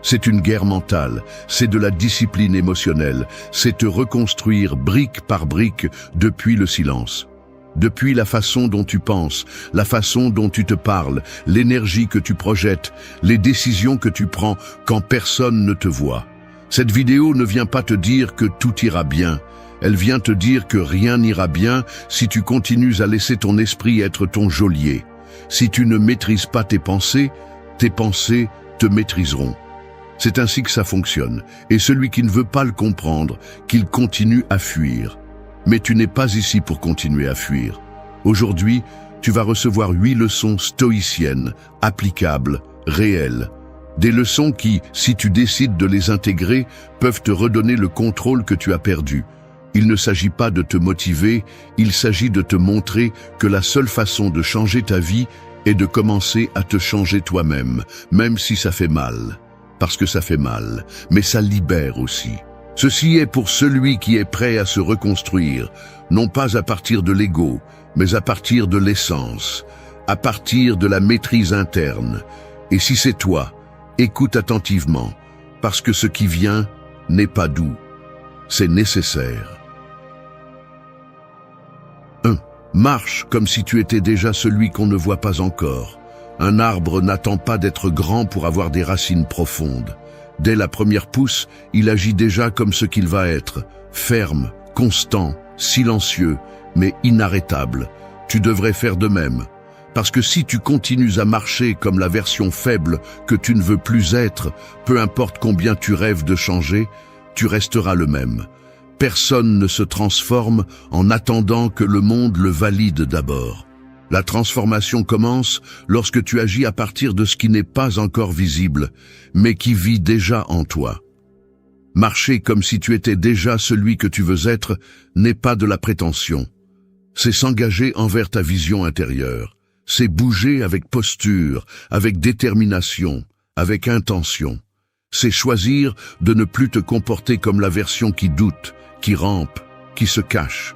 C'est une guerre mentale, c'est de la discipline émotionnelle, c'est te reconstruire brique par brique depuis le silence. Depuis la façon dont tu penses, la façon dont tu te parles, l'énergie que tu projettes, les décisions que tu prends quand personne ne te voit. Cette vidéo ne vient pas te dire que tout ira bien, Elle vient te dire que rien n'ira bien si tu continues à laisser ton esprit être ton geôlier. Si tu ne maîtrises pas tes pensées te maîtriseront. C'est ainsi que ça fonctionne, et celui qui ne veut pas le comprendre, qu'il continue à fuir. Mais tu n'es pas ici pour continuer à fuir. Aujourd'hui, tu vas recevoir 8 leçons stoïciennes, applicables, réelles. Des leçons qui, si tu décides de les intégrer, peuvent te redonner le contrôle que tu as perdu. Il ne s'agit pas de te motiver, il s'agit de te montrer que la seule façon de changer ta vie est de commencer à te changer toi-même, même si ça fait mal. Parce que ça fait mal, mais ça libère aussi. Ceci est pour celui qui est prêt à se reconstruire, non pas à partir de l'ego, mais à partir de l'essence, à partir de la maîtrise interne. Et si c'est toi, écoute attentivement, parce que ce qui vient n'est pas doux, c'est nécessaire. 1. Marche comme si tu étais déjà celui qu'on ne voit pas encore. Un arbre n'attend pas d'être grand pour avoir des racines profondes. Dès la première pousse, il agit déjà comme ce qu'il va être, ferme, constant, silencieux, mais inarrêtable. Tu devrais faire de même. Parce que si tu continues à marcher comme la version faible que tu ne veux plus être, peu importe combien tu rêves de changer, tu resteras le même. Personne ne se transforme en attendant que le monde le valide d'abord. La transformation commence lorsque tu agis à partir de ce qui n'est pas encore visible, mais qui vit déjà en toi. Marcher comme si tu étais déjà celui que tu veux être n'est pas de la prétention. C'est s'engager envers ta vision intérieure. C'est bouger avec posture, avec détermination, avec intention. C'est choisir de ne plus te comporter comme la version qui doute, qui rampe, qui se cache.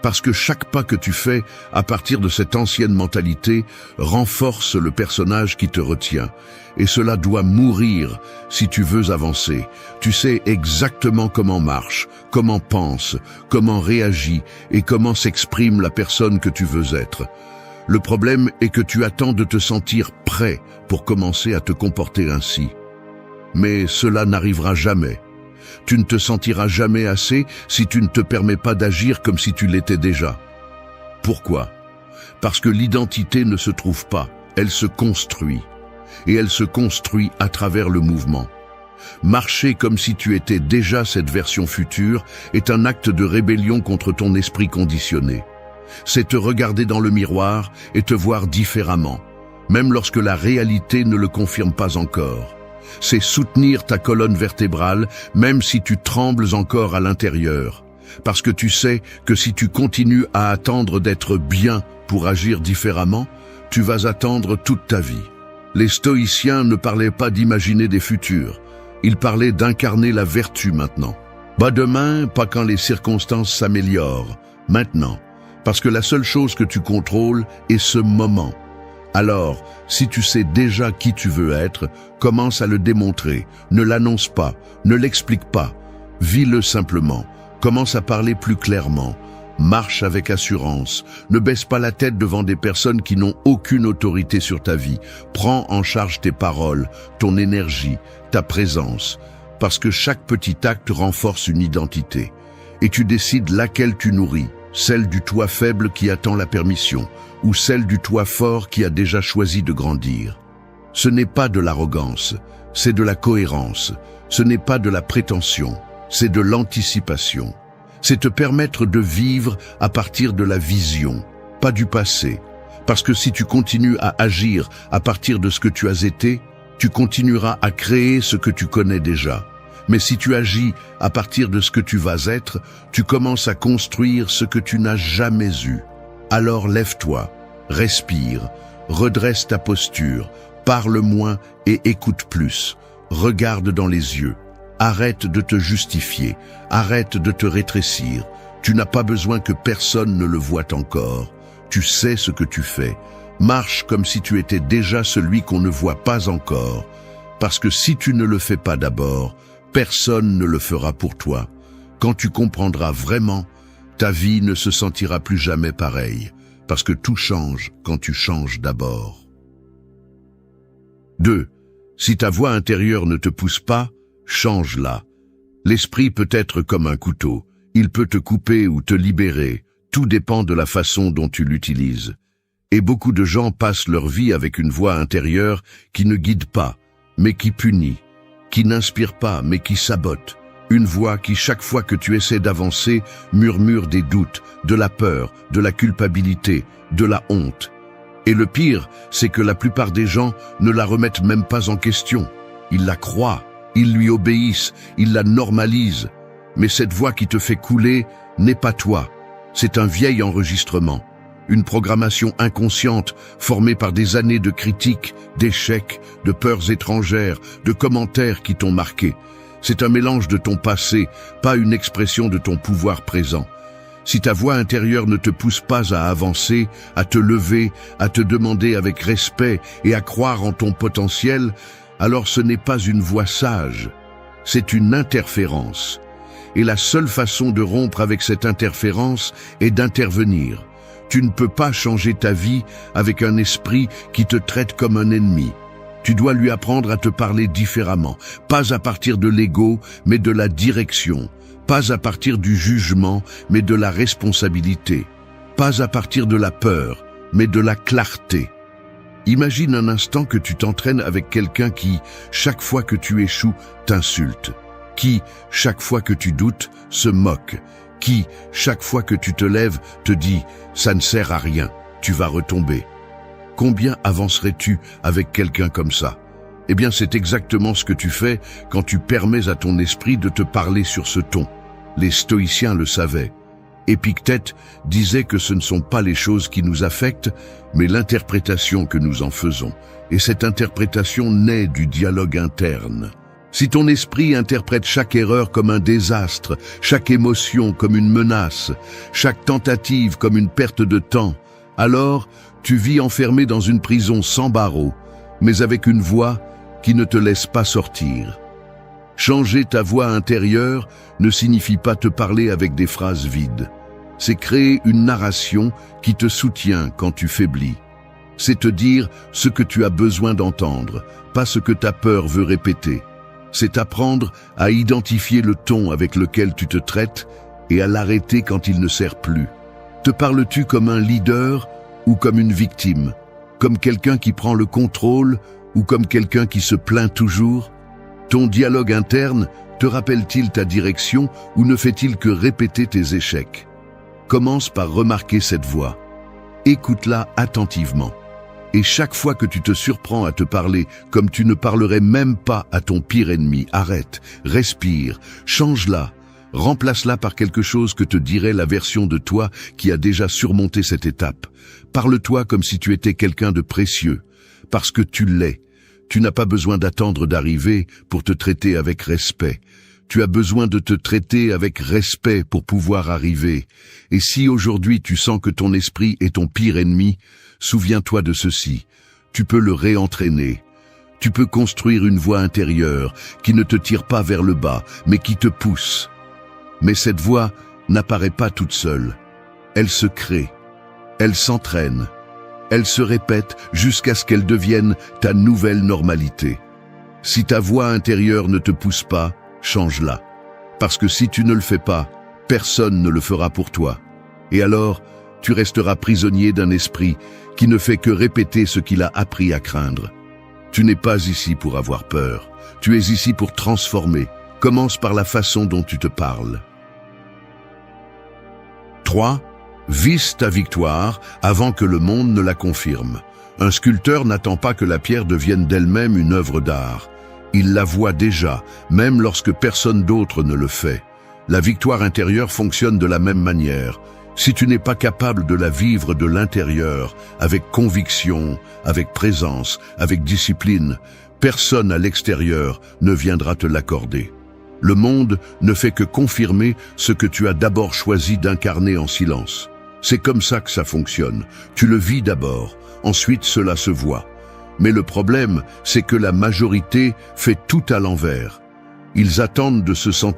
Parce que chaque pas que tu fais à partir de cette ancienne mentalité renforce le personnage qui te retient. Et cela doit mourir si tu veux avancer. Tu sais exactement comment marche, comment pense, comment réagit et comment s'exprime la personne que tu veux être. Le problème est que tu attends de te sentir prêt pour commencer à te comporter ainsi. Mais cela n'arrivera jamais. Tu ne te sentiras jamais assez si tu ne te permets pas d'agir comme si tu l'étais déjà. Pourquoi? Parce que l'identité ne se trouve pas, elle se construit. Et elle se construit à travers le mouvement. Marcher comme si tu étais déjà cette version future est un acte de rébellion contre ton esprit conditionné. C'est te regarder dans le miroir et te voir différemment, même lorsque la réalité ne le confirme pas encore. C'est soutenir ta colonne vertébrale, même si tu trembles encore à l'intérieur. Parce que tu sais que si tu continues à attendre d'être bien pour agir différemment, tu vas attendre toute ta vie. Les stoïciens ne parlaient pas d'imaginer des futurs. Ils parlaient d'incarner la vertu maintenant. Pas demain, pas quand les circonstances s'améliorent. Maintenant. Parce que la seule chose que tu contrôles est ce moment. Alors, si tu sais déjà qui tu veux être, commence à le démontrer. Ne l'annonce pas, ne l'explique pas. Vis-le simplement. Commence à parler plus clairement. Marche avec assurance. Ne baisse pas la tête devant des personnes qui n'ont aucune autorité sur ta vie. Prends en charge tes paroles, ton énergie, ta présence. Parce que chaque petit acte renforce une identité. Et tu décides laquelle tu nourris. Celle du toi faible qui attend la permission, ou celle du toi fort qui a déjà choisi de grandir. Ce n'est pas de l'arrogance, c'est de la cohérence. Ce n'est pas de la prétention, c'est de l'anticipation. C'est te permettre de vivre à partir de la vision, pas du passé. Parce que si tu continues à agir à partir de ce que tu as été, tu continueras à créer ce que tu connais déjà. Mais si tu agis à partir de ce que tu vas être, tu commences à construire ce que tu n'as jamais eu. Alors lève-toi, respire, redresse ta posture, parle moins et écoute plus. Regarde dans les yeux. Arrête de te justifier, arrête de te rétrécir. Tu n'as pas besoin que personne ne le voie encore. Tu sais ce que tu fais. Marche comme si tu étais déjà celui qu'on ne voit pas encore. Parce que si tu ne le fais pas d'abord, personne ne le fera pour toi. Quand tu comprendras vraiment, ta vie ne se sentira plus jamais pareille, parce que tout change quand tu changes d'abord. 2. Si ta voix intérieure ne te pousse pas, change-la. L'esprit peut être comme un couteau. Il peut te couper ou te libérer, tout dépend de la façon dont tu l'utilises. Et beaucoup de gens passent leur vie avec une voix intérieure qui ne guide pas, mais qui punit, qui n'inspire pas, mais qui sabote. Une voix qui, chaque fois que tu essaies d'avancer, murmure des doutes, de la peur, de la culpabilité, de la honte. Et le pire, c'est que la plupart des gens ne la remettent même pas en question. Ils la croient, ils lui obéissent, ils la normalisent. Mais cette voix qui te fait couler n'est pas toi. C'est un vieil enregistrement. Une programmation inconsciente formée par des années de critiques, d'échecs, de peurs étrangères, de commentaires qui t'ont marqué. C'est un mélange de ton passé, pas une expression de ton pouvoir présent. Si ta voix intérieure ne te pousse pas à avancer, à te lever, à te demander avec respect et à croire en ton potentiel, alors ce n'est pas une voix sage, c'est une interférence. Et la seule façon de rompre avec cette interférence est d'intervenir. Tu ne peux pas changer ta vie avec un esprit qui te traite comme un ennemi. Tu dois lui apprendre à te parler différemment, pas à partir de l'ego, mais de la direction, pas à partir du jugement, mais de la responsabilité, pas à partir de la peur, mais de la clarté. Imagine un instant que tu t'entraînes avec quelqu'un qui, chaque fois que tu échoues, t'insulte, qui, chaque fois que tu doutes, se moque, qui, chaque fois que tu te lèves, te dit « ça ne sert à rien, tu vas retomber ». Combien avancerais-tu avec quelqu'un comme ça? Eh bien, c'est exactement ce que tu fais quand tu permets à ton esprit de te parler sur ce ton. Les stoïciens le savaient. Épictète disait que ce ne sont pas les choses qui nous affectent, mais l'interprétation que nous en faisons. Et cette interprétation naît du dialogue interne. Si ton esprit interprète chaque erreur comme un désastre, chaque émotion comme une menace, chaque tentative comme une perte de temps, alors tu vis enfermé dans une prison sans barreaux, mais avec une voix qui ne te laisse pas sortir. Changer ta voix intérieure ne signifie pas te parler avec des phrases vides. C'est créer une narration qui te soutient quand tu faiblis. C'est te dire ce que tu as besoin d'entendre, pas ce que ta peur veut répéter. C'est apprendre à identifier le ton avec lequel tu te traites et à l'arrêter quand il ne sert plus. Te parles-tu comme un leader ou comme une victime, comme quelqu'un qui prend le contrôle ou comme quelqu'un qui se plaint toujours? Ton dialogue interne te rappelle-t-il ta direction ou ne fait-il que répéter tes échecs? Commence par remarquer cette voix. Écoute-la attentivement. Et chaque fois que tu te surprends à te parler comme tu ne parlerais même pas à ton pire ennemi, arrête, respire, change-la. Remplace-la par quelque chose que te dirait la version de toi qui a déjà surmonté cette étape. Parle-toi comme si tu étais quelqu'un de précieux, parce que tu l'es. Tu n'as pas besoin d'attendre d'arriver pour te traiter avec respect. Tu as besoin de te traiter avec respect pour pouvoir arriver. Et si aujourd'hui tu sens que ton esprit est ton pire ennemi, souviens-toi de ceci. Tu peux le réentraîner. Tu peux construire une voix intérieure qui ne te tire pas vers le bas, mais qui te pousse. Mais cette voix n'apparaît pas toute seule. Elle se crée, elle s'entraîne, elle se répète jusqu'à ce qu'elle devienne ta nouvelle normalité. Si ta voix intérieure ne te pousse pas, change-la. Parce que si tu ne le fais pas, personne ne le fera pour toi. Et alors, tu resteras prisonnier d'un esprit qui ne fait que répéter ce qu'il a appris à craindre. Tu n'es pas ici pour avoir peur, tu es ici pour transformer. Commence par la façon dont tu te parles. 3. Vise ta victoire avant que le monde ne la confirme. Un sculpteur n'attend pas que la pierre devienne d'elle-même une œuvre d'art. Il la voit déjà, même lorsque personne d'autre ne le fait. La victoire intérieure fonctionne de la même manière. Si tu n'es pas capable de la vivre de l'intérieur, avec conviction, avec présence, avec discipline, personne à l'extérieur ne viendra te l'accorder. Le monde ne fait que confirmer ce que tu as d'abord choisi d'incarner en silence. C'est comme ça que ça fonctionne. Tu le vis d'abord, ensuite cela se voit. Mais le problème, c'est que la majorité fait tout à l'envers. Ils attendent de se sentir